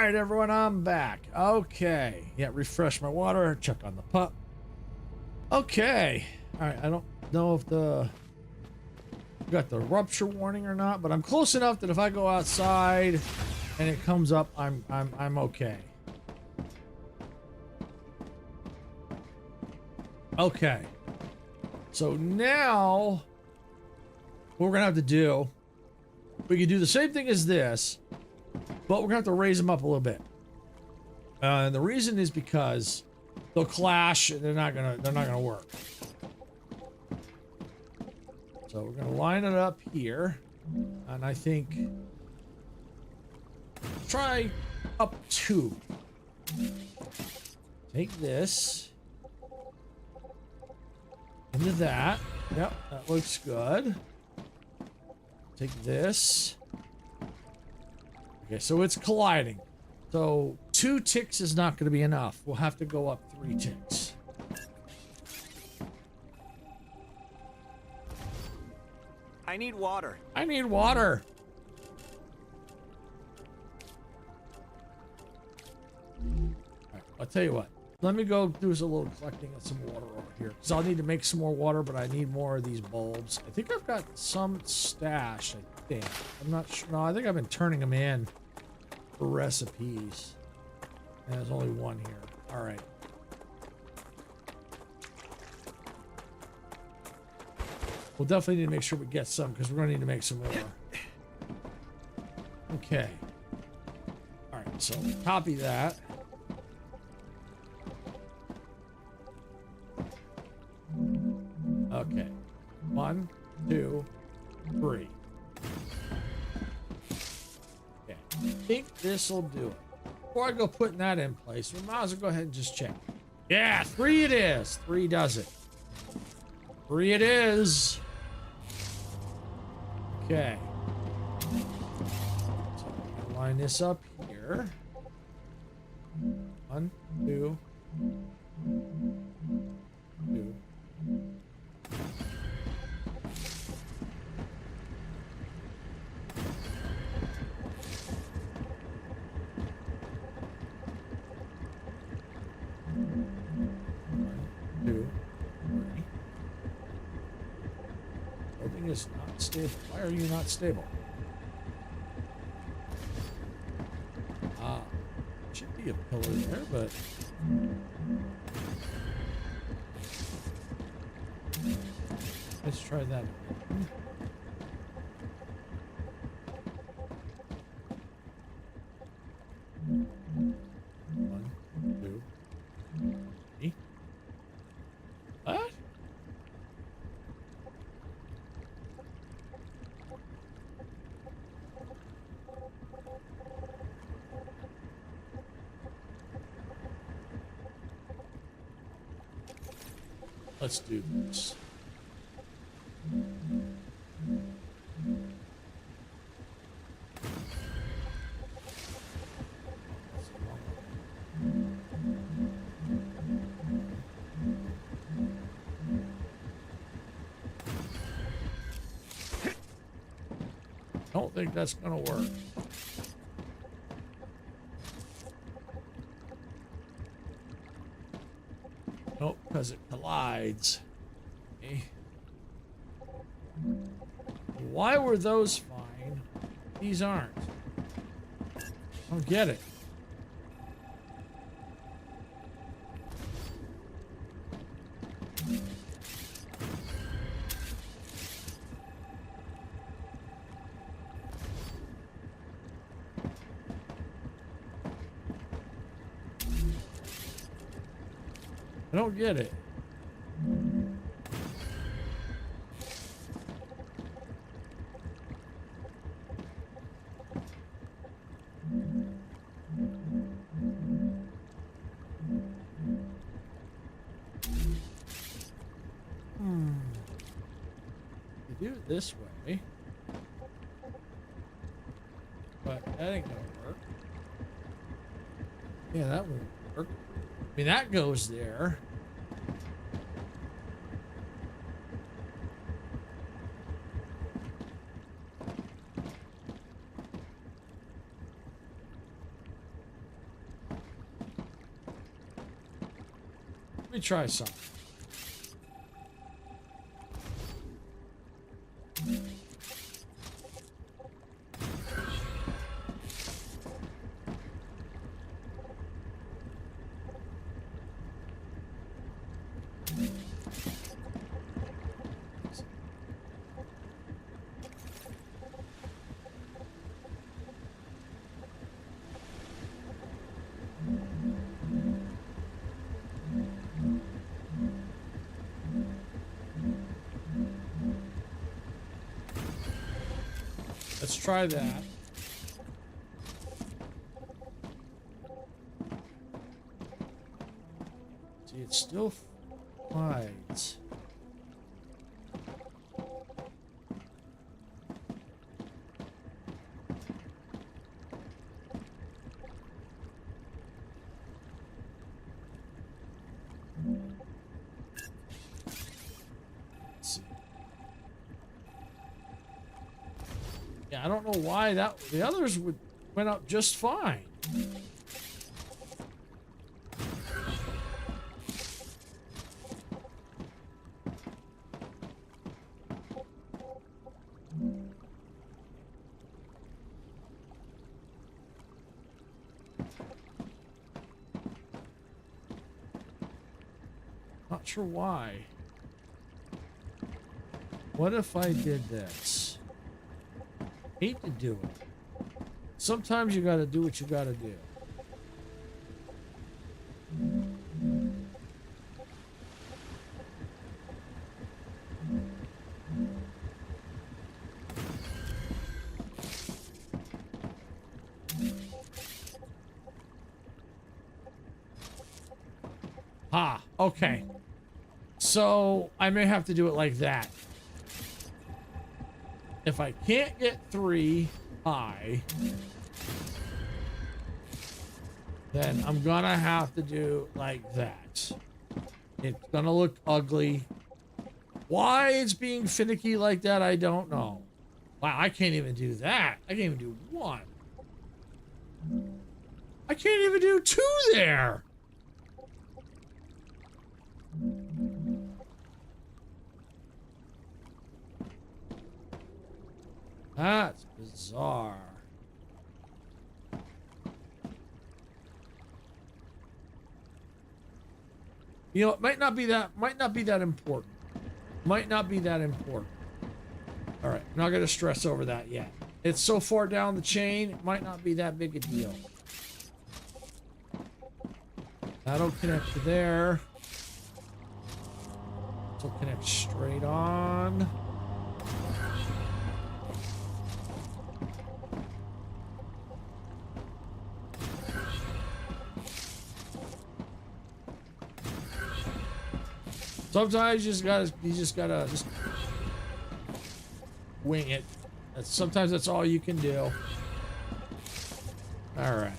right, everyone, I'm back. Okay. Yeah, refresh my water, check on the pup. Okay. All right, I don't know if got the rupture warning or not, but I'm close enough that if I go outside and it comes up, I'm okay. Okay. So now what we're gonna have to do, we can do the same thing as this, but we're gonna have to raise them up a little bit. And the reason is because they'll clash and they're not gonna work. So we're gonna line it up here, and I think try up 2. Take this into that. Yep, that looks good. Take this. Okay, so it's colliding. So 2 ticks is not going to be enough. We'll have to go up 3 ticks. I need water. I need water. All right, I'll tell you what. Let me go do a little collecting of some water over here. Because I'll need to make some more water, but I need more of these bulbs. I think I've got some stashed, I think. I'm not sure. No, I think I've been turning them in for recipes. And there's only one here. All right. We'll definitely need to make sure we get some, because we're going to need to make some more. Okay. All right, so copy that. Okay. 1, 2, 3. Okay. I think this will do it. Before I go putting that in place, we might as well go ahead and just check. Yeah, 3 it is. 3 does it. 3 it is. Okay. So I'm gonna line this up here. 1, 2, 2. Building is not stable. Why are you not stable? Ah, should be a pillar there, but let's try that again. One, 2, 3. What? Let's do this. Don't think that's gonna work. Nope, because it collides. Okay. Why were those fine? These aren't. I don't get it. I don't get it. You do it this way, but that ain't gonna work. Yeah, that won't work. I mean, that goes there. Let me try something. Let's try that. See, it's still right. Let's see. Yeah, I don't know why the others went up just fine. Not sure why. What if I did this? Hate to do it. Sometimes you gotta do what you gotta do. Ah, okay. So I may have to do it like that. If I can't get 3 high, then I'm gonna have to do like that. It's gonna look ugly. Why it's being finicky like that, I don't know. Wow, I can't even do that. I can't even do 1. I can't even do 2 there. That's bizarre. You know, it might not be that important. Might not be that important. All right, I'm not going to stress over that yet. It's so far down the chain, it might not be that big a deal. That'll connect to there. This will connect straight on. Sometimes you just gotta wing it. Sometimes that's all you can do. All right.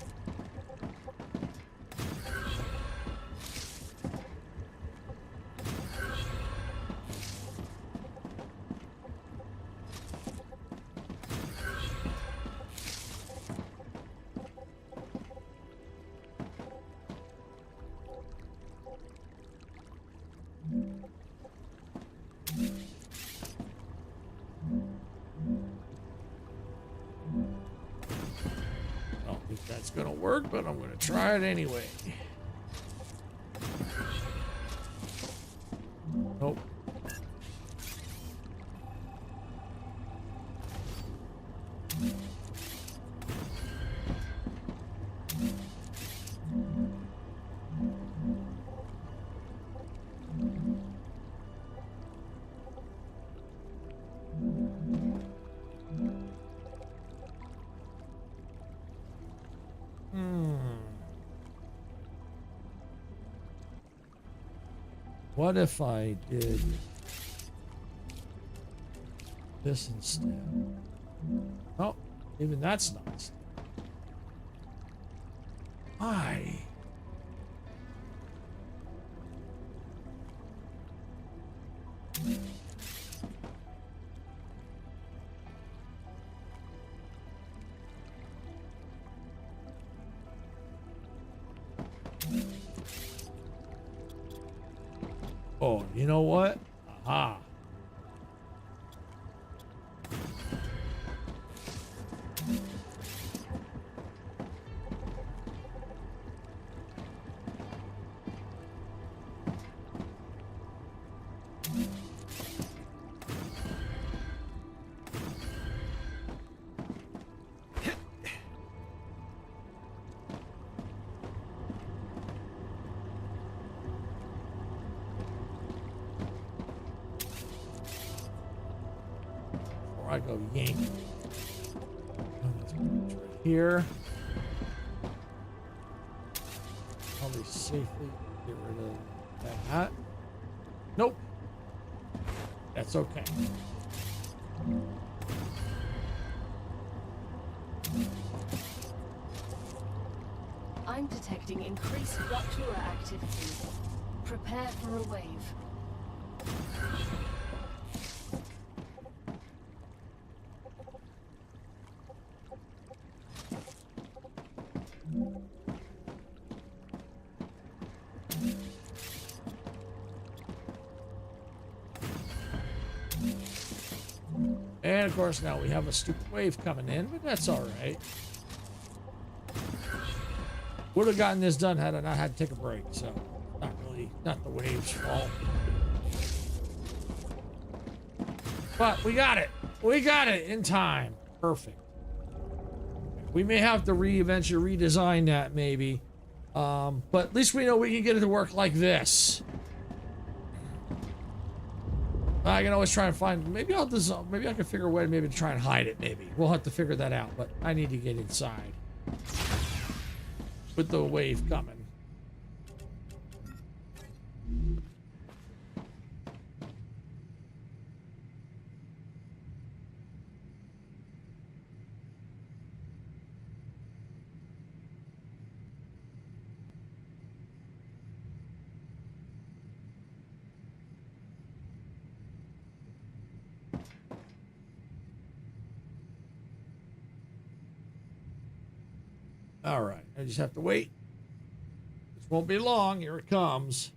Gonna work, but I'm gonna try it anyway. Nope. What if I did this instead? Oh, even that's nice. Why? Oh, you know what? Aha. I go yank. Right here. Probably safely get rid of that. Nope. That's okay. I'm detecting increased Ruptura activity. Prepare for a wave. And of course now we have a stupid wave coming in, but that's all right. Would have gotten this done had I not had to take a break, so not the wave's fault. But we got it. We got it in time. Perfect. We may have to eventually redesign that maybe. But at least we know we can get it to work like this. I can always try and find, maybe I can figure a way maybe to try and hide it maybe. We'll have to figure that out, but I need to get inside with the wave coming. All right, I just have to wait. This won't be long. Here it comes.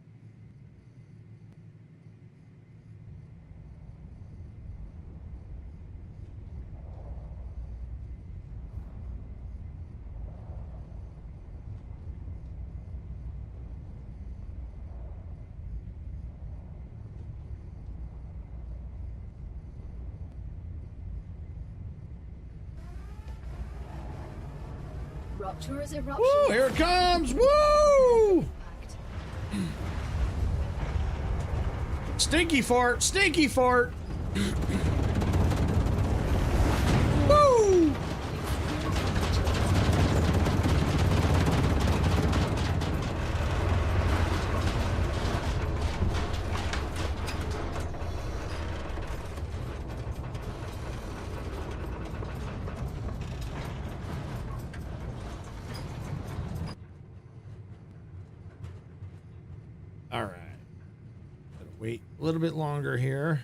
Ruptura's eruption. Woo, here it comes. Woo! Stinky fart, stinky fart. Woo! All right. Gotta wait a little bit longer here.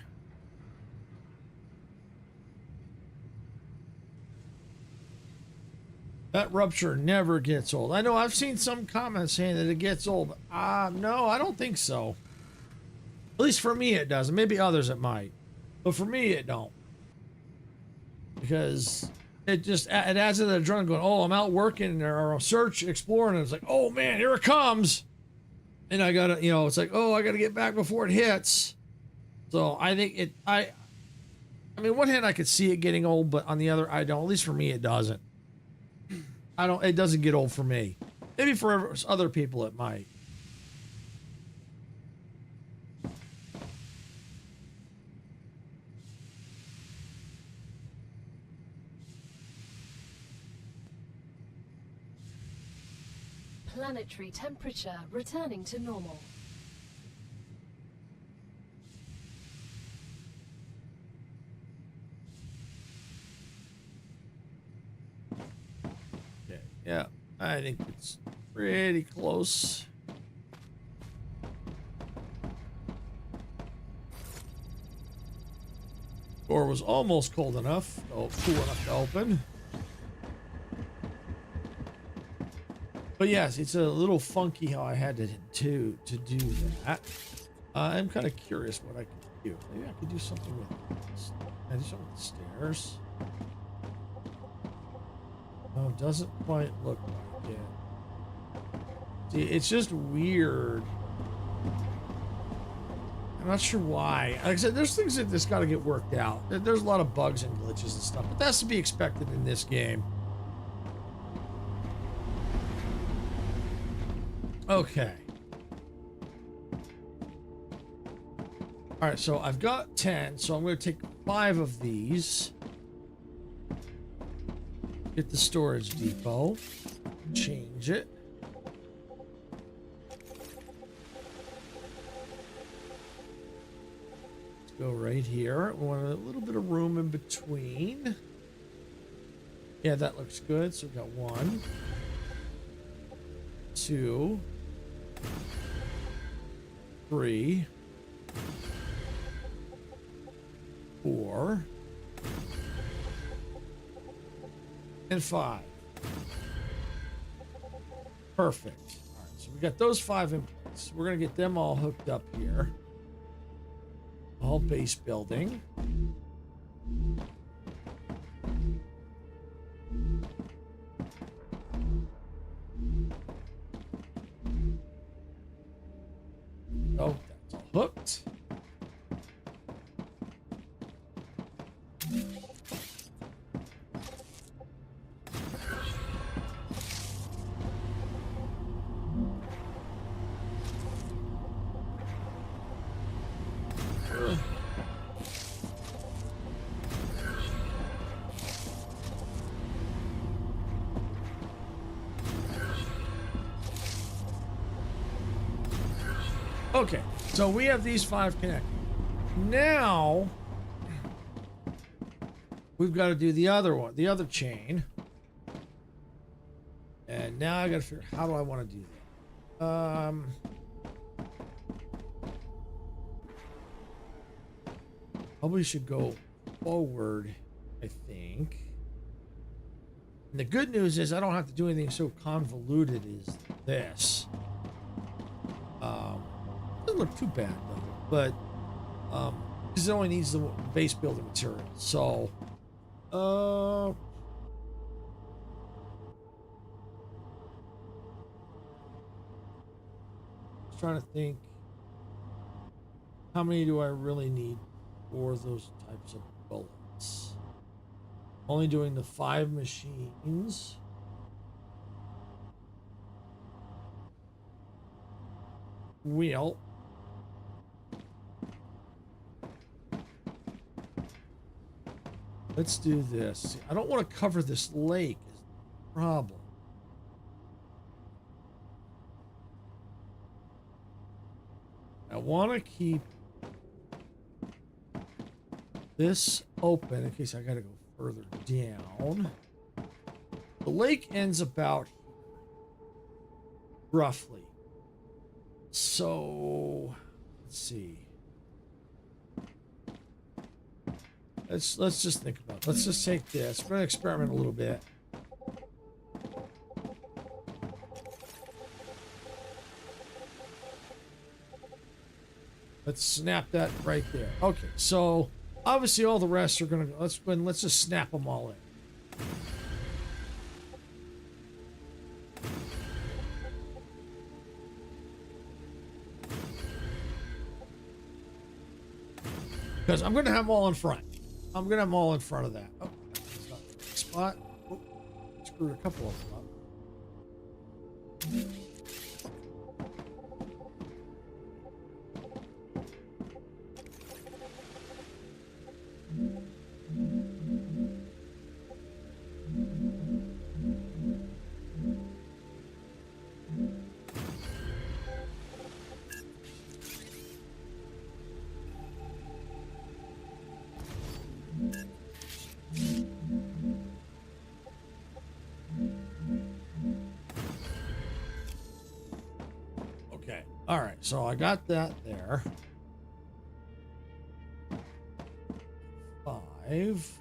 That rupture never gets old. I know I've seen some comments saying that it gets old, but no, I don't think so. At least for me it doesn't. Maybe others it might. But for me it don't. Because it adds to the adrenaline going, oh, I'm out working or search, exploring, and it's like, oh man, here it comes. And I gotta, it's like, oh, I gotta get back before it hits. So I think I mean, one hand I could see it getting old, but on the other, I don't. At least for me, it doesn't. It doesn't get old for me. Maybe for other people, it might. Planetary temperature returning to normal. Okay, yeah, I think it's pretty close. Door was almost cold enough, cool enough to open. But yes, it's a little funky how I had to do that. I'm kind of curious what I could do. Maybe I could do something with this. Can I do something with the stairs? Oh, it doesn't quite look like it. See, it's just weird. I'm not sure why. Like I said, there's things that just got to get worked out. There's a lot of bugs and glitches and stuff, but that's to be expected in this game. Okay. All right, so I've got 10, so I'm going to take 5 of these. Get the storage depot. Change it. Let's go right here. We want a little bit of room in between. Yeah, that looks good. So we've got 1, 2, 3, 4, and 5. Perfect. All right, so we got those 5 in place. We're gonna get them all hooked up here. All base building. Oh, that's all hooked. Okay, so we have these 5 connected. Now we've got to do the other one, the other chain. And now I got to figure out how do I want to do that. Probably should go forward, I think. And the good news is I don't have to do anything so convoluted as this. Doesn't look too bad though, but because it only needs the base building material. So just trying to think, how many do I really need for those types of bullets? Only doing the 5 machines. Well, let's do this. See, I don't want to cover this lake is the problem. I want to keep this open in case I got to go further down. The lake ends about here, roughly. So let's see. Let's just think about it. Let's just take this. We're gonna experiment a little bit. Let's snap that right there. Okay, so obviously all the rest are gonna go. Let's just snap them all in. Because I'm gonna have them all in front. I'm gonna have them all in front of that. Oh, that's not the right spot. Oh, screwed a couple of them up. Okay. All right. So I got that there. 5.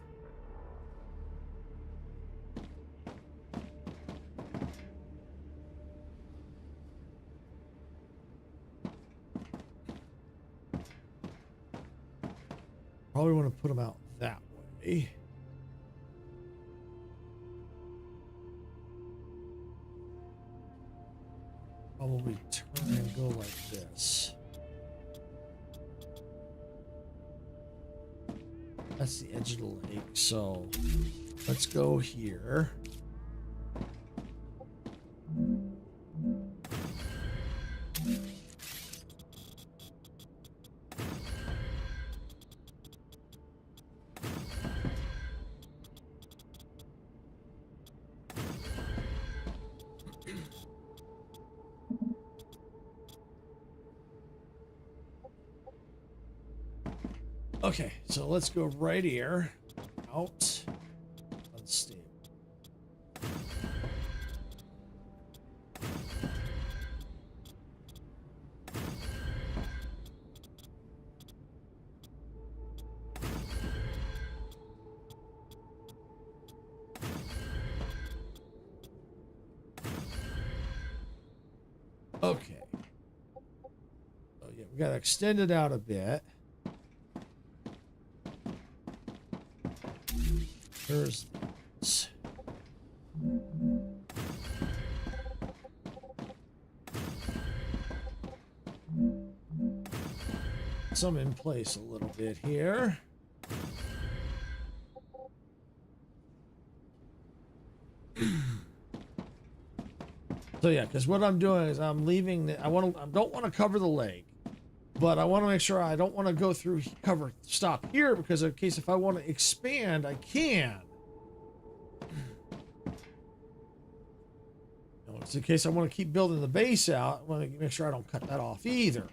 probably want to put them out that way. Probably turn and go like this. That's the edge of the lake, so let's go here. Okay, so let's go right here. Out. Unstable. Okay. So yeah, we gotta extend it out a bit. There's this. Some in place a little bit here. So yeah, because what I'm doing is I'm leaving the, I don't want to cover the lake, but I want to make sure I don't want to go through stop here, because in case if I want to expand, I can. You know, it's in case I want to keep building the base out, I want to make sure I don't cut that off either.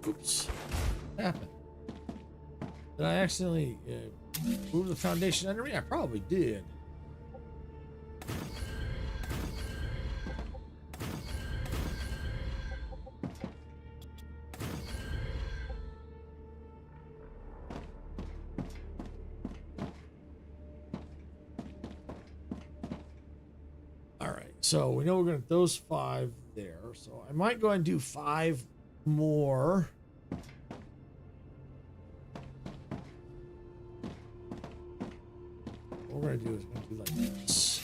Oops. What happened? Did I accidentally move the foundation under me? I probably did. All right, so we know we're going to those 5 there. So I might go and do 5 more. What we're gonna do is we're gonna do like this.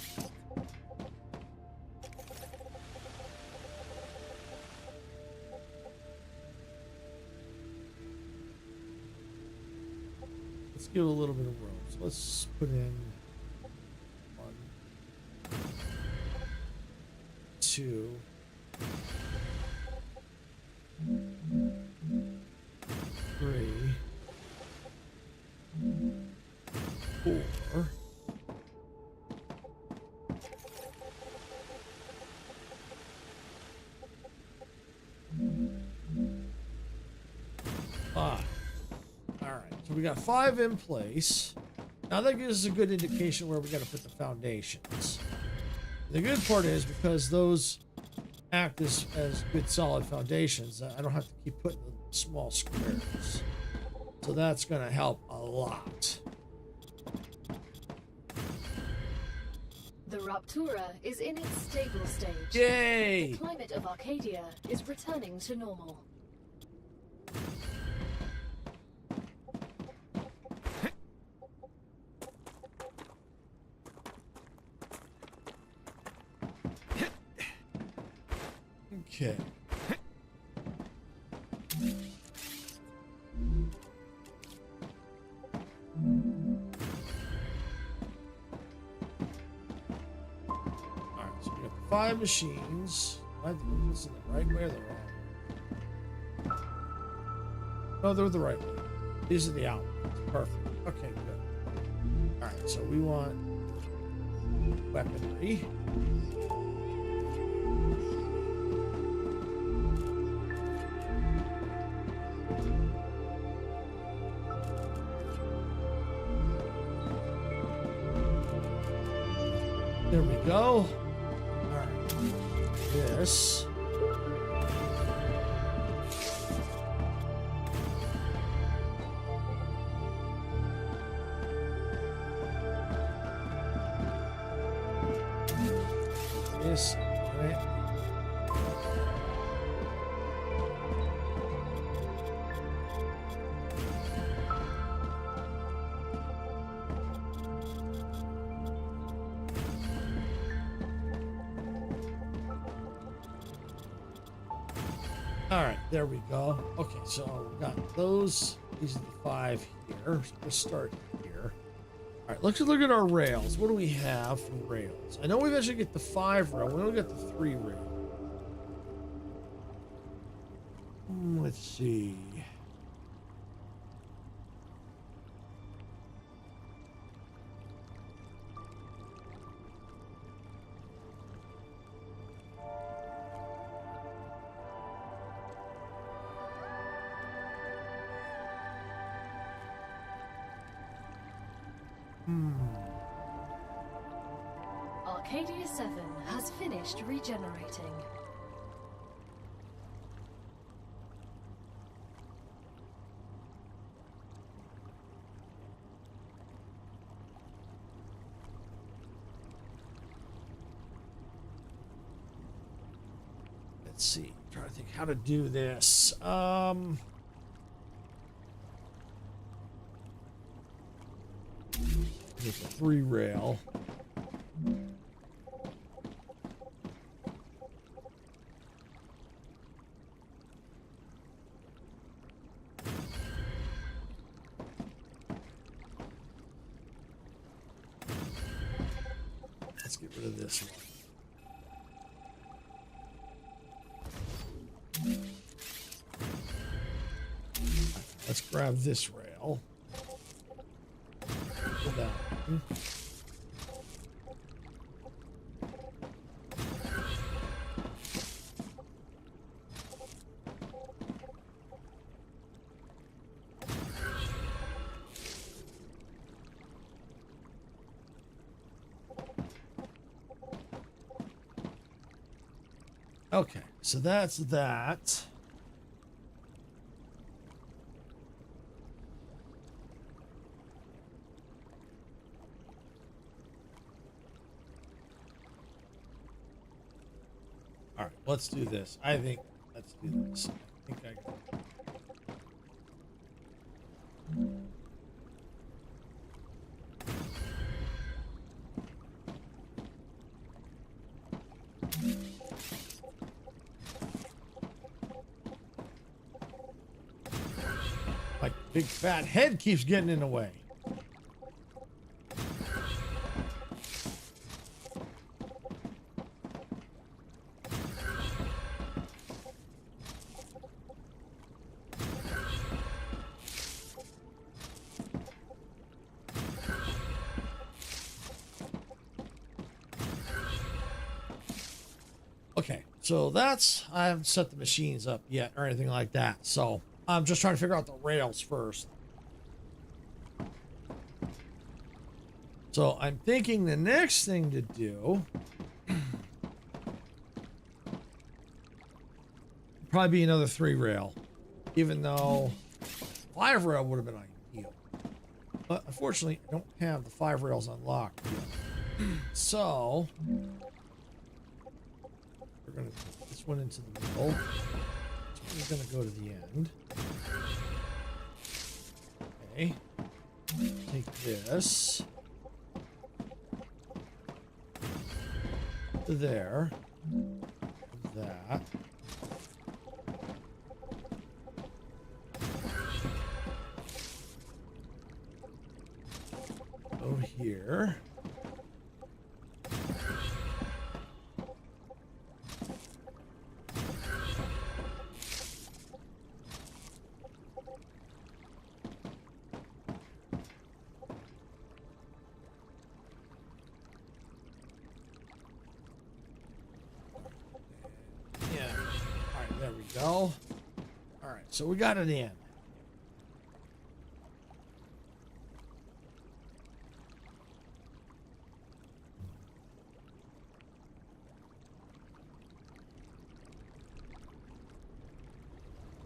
Let's give it a little bit of room. So let's put in 1, 2, 3, 4. All right, so we got 5 in place. Now that gives us a good indication where we got to put the foundations. The good part is, because those act as good solid foundations, I don't have to keep putting the small squares. So that's going to help a lot. The Raptura is in its stable stage. Yay! The climate of Arcadia is returning to normal. Okay. 5 machines. I think this is the right way or the wrong way? No, they're the right way. These are the outlets. Perfect. Okay, good. Alright, so we want weaponry. There we go. Alright. This. This. Right. All right, there we go. Okay, so we got those. These are the 5 here. So let's start here. All right, let's look at our rails. What do we have for rails? I know we eventually get the 5 rail. We don't get the 3 rail. Let's see. Arcadia 7 has finished regenerating. Let's see. I'm trying to think how to do this. Get the 3 rail. Let's get rid of this one. Let's grab this rail. Put that one. Okay, so that's that. All right, let's do this. Let's do this. I think I got it. My big fat head keeps getting in the way. Okay, so I haven't set the machines up yet or anything like that. So I'm just trying to figure out the rails first. So I'm thinking the next thing to do probably be another 3 rail, even though 5 rail would have been ideal. But unfortunately, I don't have the 5 rails unlocked yet. So we're going to put this one into the middle. This one's going to go to the end. Okay. Take this to there. That. Over here. go. All right, so we got it in.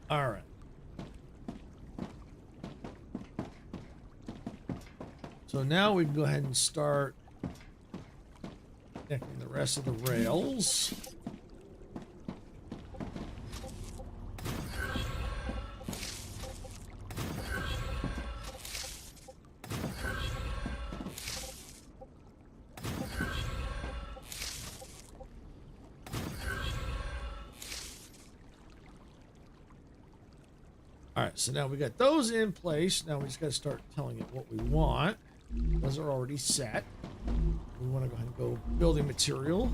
All right. So now we can go ahead and start connecting the rest of the rails. All right, so now we got those in place. Now we just got to start telling it what we want. Those are already set. We want to go ahead and go building material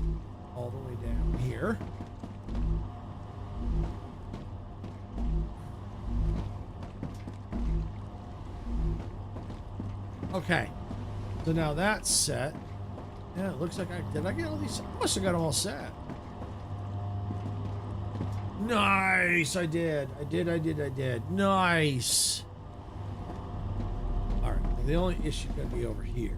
all the way down here. Okay, so now that's set. Yeah, it looks like did I get all these? I must have got them all set. Nice, I did. Nice. All right, the only issue gonna be over here.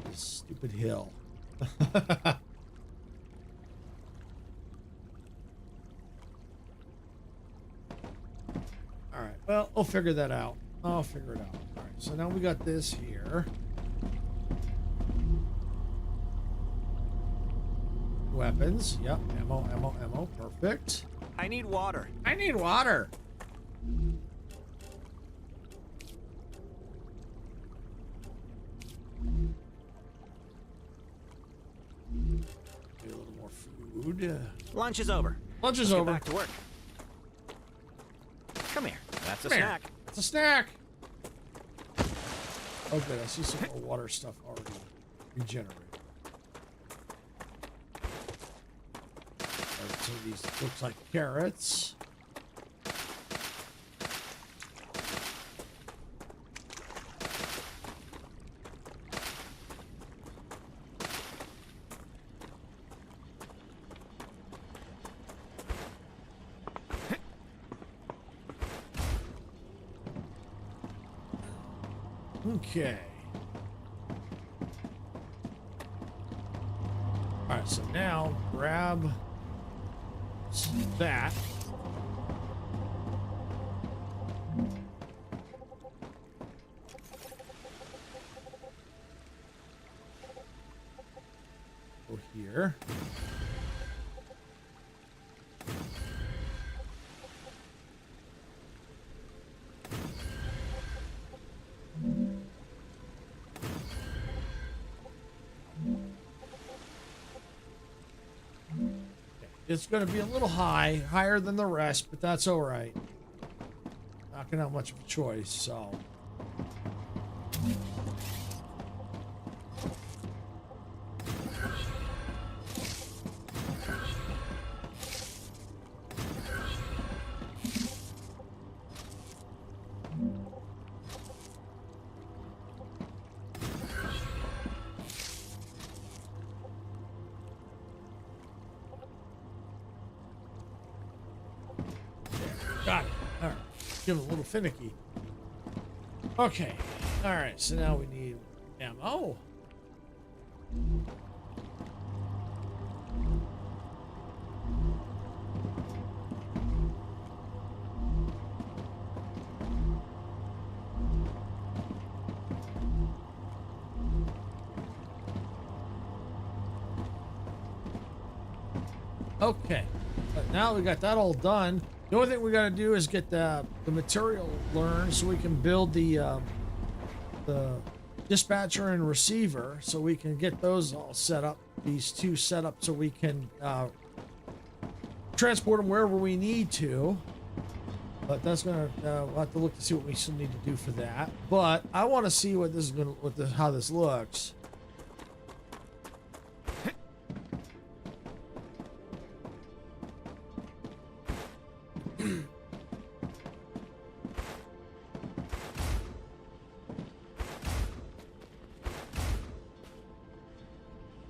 This stupid hill. All right, well, I'll figure that out. I'll figure it out. All right, so now we got this here. Weapons. Yep. Ammo. Perfect. I need water. I need water. Get a little more food. Lunch is over. Lunch is Let's over. Get back to work. Come here. That's a Come here. snack. It's a snack. Oh, good. I see some more water stuff already regenerated. Some of these looks like carrots. Okay. All right, so now grab that. Go here. It's going to be a little higher than the rest, but that's all right. Not going to have much of a choice, so. Got it. All right. Get a little finicky. Okay. All right. So now we need ammo. Okay. But now we got that all done. The only thing we got to do is get the material learned so we can build the dispatcher and receiver, so we can get those all set up. These two set up so we can transport them wherever we need to. But that's gonna we'll have to look to see what we still need to do for that. But I want to see what this is gonna how this looks.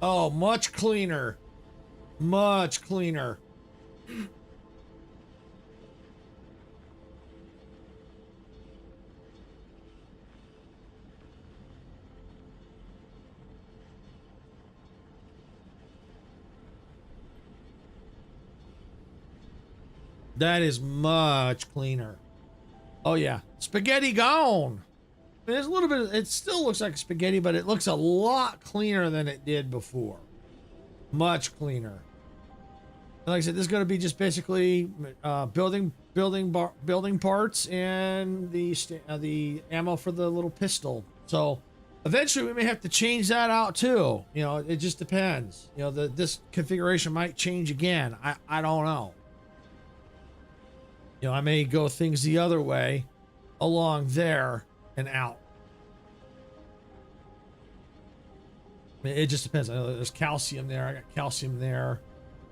Oh, much cleaner. Much cleaner. That is much cleaner. Oh yeah, spaghetti gone. There's a little bit, it still looks like spaghetti, but it looks a lot cleaner than it did before. Much cleaner. And like I said, this is going to be just basically building parts and the ammo for the little pistol. So eventually we may have to change that out too. You know, it just depends. You know, this configuration might change again. I don't know. You know, I may go things the other way along there and out. I mean, it just depends. I know there's calcium there. I got calcium there.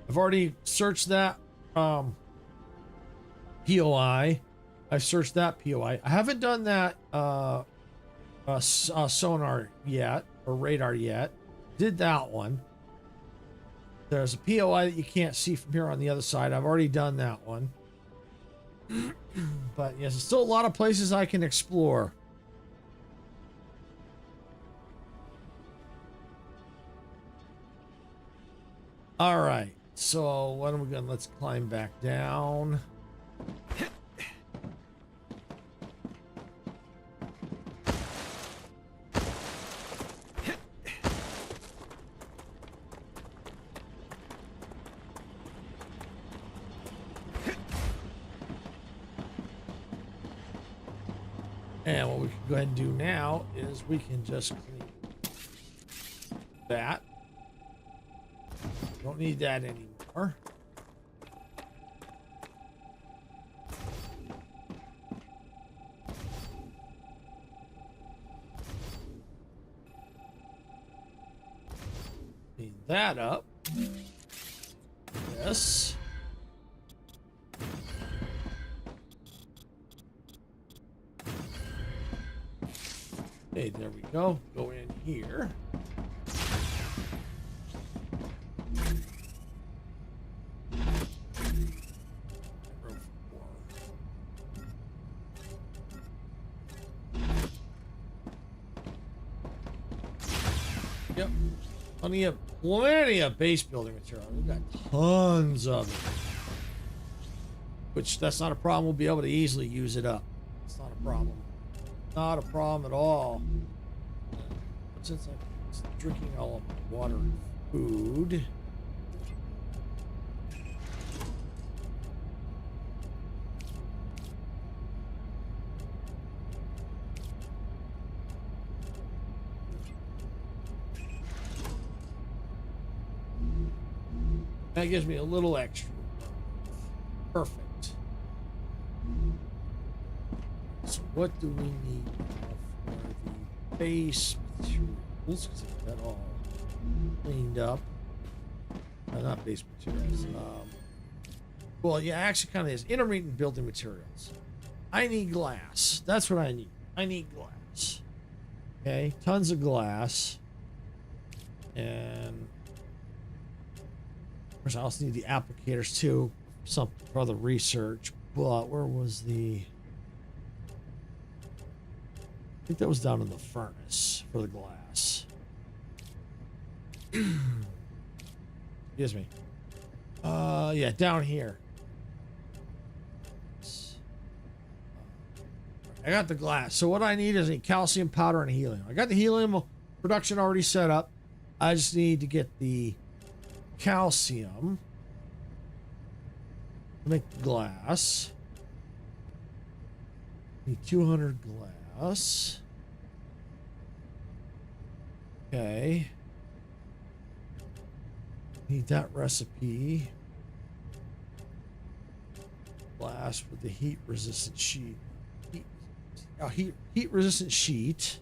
I've already searched that POI. I've searched that POI. I haven't done that sonar yet, or radar yet. Did that one. There's a POI that you can't see from here on the other side. I've already done that one. But yes, there's still a lot of places I can explore. All right, so what are we gonna, let's climb back down. And what we can go ahead and do now is we can just clean that. Don't need that anymore. Clean that up. Yes. Okay, there we go. Go in here. Yep. Plenty of base building material. We've got tons of it. Which, that's not a problem. We'll be able to easily use it up. It's not a problem. Not a problem at all. Since I'm drinking all of my water and food. That gives me a little extra. Perfect. So what do we need now for the base materials? Because I got that all cleaned up. Not base materials. Well, yeah, actually kind of is. Intermediate building materials. I need glass. That's what I need. I need glass. Okay, tons of glass. And of course, I also need the applicators too. Some for the research. But where was the... I think that was down in the furnace for the glass. Excuse me. Yeah, down here. I got the glass. So what I need is a calcium powder and helium. I got the helium production already set up. I just need to get the calcium to make the glass. Need 200 glass. Okay. Need that recipe. Glass with the heat resistant sheet. Heat resistant sheet.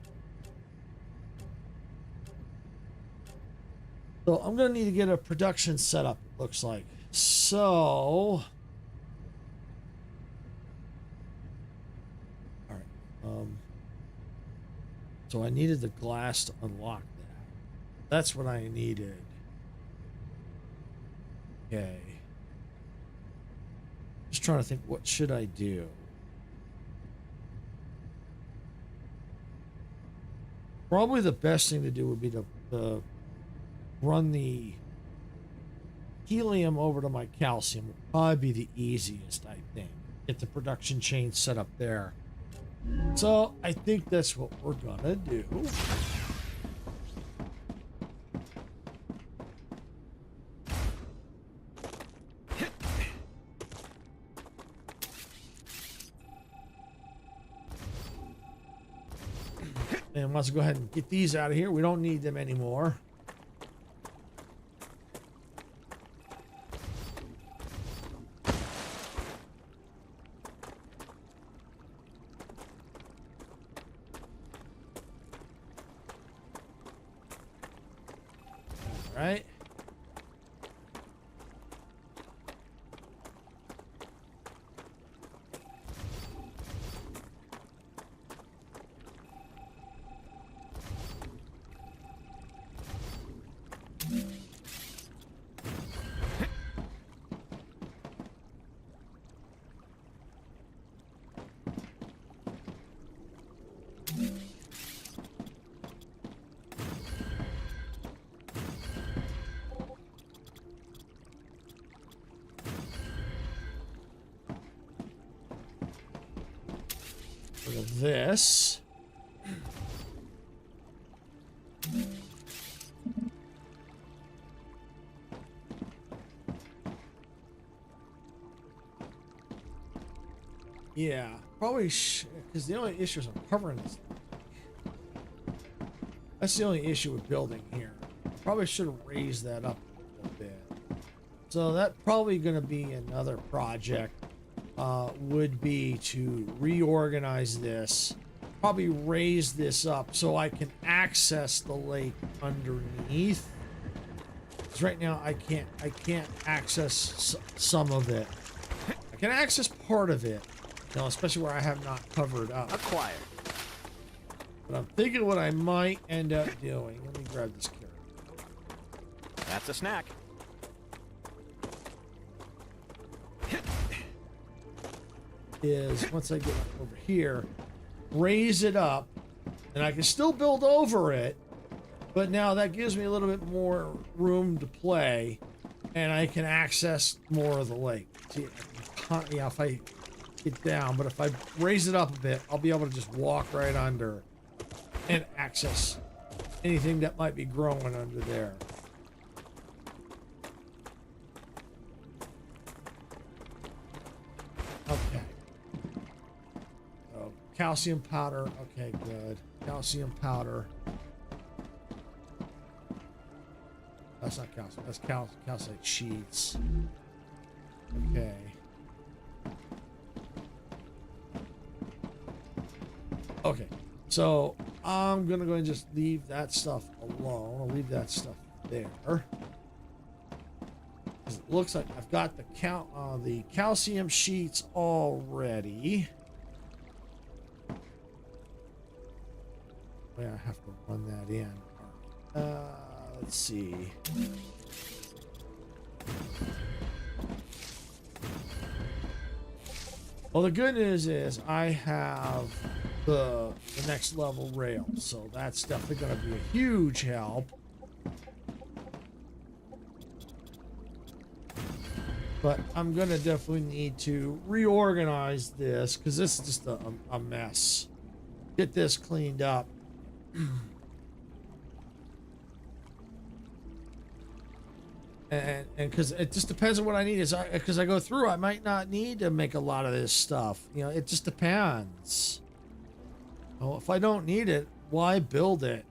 So I'm gonna need to get a production set up, it looks like. So all right. So I needed the glass to unlock that. That's what I needed. Okay. Just trying to think, what should I do? Probably the best thing to do would be to run the helium over to my calcium. Would probably be the easiest, I think. Get the production chain set up there. So I think that's what we're gonna do. And let's go ahead and get these out of here. We don't need them anymore. All right. Look at this. Yeah, probably because the only issue is I'm covering this. That's the only issue with building here. Probably should have raised that up a little bit. So that probably going to be another project. Would be to reorganize this, probably raise this up so I can access the lake underneath. Because right now I can't access some of it. I can access part of it, you know, especially where I have not covered up. Acquired. But I'm thinking what I might end up doing. Let me grab this carrot. That's a snack. Is once I get over here, raise it up, and I can still build over it, but now that gives me a little bit more room to play, and I can access more of the lake. See, yeah, if I get down, but if I raise it up a bit, I'll be able to just walk right under and access anything that might be growing under there. Okay. Calcium powder. Okay, good. Calcium powder. That's not calcium. That's calcite sheets. Okay. Okay. So I'm gonna go and just leave that stuff alone. I'll leave that stuff there. It looks like I've got the calcium sheets already. I have to run that in. Let's see. Well, the good news is I have the next level rail, so that's definitely going to be a huge help. But I'm going to definitely need to reorganize this because this is just a mess. Get this cleaned up. And because it just depends on what I need. Is because I go through, I might not need to make a lot of this stuff. You know, it just depends. Well, if I don't need it, why build it?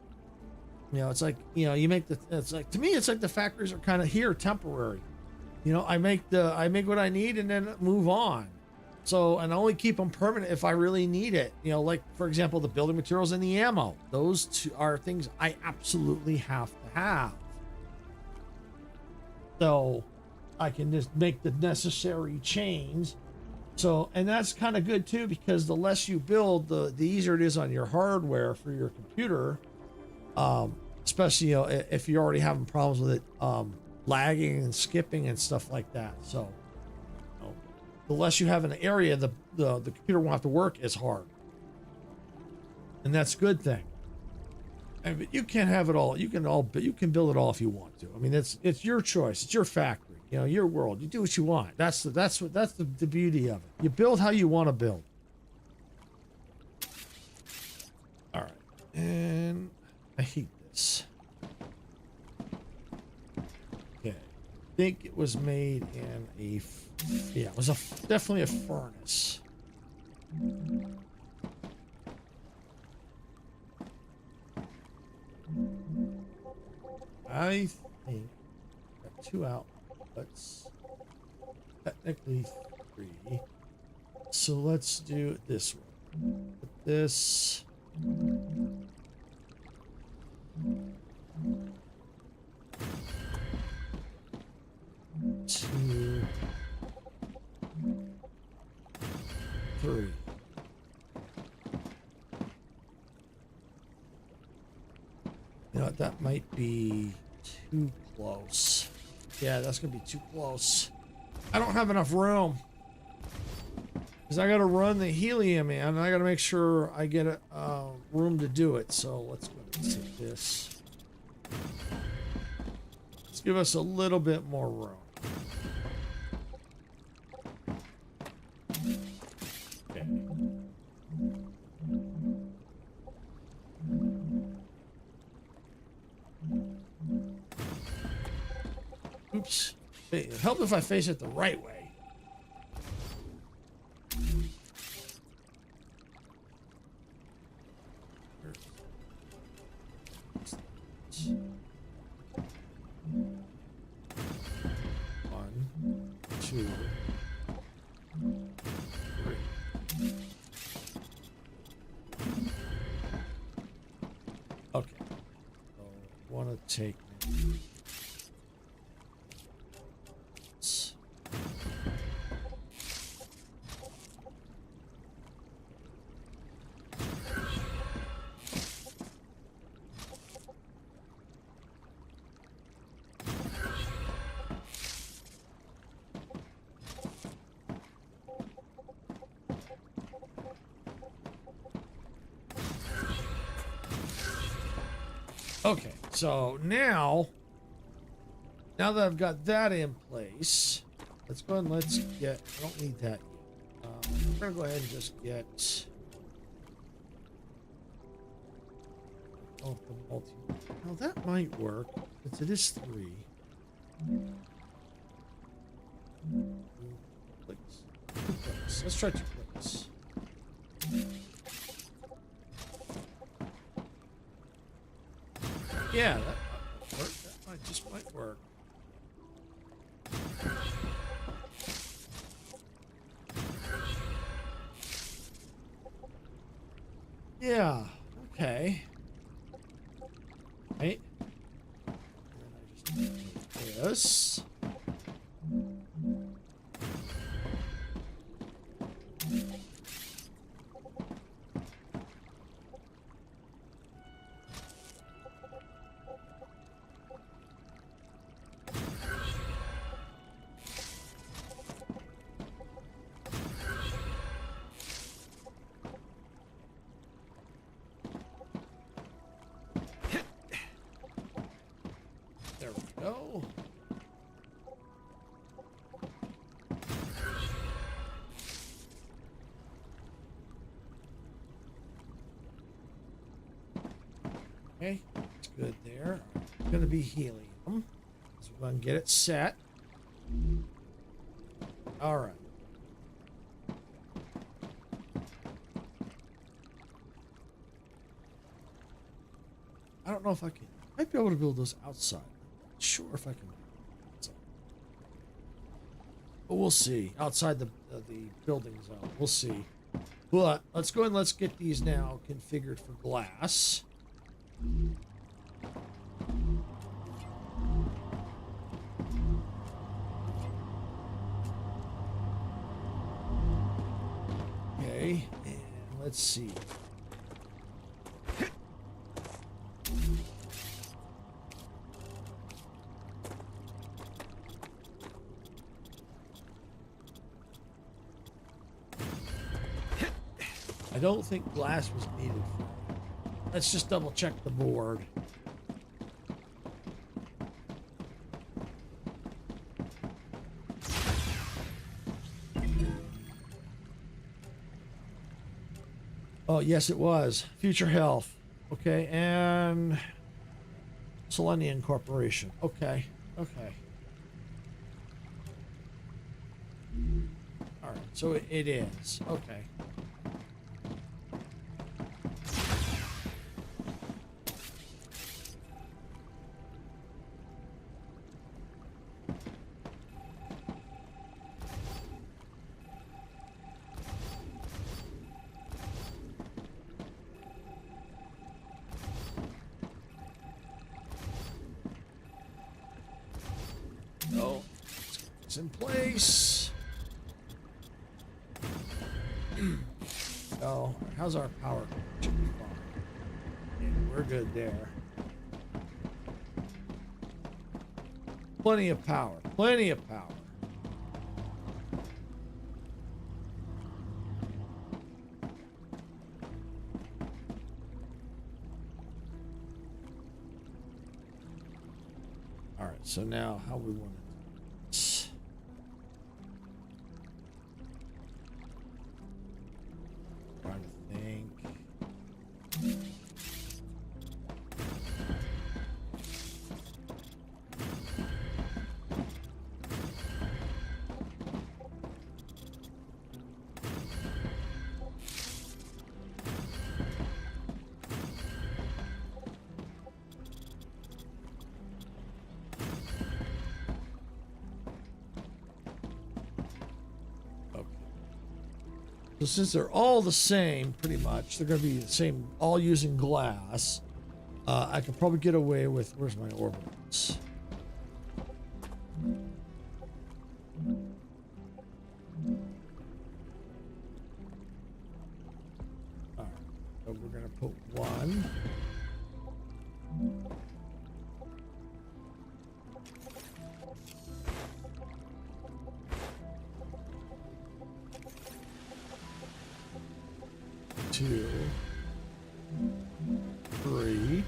You know, it's like, you know, you make it's like, to me, it's like the factories are kind of here temporary. You know, I make what I need and then move on. So, and I only keep them permanent if I really need it. You know, like, for example, the building materials and the ammo. Those two are things I absolutely have to have. So, I can just make the necessary change. So, and that's kind of good too, because the less you build, the easier it is on your hardware for your computer. especially if you're already having problems with it lagging and skipping and stuff like that. So the less you have in an area, the computer won't have to work as hard, and that's a good thing. And you can't have it all. You can build it all if you want to. I mean, it's your choice. It's your factory. You know, your world. You do what you want. That's the beauty of it. You build how you want to build. All right, and I hate this. Okay, I think it was made in a. Yeah, it was definitely a furnace. I think got 2 outlets, technically 3. So let's do it this way. Put this. 2, 3. You know what, that might be too close. Yeah, that's gonna be too close. I don't have enough room because I gotta run the helium in, and I gotta make sure I get a room to do it. So let's go ahead and take this. Let's give us a little bit more room. Okay. Oops. It helped if I face it the right way. One, 2, 3. Okay. So I want to take. Okay, so now that I've got that in place, let's go and let's get, I don't need that yet. We're gonna go ahead and just get open multi. Now that might work, since it is 3. Clicks. 2 clicks. Let's try 2 clicks. Yeah, that might work. That just might work. Yeah, okay. Right. And then I just take this. There we go. Okay, it's good there. It's gonna be helium. So we're gonna get it set. All right. I don't know if I can. I might be able to build those outside. Not sure if I can. But we'll see. Outside the building zone, we'll see. But let's go and let's get these now configured for glass. Okay, and let's see. I don't think glass was needed for it. Let's just double check the board. Oh, yes, it was. Future health. Okay, and Selenium Corporation. Okay, okay. All right, so it is. Okay. Oh, it's in place. Oh, how's our power? Should be fine. Yeah, we're good there. Plenty of power. Plenty of power. All right, so now how we want to do this. Trying to think. So since they're all the same, pretty much, they're going to be the same, all using glass. I could probably get away with, where's my orbitals? All right, so we're going to put one. Two, three,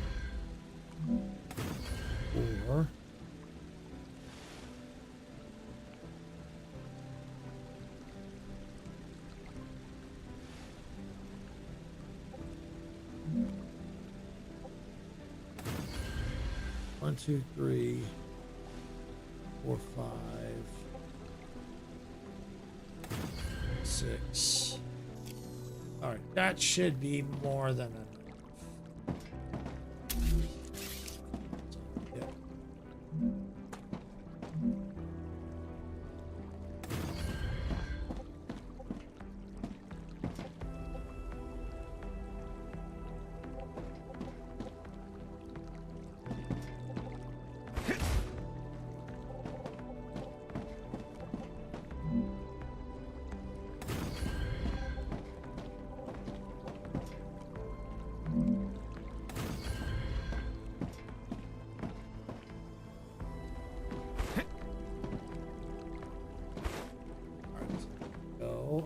four, one, two, three, four, 5, 6. All right, that should be more than enough. So, yeah.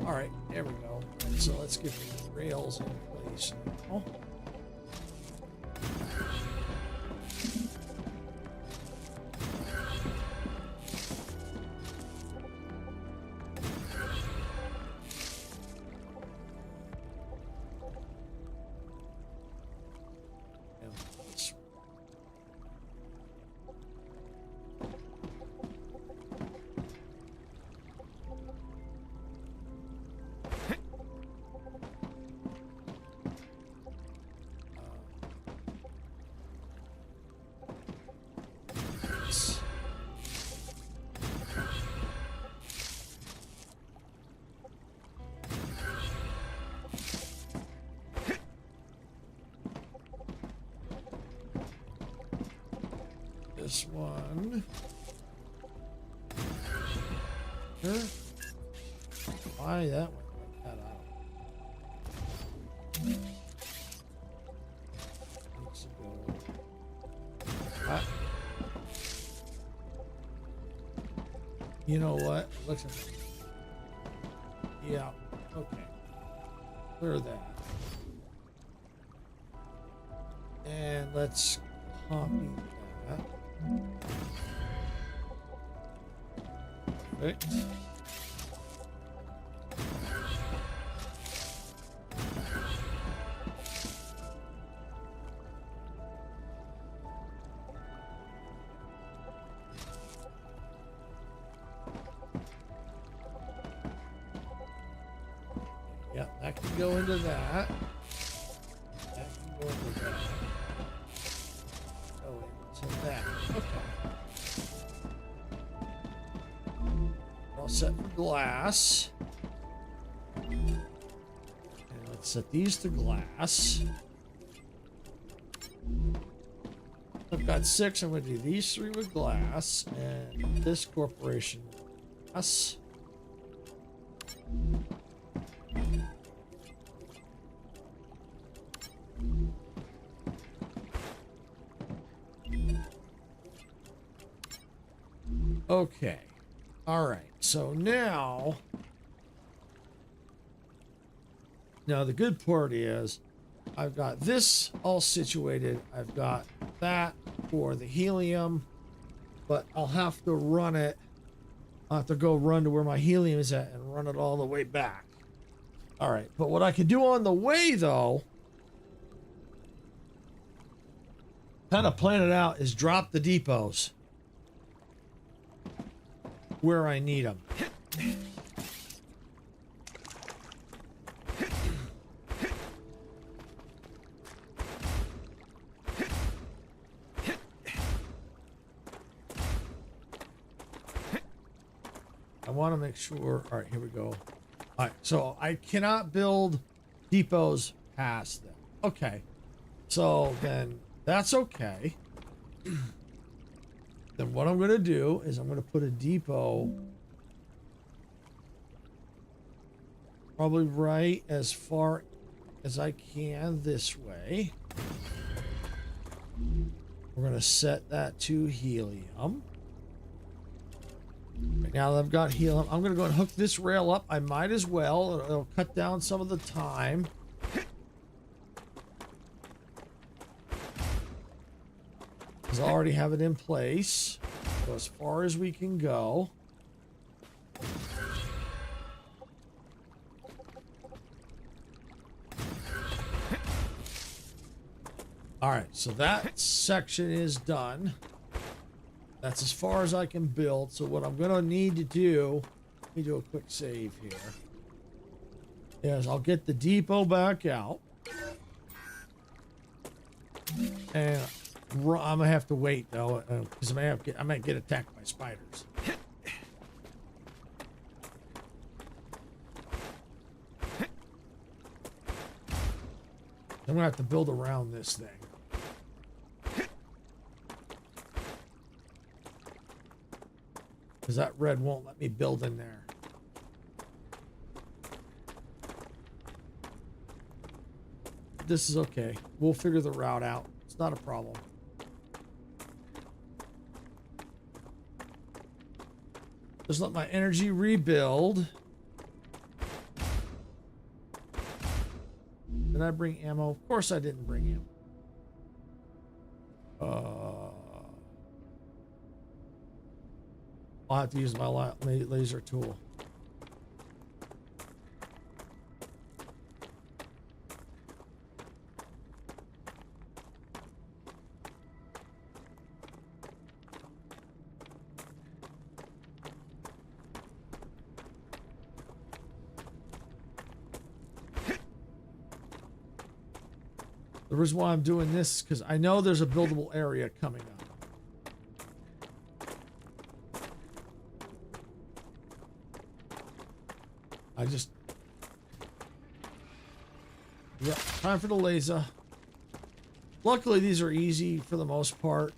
All right, there we go. And so let's get the rails in place now. And let's this one. Sure. Why that one got cut out? Needs to go. You know what? Looks. Yeah. Okay. Clear that. And let's copy that. Perfect. Yeah, that can go into that. That can go into that. Go into that. Okay. All set for glass. And let's set these to glass. I've got 6. I'm going to do these 3 with glass, and this corporation with glass. Okay. All right. So now the good part is I've got this all situated. I've got that for the helium, but I'll have to run it. I'll have to go run to where my helium is at and run it all the way back. All right. But what I can do on the way, though, kind of plan it out, is drop the depots where I need them. I want to make sure. All right, here we go. All right, so I cannot build depots past them. Okay, so then that's okay. Then what I'm going to do is I'm going to put a depot probably right as far as I can this way. We're going to set that to helium. Right now that I've got helium, I'm going to go and hook this rail up. I might as well. It'll cut down some of the time. Because I already have it in place. So as far as we can go. All right, so that section is done. That's as far as I can build. So what I'm going to need to do, let me do a quick save here, is I'll get the depot back out. And I'm gonna have to wait though, because I might get attacked by spiders. I'm gonna have to build around this thing, because that red won't let me build in there. This is okay. We'll figure the route out. It's not a problem. Just let my energy rebuild. Did I bring ammo? Of course I didn't bring ammo. I'll have to use my laser tool. The reason why I'm doing this is because I know there's a buildable area coming up. Yeah, time for the laser. Luckily, these are easy for the most part.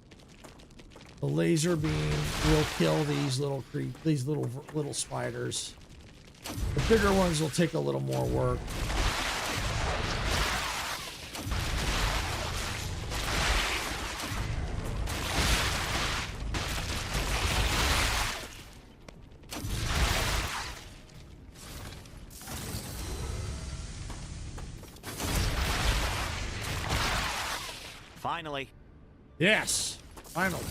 The laser beam will kill these little spiders. The bigger ones will take a little more work. Finally. Yes, finally.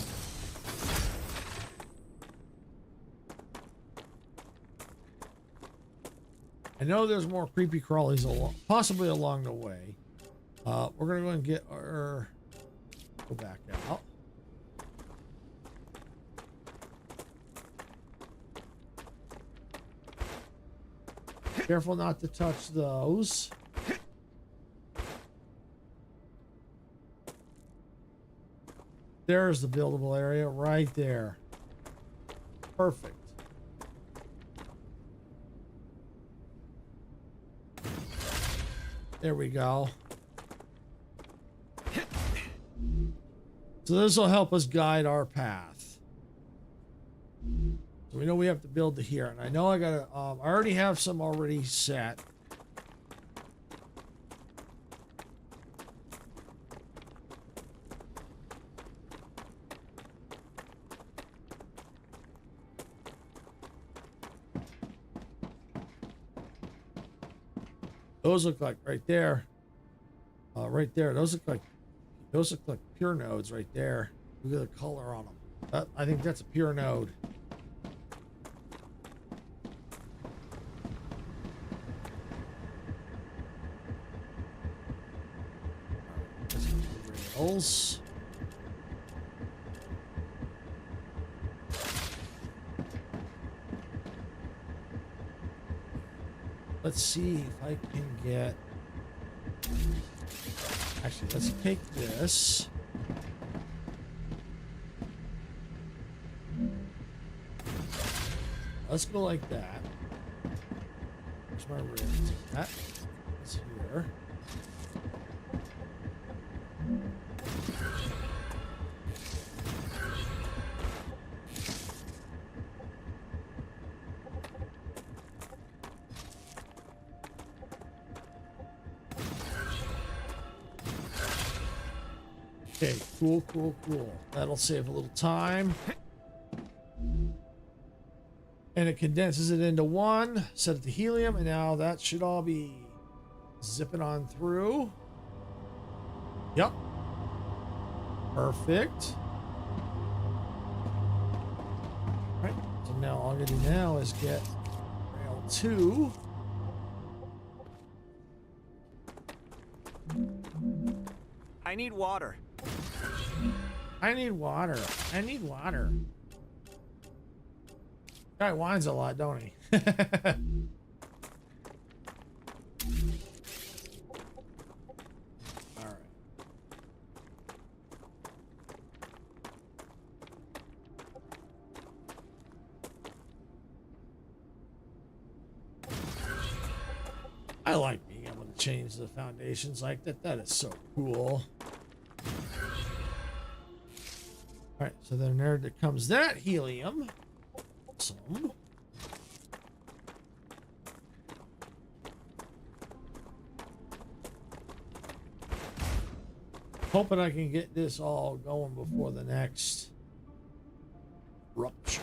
I know there's more creepy crawlies possibly along the way. We're gonna go and get our go back out. Careful not to touch those. There's the buildable area right there. Perfect. There we go. So this will help us guide our path. So we know we have to build to here, and I know I gotta. I already have some already set. Those look like right there. Right there. Those look like pure nodes right there. Look at the color on them. I think that's a pure node. Rails. Let's see if I can get. Actually, let's take this. Let's go like that. Where's my rig? Take that. It's here. Okay, cool, cool, cool. That'll save a little time. And it condenses it into one, set it to helium, and now that should all be zipping on through. Yep. Perfect. All right, so now all I'm gonna do now is get rail 2. I need water. I need water. I need water. Guy whines a lot, don't he? All right. I like being able to change the foundations like that. That is so cool. All right, so then there comes that helium. Awesome. Hoping I can get this all going before the next rupture.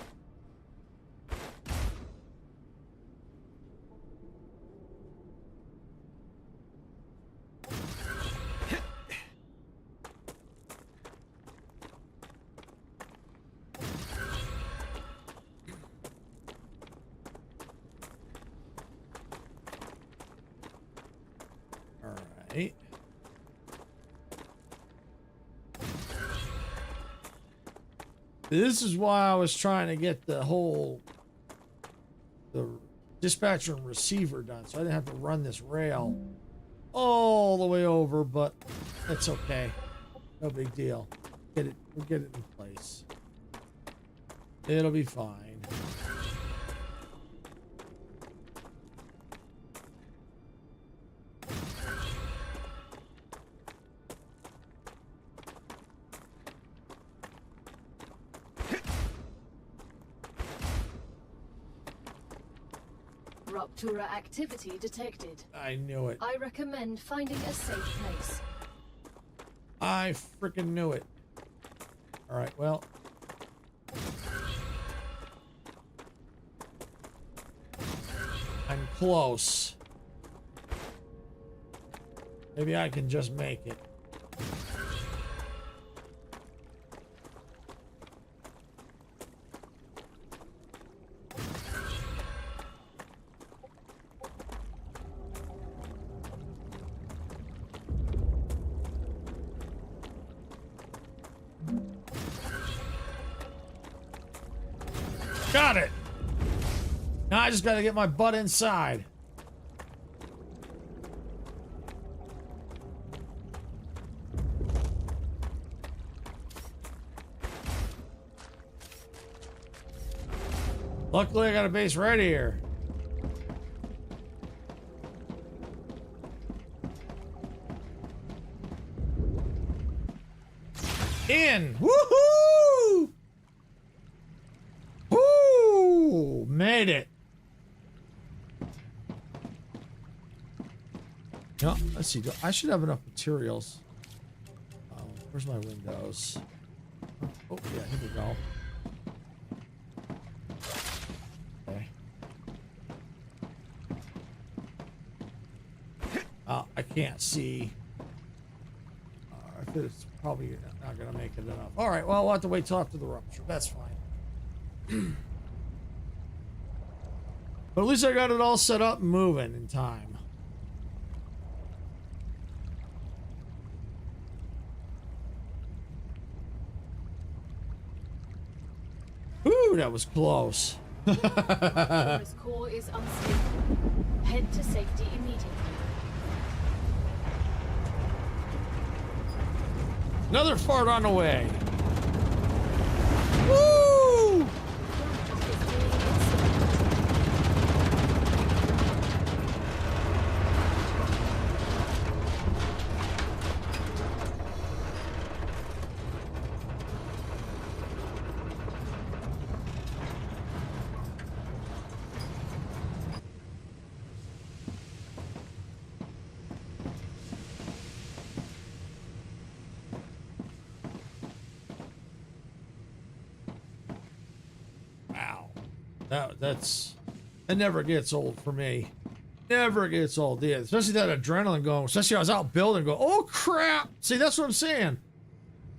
Right. This is why I was trying to get the dispatcher and receiver done, so I didn't have to run this rail all the way over, but it's okay. No big deal. We'll get it in place. It'll be fine. Rupture activity detected. I knew it. I recommend finding a safe place. I freaking knew it. All right, well. I'm close. Maybe I can just make it. Got it. Now I just gotta get my butt inside. Luckily, I got a base right here. In! Woohoo! Woo! Made it. No, let's see. I should have enough materials. Where's my windows? Oh, yeah, here we go. Okay. I can't see. I think it's probably not going to make it enough. All right, well, we'll have to wait till after the rupture. That's fine. But at least I got it all set up and moving in time. Ooh, that was close. Horus core is unstable. Head to safety immediately. Another fart on the way. Woo! That never gets old for me. Never gets old, yeah. Especially that adrenaline going. Especially I was out building, go, oh crap! See, that's what I'm saying.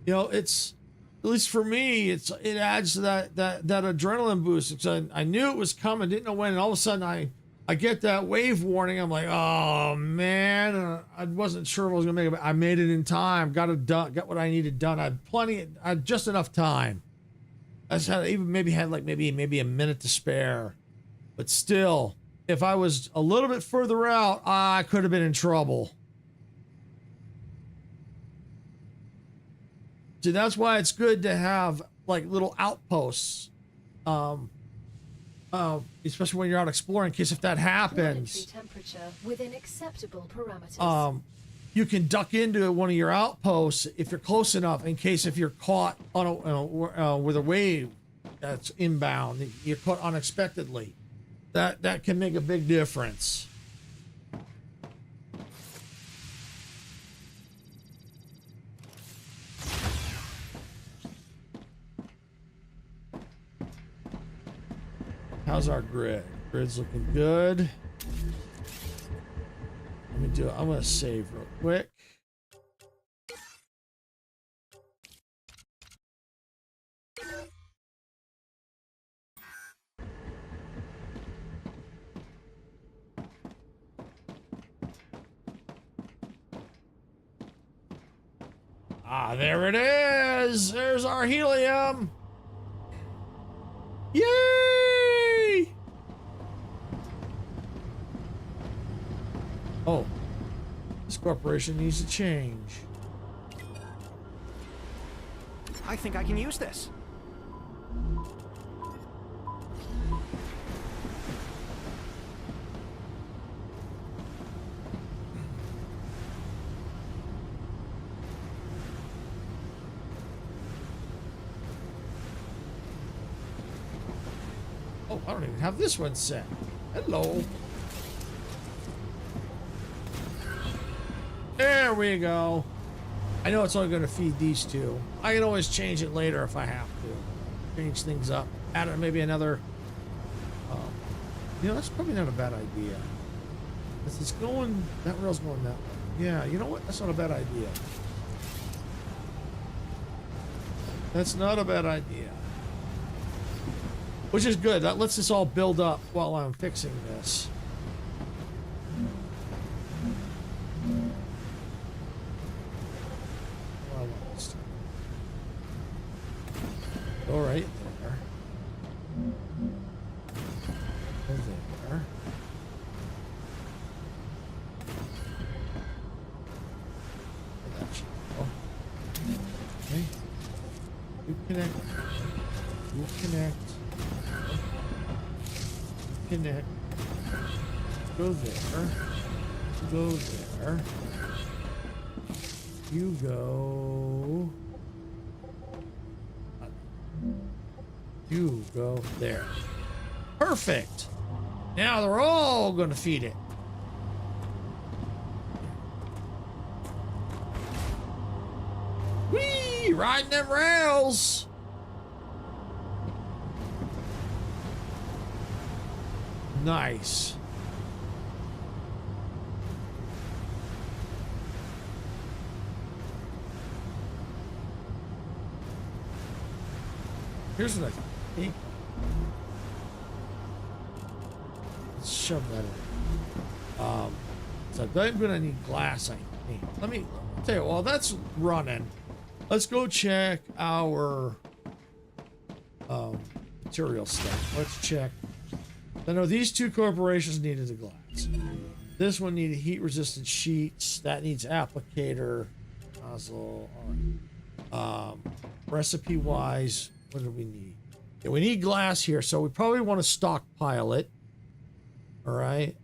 You know, it's at least for me, it adds to that adrenaline boost. Because I knew it was coming, didn't know when, and all of a sudden I get that wave warning. I'm like, oh man, I wasn't sure if I was gonna make it. But I made it in time. Got it done. Got what I needed done. I had just enough time. I just had maybe a minute to spare. But still, if I was a little bit further out, I could have been in trouble. See, that's why it's good to have like little outposts, especially when you're out exploring, in case if that happens. Temperature within acceptable parameters. You can duck into one of your outposts if you're close enough, in case if you're caught on with a wave that's inbound, you're caught unexpectedly. That can make a big difference. How's our grid? Grid's looking good. I'm gonna save real quick. Ah, there it is. There's our helium. Yay! Oh, this corporation needs to change. I think I can use this. Oh, I don't even have this one set. Hello. There we go. I know it's only going to feed these two. I can always change it later if I have to. Change things up. Add maybe another... you know, that's probably not a bad idea. This is going... That rail's going that way. Yeah, you know what? That's not a bad idea. That's not a bad idea. Which is good. That lets us all build up while I'm fixing this. All right there. You connect. You connect. You connect. Go there. Go there. You go. You go there. Perfect. Now they're all going to feed it. Whee! Riding them rails. Nice. Here's what I think. Let's shove that in. So I'm gonna need glass, I think. Let me tell you, while that's running, let's go check our material stuff. Let's check. I know these two corporations needed the glass. This one needed heat-resistant sheets. That needs applicator, nozzle. All right. Recipe-wise, what do we need? Yeah, we need glass here, so we probably want to stockpile it. All right.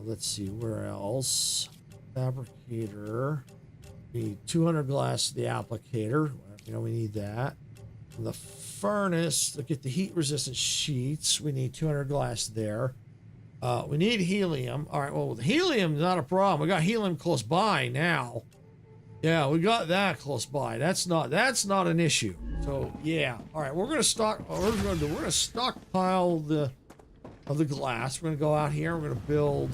Let's see where else. Fabricator. We need 200 glass to the applicator. You know, we need that. And the furnace to get the heat-resistant sheets. We need 200 glass there. We need helium. All right. Well, helium is not a problem. We got helium close by now. Yeah, we got that close by. That's not an issue. So yeah. All right. We're gonna stockpile the glass. We're gonna go out here. We're gonna build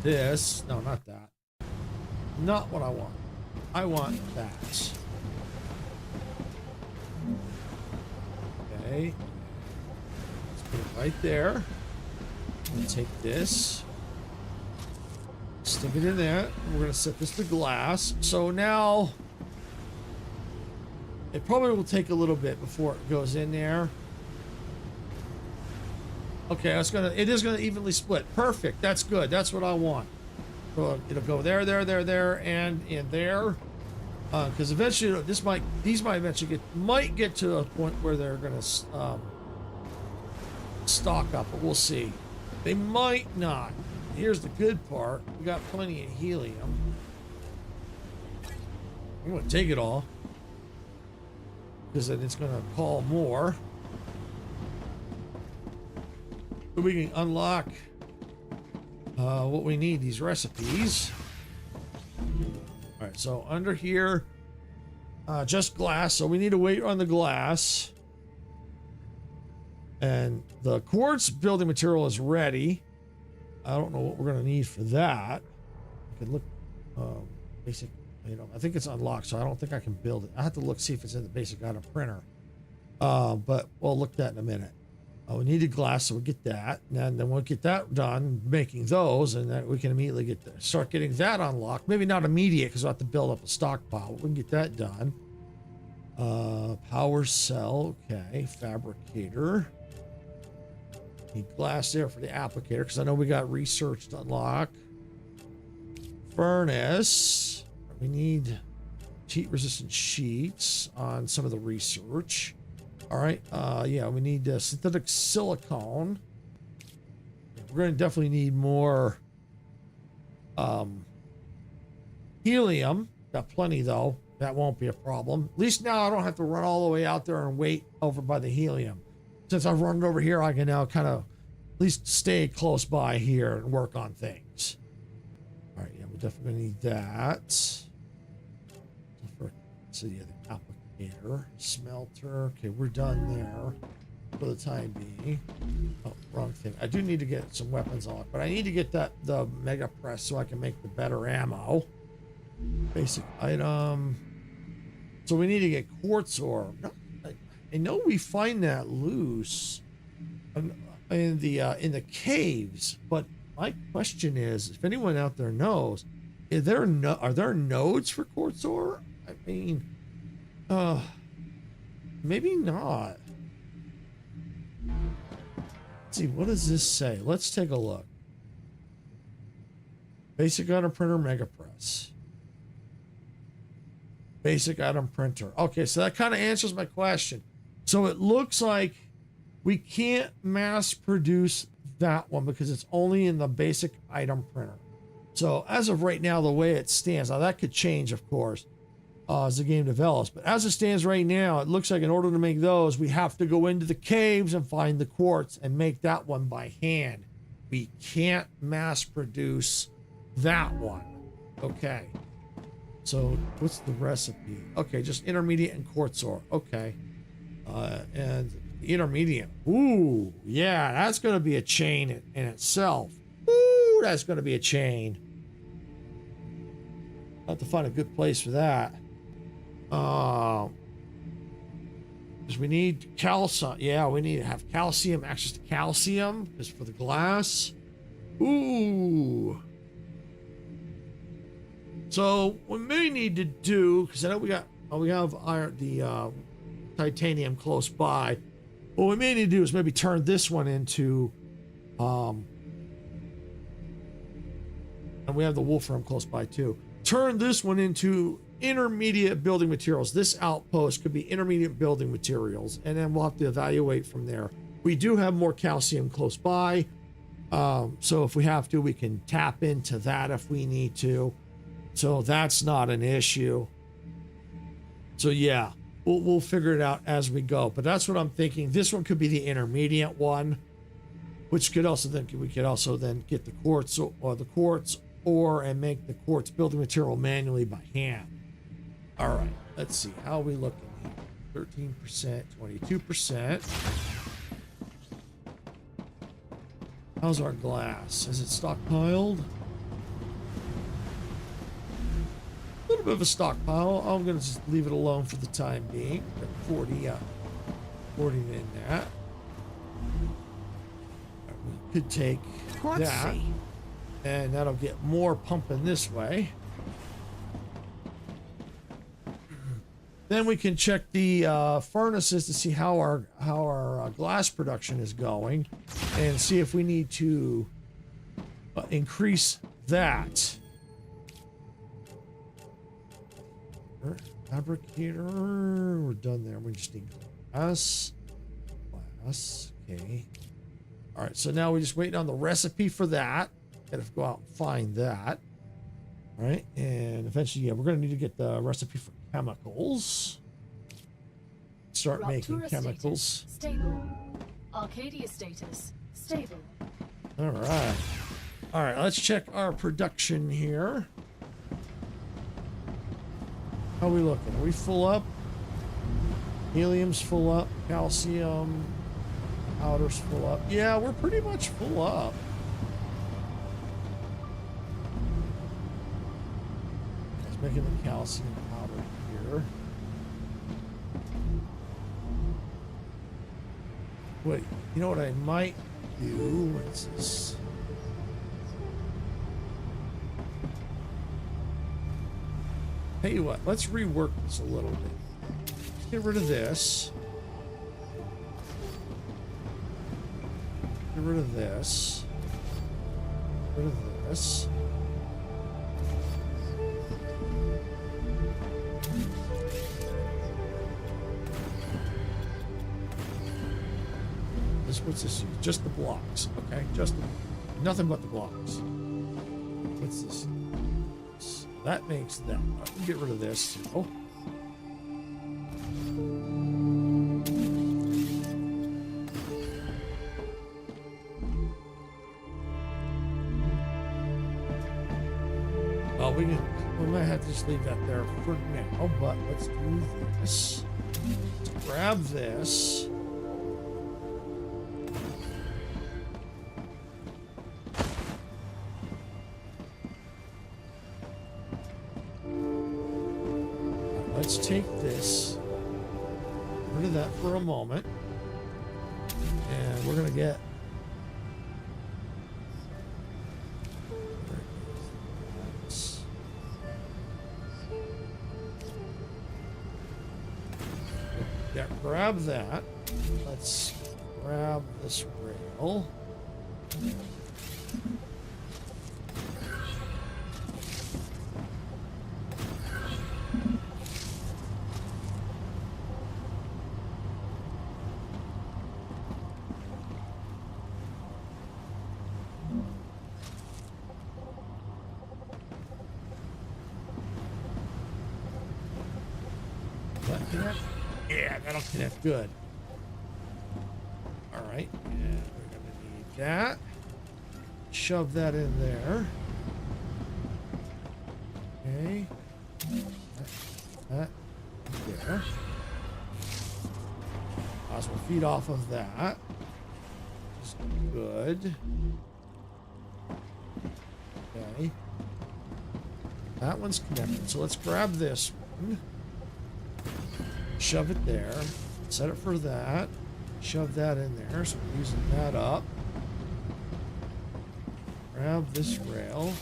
this. No, not that. Not what I want. I want that. Okay. Let's put it right there. And take this. Stick it in there. We're gonna set this to glass. So now it probably will take a little bit before it goes in there. Okay, it is gonna evenly split. Perfect. That's good. That's what I want. So it'll go there, and in there. Because eventually these might eventually get to a point where they're gonna stock up, but we'll see. They might not. Here's the good part. We got plenty of helium. I'm gonna take it all. Because then it's gonna call more. So we can unlock what we need, these recipes. All right, so under here, just glass. So we need to wait on the glass. And the quartz building material is ready. I don't know what we're going to need for that. I can look, basic, you know, I think it's unlocked, so I don't think I can build it. I have to look, see if it's in the basic item printer. But we'll look at that in a minute. We needed glass, so we'll get that. And then we'll get that done, making those, and then we can immediately start getting that unlocked. Maybe not immediate, because we'll have to build up a stockpile. We can get that done. Power cell, okay. Fabricator. Need glass there for the applicator, because I know we got research to unlock. Furnace. We need heat-resistant sheets on some of the research. All right. Yeah, we need synthetic silicone. We're going to definitely need more helium. Got plenty, though. That won't be a problem. At least now I don't have to run all the way out there and wait over by the helium. Since I've run it over here, I can now kind of at least stay close by here and work on things. All right, yeah, we definitely need that. So yeah, the applicator, smelter. Okay, we're done there for the time being. Oh, wrong thing. I do need to get some weapons on it, but I need to get the mega press so I can make the better ammo. Basic item. So we need to get quartz ore. No, I know we find that loose in the caves, but my question is, if anyone out there knows, are there nodes for quartz ore? I mean, maybe not. Let's see, what does this say? Let's take a look. Basic item printer, mega press. Basic item printer. Okay, so that kind of answers my question. So it looks like we can't mass produce that one because it's only in the basic item printer. So as of right now, the way it stands, now that could change, of course, as the game develops. But as it stands right now, it looks like in order to make those, we have to go into the caves and find the quartz and make that one by hand. We can't mass produce that one. Okay. So what's the recipe? Okay, just intermediate and quartz ore. Okay. And the intermediate. Ooh, yeah, that's going to be a chain in itself. Ooh, that's going to be a chain. I have to find a good place for that. Because we need calcium. Yeah, we need to have calcium, access to calcium, just for the glass. Ooh. So what we may need to do, because I know we have iron, the titanium close by. What we may need to do is maybe turn this one into, and we have the wolfram close by too. Turn this one into intermediate building materials. This outpost could be intermediate building materials, and then we'll have to evaluate from there. We do have more calcium close by, so if we have to, we can tap into that if we need to. So that's not an issue. So yeah, we'll figure it out as we go. But that's what I'm thinking. This one could be the intermediate one, which could also then we could also then get the quartz ore and make the quartz building material manually by hand. All right, let's see how are we looking here. 13%, 22%. How's our glass? Is it stockpiled? A little bit of a stockpile. I'm going to just leave it alone for the time being. Got 40 in that. We could take that, and that'll get more pumping this way. Then we can check the furnaces to see how our glass production is going, and see if we need to increase that. Fabricator, we're done there. We just need glass. Okay. All right, so now we're just waiting on the recipe for that. Gotta go out and find that. All right, and eventually, yeah, we're gonna need to get the recipe for chemicals. Start making chemicals. Stable. Arcadia status stable. All right, let's check our production here. How are we looking? Are we full up? Helium's full up. Calcium. Powder's full up. Yeah, we're pretty much full up. Let's make the calcium powder here. Wait, you know what I might do? What's this? Tell you what, let's rework this a little bit. Let's get rid of this. Get rid of this. Get rid of this. What's this? Just the blocks, okay? Just nothing but the blocks. What's this? That makes that. Get rid of this. Oh. Oh, we might have to just leave that there for now, but let's do this. Let's grab this. Let's take this, get rid of that for a moment, and we're going to get grab that. Let's grab this rail. connect? Yeah, that'll connect good. All right, yeah, we're gonna need that. Shove that in there. Okay. That there. So we'll feed off of that. Just good. Okay. That one's connected. So let's grab this one. Shove it there. Set it for that. Shove that in there. So we're using that up. Grab this rail.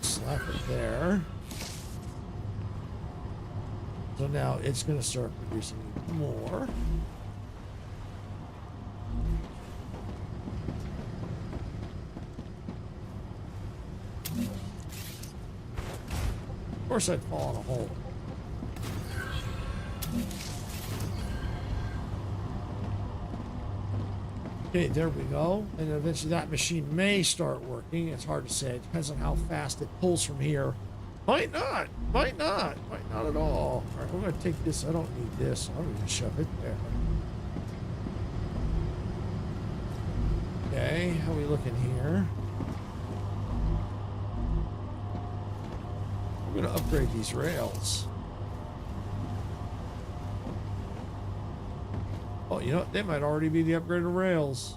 Slap it there. So now it's going to start producing more. Of course, I'd fall in a hole. Okay, there we go. And eventually that machine may start working. It's hard to say. It depends on how fast it pulls from here. Might not. Might not. Might not at all. All right, we're going to take this. I don't need this. I'm going to shove it there. Okay, how are we looking here? We're going to upgrade these rails. Oh, you know what? They might already be the upgraded rails.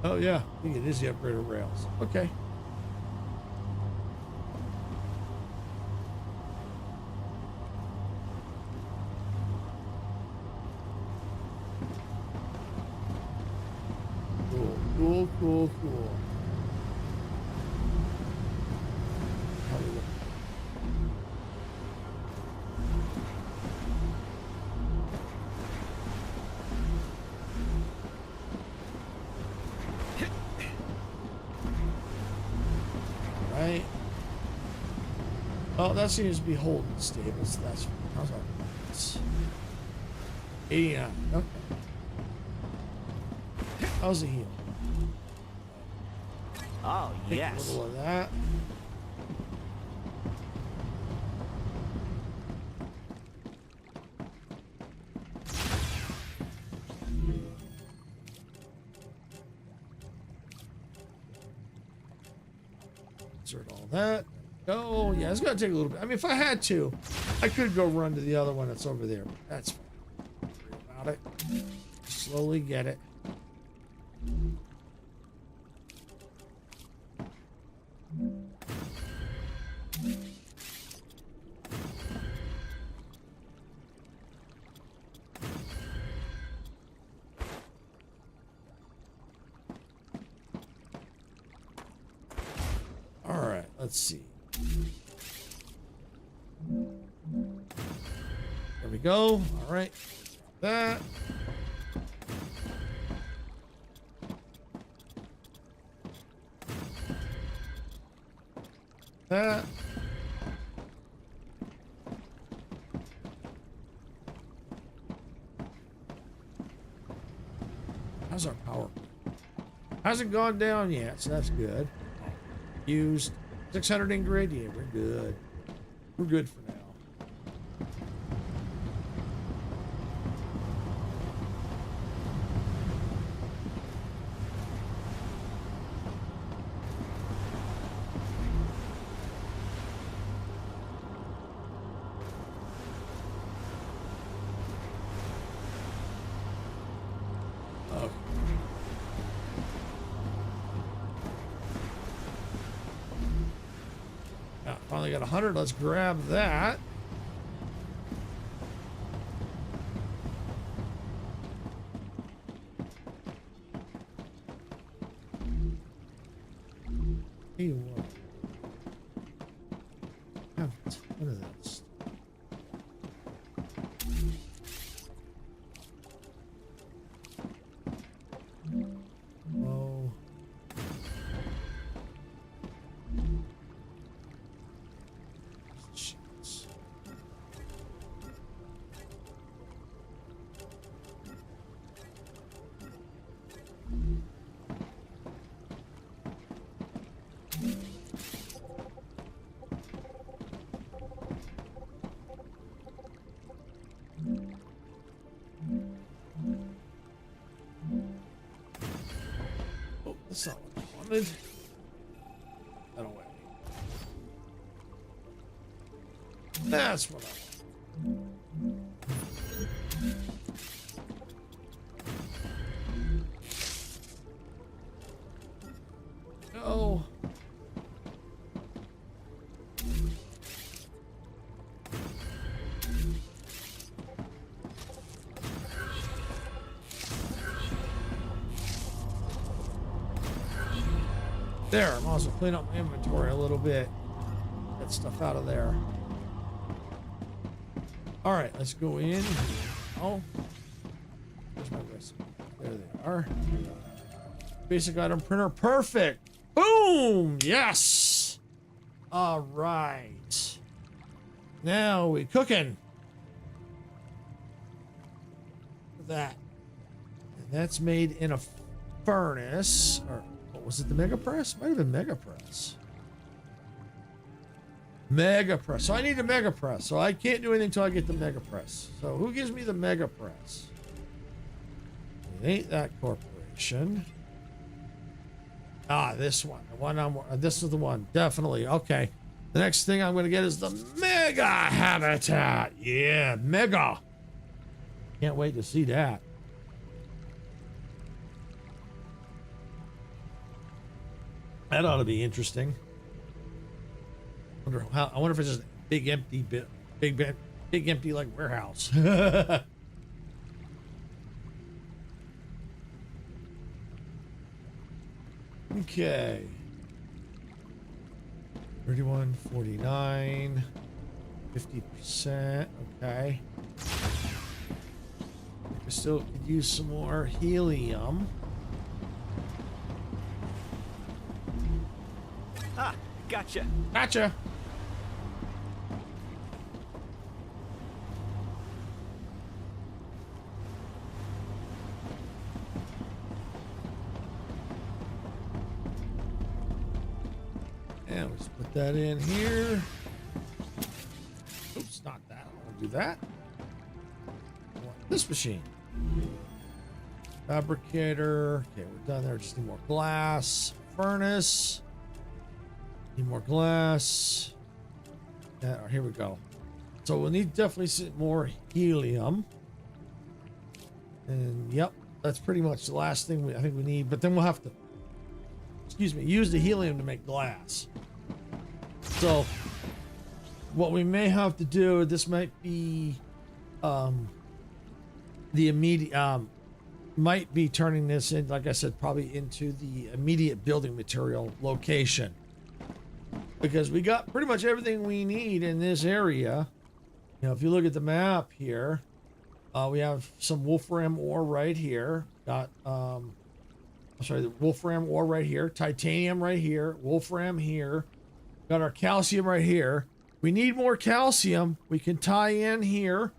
Oh, yeah. I think it is the upgraded rails. Okay. Cool, cool, cool, cool. How do we look? Right. Oh, that seems to be holding stable. So that's how's our points? 89. Okay. How's the heal? Oh, Take yes. a little of that. Insert all that. Oh, yeah, it's going to take a little bit. I mean, if I had to, I could go run to the other one that's over there. But that's fine. Don't worry about it. Slowly get it. All right, let's see. There we go. All right. That. That. How's our power? Hasn't gone down yet, so that's good. Used 600 in grid. Yeah, we're good. We're good for now. Okay. Now, finally got 100. Let's grab that. Hey, what? Have a ton of this. Oh. Jeez. That's not what I wanted. That away. That's what I want. No. There, I'm also cleaning up my inventory a little bit. Get stuff out of there. All right, let's go in. Oh, where's my recipe? There they are. Basic item printer, perfect. Boom, yes. All right. Now we cooking. That. And that's made in a furnace. Or what was it? The Mega Press? Might have been Mega Press. Mega Press. So I need a Mega Press. So I can't do anything until I get the Mega Press. So who gives me the Mega Press? It ain't that corporation. Ah, this one. The one I'm. This is the one. Definitely. Okay. The next thing I'm going to get is the Mega Habitat. Yeah, Mega. Can't wait to see that. That ought to be interesting. I wonder if it's just a big empty bit, big empty like warehouse. Okay. 31, 49, 50%. Okay. I still could use some more helium. Ah, gotcha. Gotcha. And let's put that in here. Oops, not that. I want to do that. I want this machine. Fabricator. Okay, we're done there. Just need more glass. Furnace. Need more glass. Yeah, here we go. So we'll need definitely some more helium. And yep, that's pretty much the last thing I think we need. But then we'll have to, excuse me, use the helium to make glass. So what we may have to do, this might be the immediate, might be turning this in, like I said, probably into the immediate building material location. Because we got pretty much everything we need in this area. You know, if you look at the map here, we have some wolfram ore right here. Got, the wolfram ore right here, titanium right here, wolfram here. Got our calcium right here. We need more calcium. We can tie in here.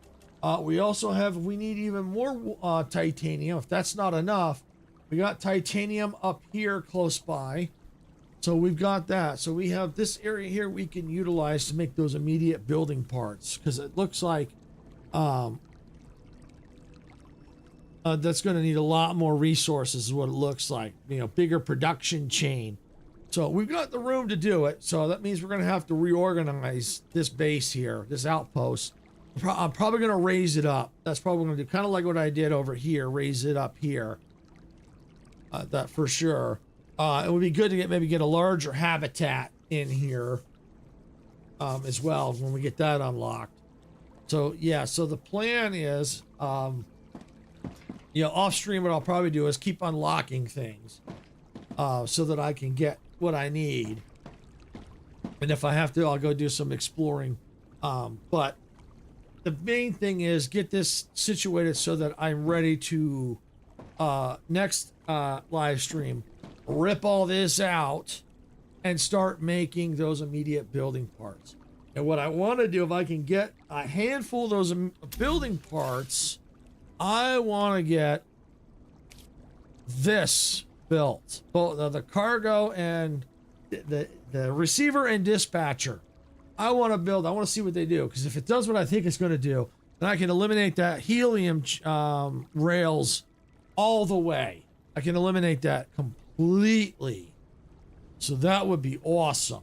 We also have, we need even more titanium. If that's not enough, we got titanium up here close by. So we've got that. So we have this area here we can utilize to make those immediate building parts, because it looks like that's going to need a lot more resources is what it looks like. You know, bigger production chain. So we've got the room to do it. So that means we're going to have to reorganize this base here, this outpost. I'm probably going to raise it up. That's probably going to do kind of like what I did over here, raise it up here. That for sure. It would be good to maybe get a larger habitat in here as well when we get that unlocked. So yeah, so the plan is, you know, off stream, what I'll probably do is keep unlocking things so that I can get what I need. And if I have to, I'll go do some exploring. But the main thing is get this situated so that I'm ready to next live stream rip all this out and start making those immediate building parts. And what I want to do, if I can get a handful of those building parts, I want to get this built, both the cargo and the receiver and dispatcher. I want to see what they do, because if it does what I think it's going to do, then I can eliminate that helium rails all the way. I can eliminate that completely. completely. So that would be awesome.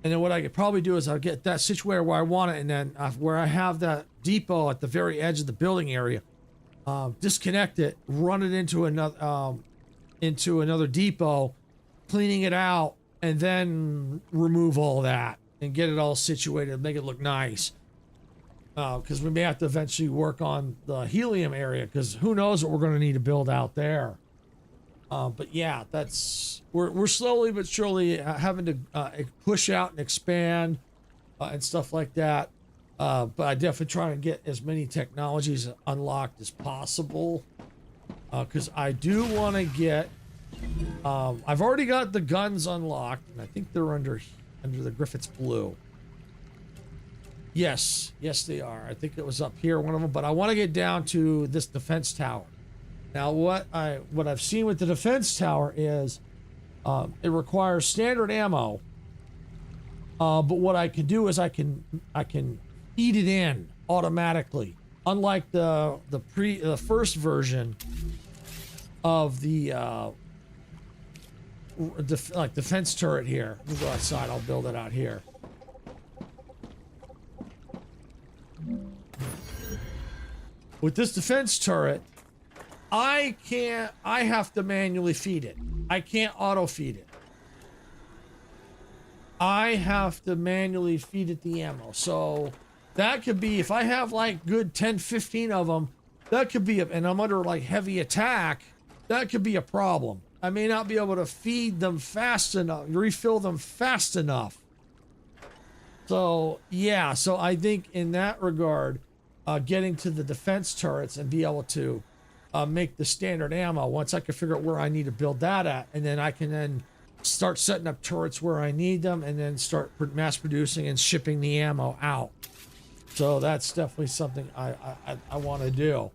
And then what I could probably do is I'll get that situated where I want it, and then where I have that depot at the very edge of the building area, disconnect it, run it into another depot, cleaning it out, and then remove all that and get it all situated, make it look nice. Because we may have to eventually work on the helium area, because who knows what we're going to need to build out there. But yeah, we're slowly but surely having to push out and expand and stuff like that. But I definitely try to get as many technologies unlocked as possible, because I do want to get. I've already got the guns unlocked, and I think they're under the Griffith's Blue. Yes, they are. I think it was up here, one of them. But I want to get down to this defense tower. Now, what I've seen with the defense tower is it requires standard ammo. But what I can do is I can feed it in automatically, unlike the first version of the defense turret here. We'll go outside. I'll build it out here. With this defense turret, I have to manually feed it. I can't auto feed it. I have to manually feed it the ammo. So that could be, if I have like good 10, 15 of them, that could be, and I'm under like heavy attack, that could be a problem. I may not be able to feed them fast enough, refill them fast enough. So yeah, so I think in that regard, getting to the defense turrets and be able to make the standard ammo, once I can figure out where I need to build that at, and then I can then start setting up turrets where I need them, and then start mass producing and shipping the ammo out. So that's definitely something I want to do,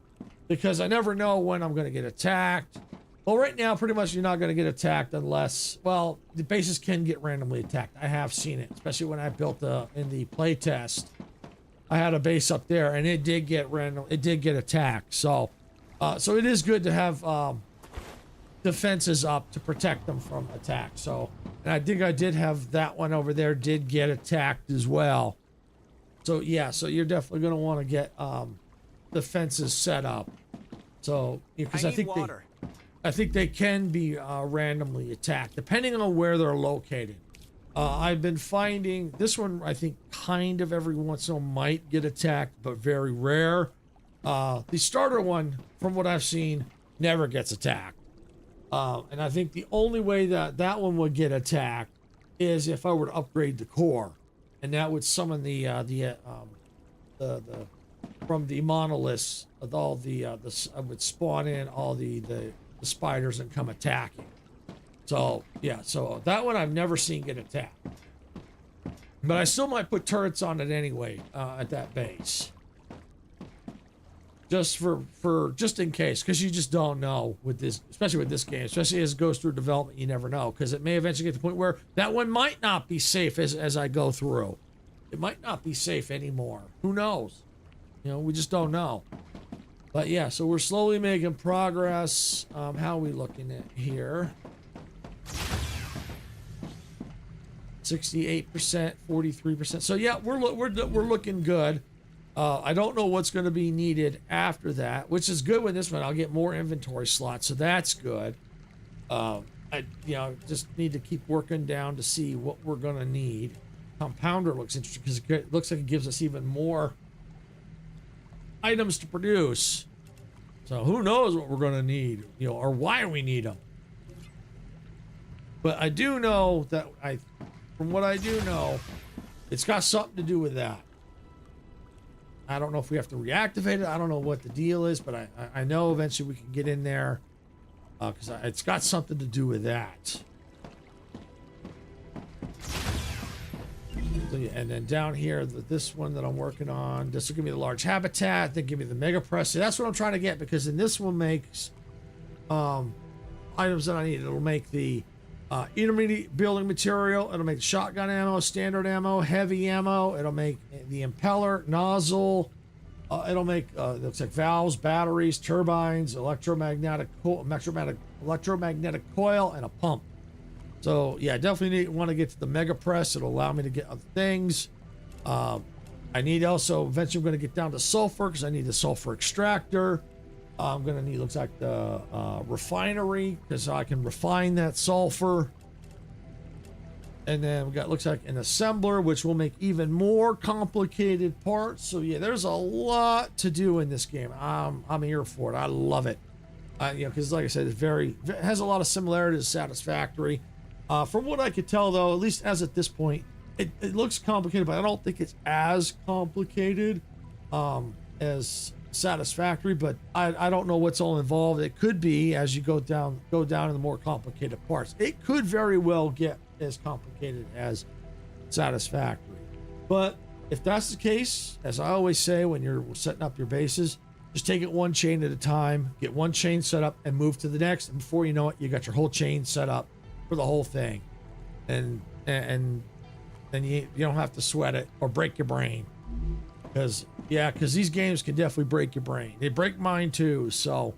because I never know when I'm going to get attacked. Well, right now, pretty much you're not going to get attacked unless, well, the bases can get randomly attacked. I have seen it, especially when I built in the play test. I had a base up there, and it did get attacked. So it is good to have defenses up to protect them from attack. So, and I think I did have that one over there did get attacked as well. So yeah, so you're definitely going to want to get defenses set up. So because I think they can be randomly attacked depending on where they're located. I've been finding this one, I think kind of every once in a while might get attacked, but very rare. The starter one, from what I've seen, never gets attacked. And I think the only way that one would get attacked is if I were to upgrade the core, and that would summon the from the monoliths of all I would spawn in all the spiders and come attacking. So yeah, so that one I've never seen get attacked, but I still might put turrets on it anyway at that base, just just in case, because you just don't know with this, especially with this game, especially as it goes through development. You never know, because it may eventually get to the point where that one might not be safe as I go through. It might not be safe anymore. Who knows? You know, we just don't know. But yeah, so we're slowly making progress. How are we looking at here? 68%, 43%. So yeah, we're looking good. I don't know what's going to be needed after that, which is good with this one. I'll get more inventory slots, so that's good. I just need to keep working down to see what we're going to need. Compounder looks interesting because it looks like it gives us even more items to produce. So who knows what we're going to need, or why we need them. But I do know that from what I do know, it's got something to do with that. I don't know if we have to reactivate it. I don't know what the deal is, but I know eventually we can get in there because it's got something to do with that. So, yeah, and then down here, this one that I'm working on, this will give me the large habitat, then give me the mega press. See, that's what I'm trying to get, because in this one makes items that I need. It'll make the intermediate building material. It'll make shotgun ammo, standard ammo, heavy ammo. It'll make the impeller, nozzle, It'll make looks like valves, batteries, turbines, electromagnetic coil, and a pump. So yeah, definitely want to get to the mega press. It'll allow me to get other things. I need also eventually I'm going to get down to sulfur because I need the sulfur extractor. I'm going to need, looks like the refinery because I can refine that sulfur. And then we got, looks like an assembler, which will make even more complicated parts. So yeah, there's a lot to do in this game. I'm here for it. I love it. You know, because like I said, it has a lot of similarities to Satisfactory. From what I could tell, though, at least as at this point, it looks complicated, but I don't think it's as complicated as Satisfactory. But I don't know what's all involved. It could be as you go down in the more complicated parts. It could very well get as complicated as Satisfactory. But if that's the case, as I always say when you're setting up your bases, just take it one chain at a time, get one chain set up and move to the next, and before you know it, you got your whole chain set up for the whole thing. And then you don't have to sweat it or break your brain. Because these games can definitely break your brain. They break mine too, so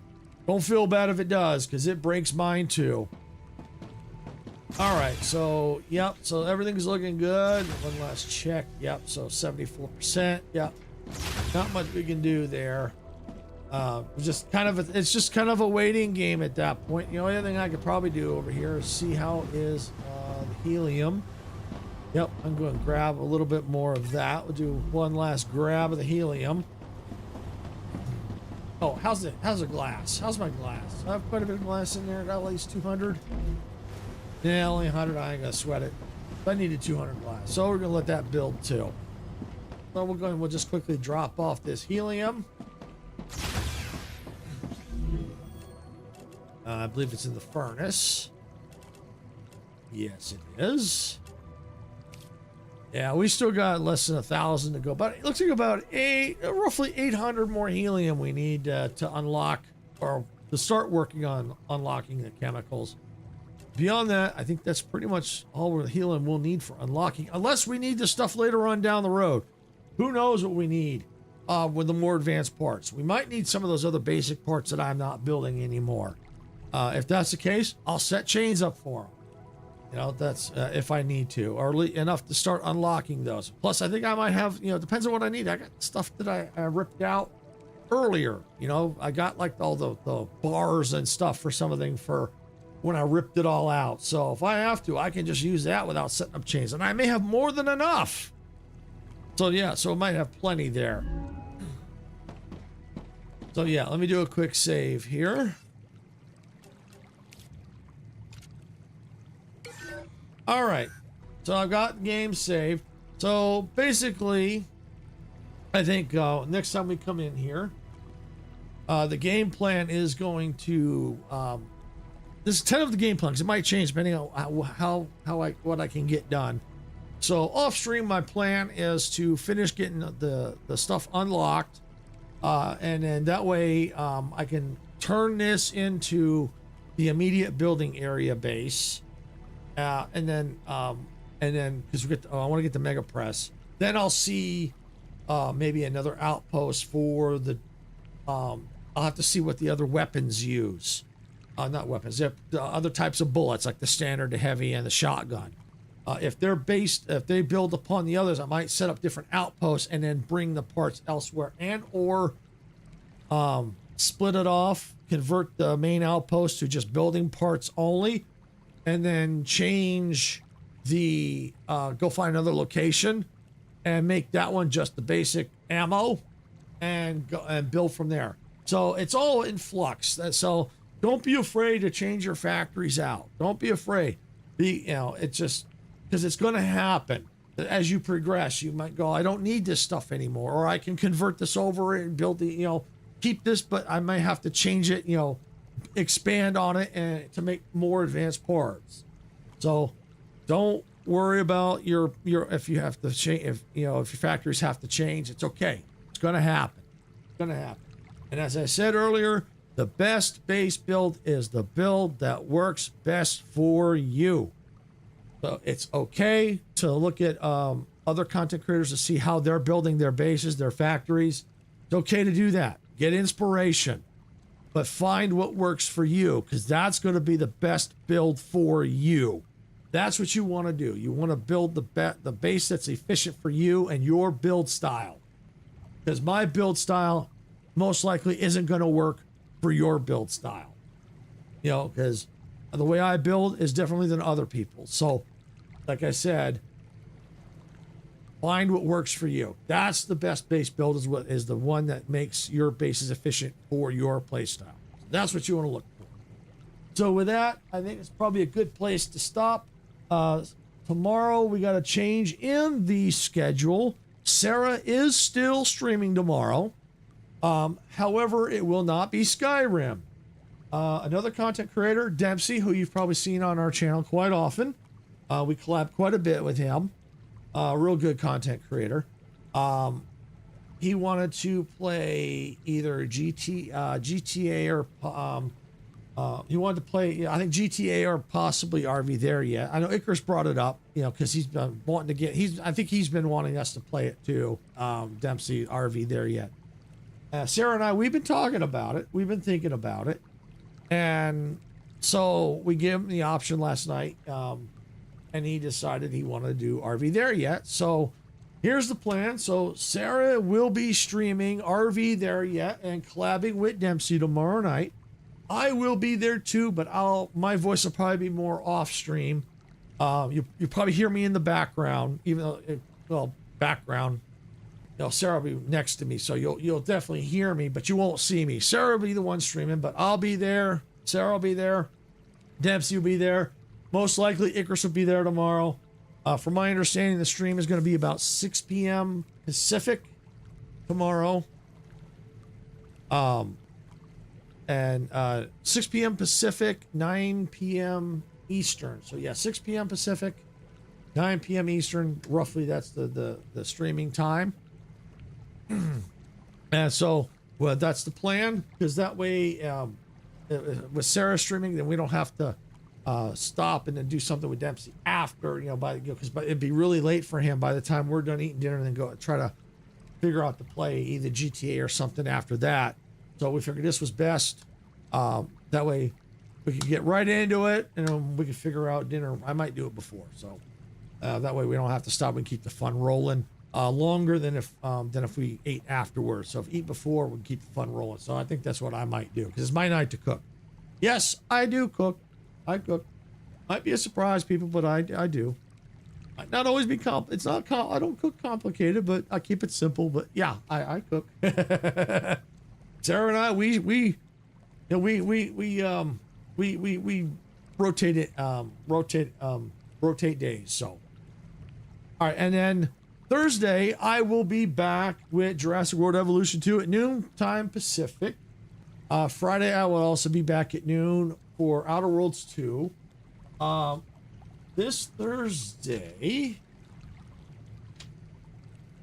don't feel bad if it does, because it breaks mine too. All right, so yep, so everything's looking good. One last check. Yep, so 74%. Yep, not much we can do there. It's just kind of a waiting game at that point. The only thing I could probably do over here is see how is the helium. Yep, I'm going to grab a little bit more of that. We'll do one last grab of the helium. Oh, how's the glass? How's my glass? I have quite a bit of glass in there. Got at least 200. Yeah, only 100. I ain't gonna sweat it. But I needed 200 glass, so we're gonna let that build too. So we'll just quickly drop off this helium. I believe it's in the furnace. Yes, it is. Yeah, we still got less than 1,000 to go, but it looks like about roughly 800 more helium we need to unlock or to start working on unlocking the chemicals. Beyond that, I think that's pretty much all the helium we'll need for unlocking, unless we need the stuff later on down the road. Who knows what we need with the more advanced parts. We might need some of those other basic parts that I'm not building anymore. If that's the case, I'll set chains up for them. That's if I need to, or enough to start unlocking those. Plus, I think I might have, depends on what I need. I got stuff that I ripped out earlier. I got like all the bars and stuff for something for when I ripped it all out. So if I have to, I can just use that without setting up chains. And I may have more than enough. So yeah, so it might have plenty there. So yeah, let me do a quick save here. All right, so I've got the game saved. So basically, I think next time we come in here, the game plan is going to, this is 10 of the game plans. It might change depending on what I can get done. So off stream, my plan is to finish getting the stuff unlocked, and then that way I can turn this into the immediate building area base, and then because I want to get the mega press. Then I'll see maybe another outpost for the. I'll have to see what the other weapons use. Not weapons, the other types of bullets, like the standard, the heavy, and the shotgun. If they build upon the others, I might set up different outposts and then bring the parts elsewhere, and or split it off, convert the main outpost to just building parts only, and then change the go find another location and make that one just the basic ammo, and go and build from there. So it's all in flux. So don't be afraid to change your factories out. Don't be afraid. It's just because it's going to happen. As you progress, you might go, I don't need this stuff anymore, or I can convert this over and build the, keep this, but I might have to change it, expand on it and to make more advanced parts. So don't worry about your if you have to change, if your factories have to change, it's okay. It's going to happen. It's going to happen. And as I said earlier, the best base build is the build that works best for you. So it's okay to look at other content creators to see how they're building their bases, their factories. It's okay to do that. Get inspiration, but find what works for you, because that's going to be the best build for you. That's what you want to do. You want to build the base that's efficient for you and your build style. Because my build style most likely isn't going to work for your build style. You know, because the way I build is differently than other people. So, like I said, find what works for you. That's the best base build, is the one that makes your bases efficient for your play style. That's what you want to look for. So with that, I think it's probably a good place to stop. Tomorrow we got a change in the schedule. Sarah is still streaming tomorrow. However, it will not be Skyrim. Another content creator, Dempsey, who you've probably seen on our channel quite often. We collab quite a bit with him. Real good content creator. He wanted to play either GTA or he wanted to play, I think GTA or possibly RV There Yet. I know Icarus brought it up, you know, because he's been wanting to get. I think he's been wanting us to play it too. Dempsey RV There Yet. Sarah and I, we've been talking about it. We've been thinking about it, and so we gave him the option last night, and he decided he wanted to do RV There Yet. So here's the plan. So Sarah will be streaming RV There Yet and collabing with Dempsey tomorrow night. I will be there too, but my voice will probably be more off stream. You probably hear me in the background, even though background. You know, Sarah will be next to me, so you'll definitely hear me, but you won't see me. Sarah will be the one streaming, but I'll be there. Sarah will be there. Dempsey will be there. Most likely Icarus will be there tomorrow. From my understanding, the stream is going to be about 6 p.m. Pacific tomorrow. And 6 p.m. Pacific, 9 p.m. Eastern. So yeah, 6 p.m. Pacific, 9 p.m. Eastern. Roughly, that's the streaming time. And so, well, that's the plan, because that way, with Sarah streaming, then we don't have to stop and then do something with Dempsey after, because it'd be really late for him by the time we're done eating dinner and then go try to figure out to play either GTA or something after that. So we figured this was best. That way we could get right into it, and we could figure out dinner. I might do it before, so that way we don't have to stop and keep the fun rolling longer than if we ate afterwards. So if eat before, we keep the fun rolling. So I think that's what I might do, because it's my night to cook. Yes, I do cook. I cook. Might be a surprise, people, but I do. Might not always be it's not I don't cook complicated, but I keep it simple. But yeah, I cook. Sarah and I, we rotate days. So, all right, and then Thursday I will be back with Jurassic World Evolution 2 at noon time Pacific. Friday I will also be back at noon for Outer Worlds 2. This Thursday,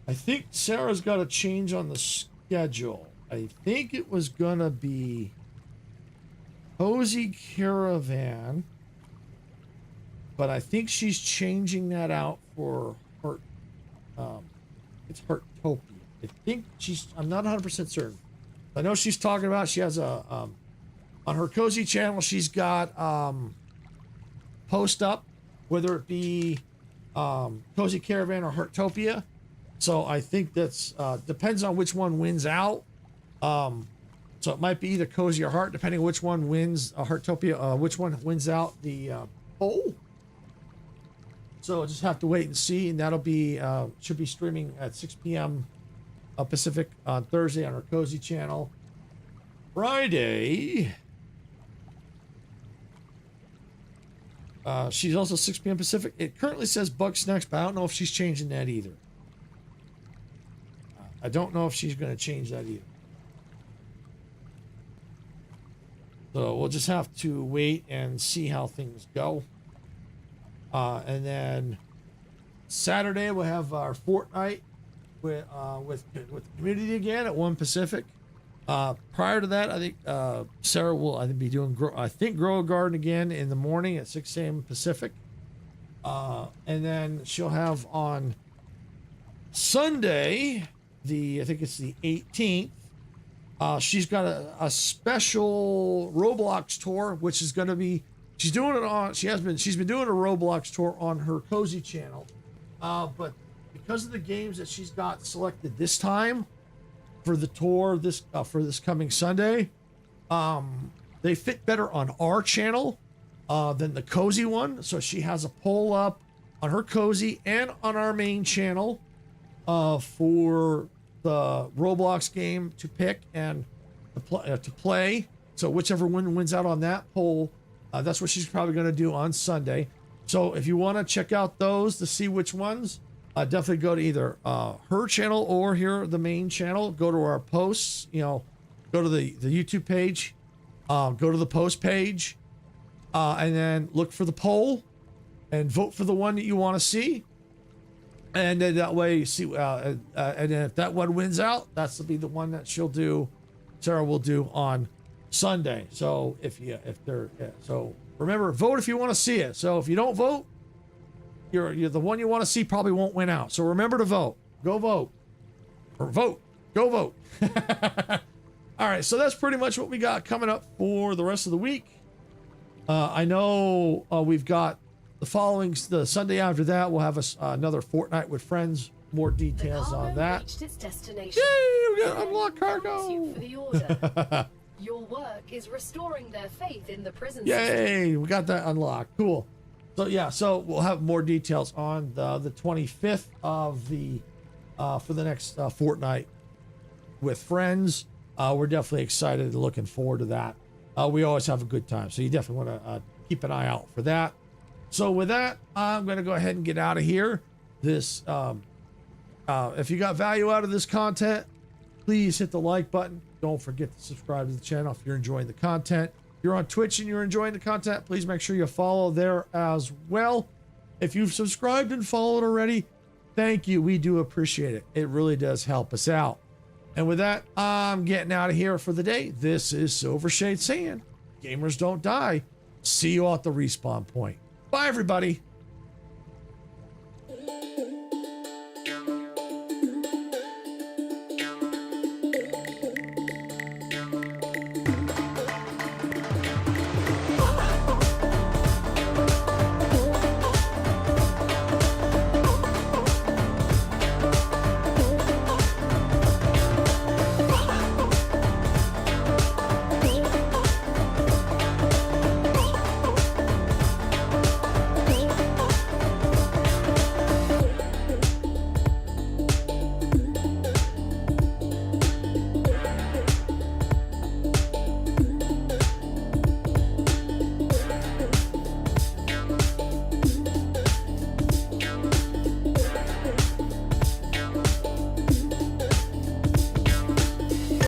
I think Sarah's got a change on the schedule. I think it was gonna be Cozy Caravan, but I think she's changing that out for her. It's Heartopia. I think I'm not 100% certain. I know she's talking about, she has a, on her Cozy channel, she's got post up, whether it be Cozy Caravan or Heartopia. So I think that's, depends on which one wins out. So it might be either Cozy or Heart, depending on which one wins Heartopia, which one wins out the poll. So just have to wait and see, and that'll be should be streaming at 6 p.m. Pacific on Thursday on our Cozy channel. Friday, she's also 6 p.m. Pacific. It currently says Bug Snacks, but I don't know if she's changing that either. I don't know if she's going to change that either. So we'll just have to wait and see how things go. And then Saturday we'll have our Fortnite with the community again at 1 Pacific. Prior to that, I think Sarah will be doing Grow a Garden again in the morning at 6 a.m. Pacific. And then she'll have on Sunday, I think it's the 18th. She's got a special Roblox tour, which is going to be, she's been doing a Roblox tour on her Cozy channel. But because of the games that she's got selected this time for the tour, for this coming Sunday, they fit better on our channel than the Cozy one. So she has a poll up on her Cozy and on our main channel for the Roblox game to pick and to play. So whichever one wins out on that poll, that's what she's probably going to do on Sunday. So if you want to check out those to see which ones, definitely go to either her channel or here the main channel. Go to our posts, go to the YouTube page, go to the post page, and then look for the poll and vote for the one that you want to see. And then that way you see, and then if that one wins out, that's to be the one that Sarah will do on Sunday. So so remember, vote if you want to see it. So if you don't vote, you're the one you want to see probably won't win out. So remember to vote. Go vote. Or vote. Go vote. All right, so that's pretty much what we got coming up for the rest of the week. I know we've got the Sunday after that, we'll have another Fortnite with friends. More details on that. Reached its destination. Yay! We got unlocked Thanks cargo. you for the order. Your work is restoring their faith in the prison system. Yay! We got that unlocked. Cool. So yeah, so we'll have more details on the 25th of the for the next Fortnite with friends. We're definitely excited and looking forward to that. We always have a good time, so you definitely want to keep an eye out for that. So with that, I'm going to go ahead and get out of here. This, if you got value out of this content, please hit the like button. Don't forget to subscribe to the channel if you're enjoying the content. If you're on Twitch and you're enjoying the content, please make sure you follow there as well. If you've subscribed and followed already, thank you. We do appreciate it. It really does help us out. And with that, I'm getting out of here for the day. This is Silvershade saying, gamers don't die. See you all at the respawn point. Bye, everybody.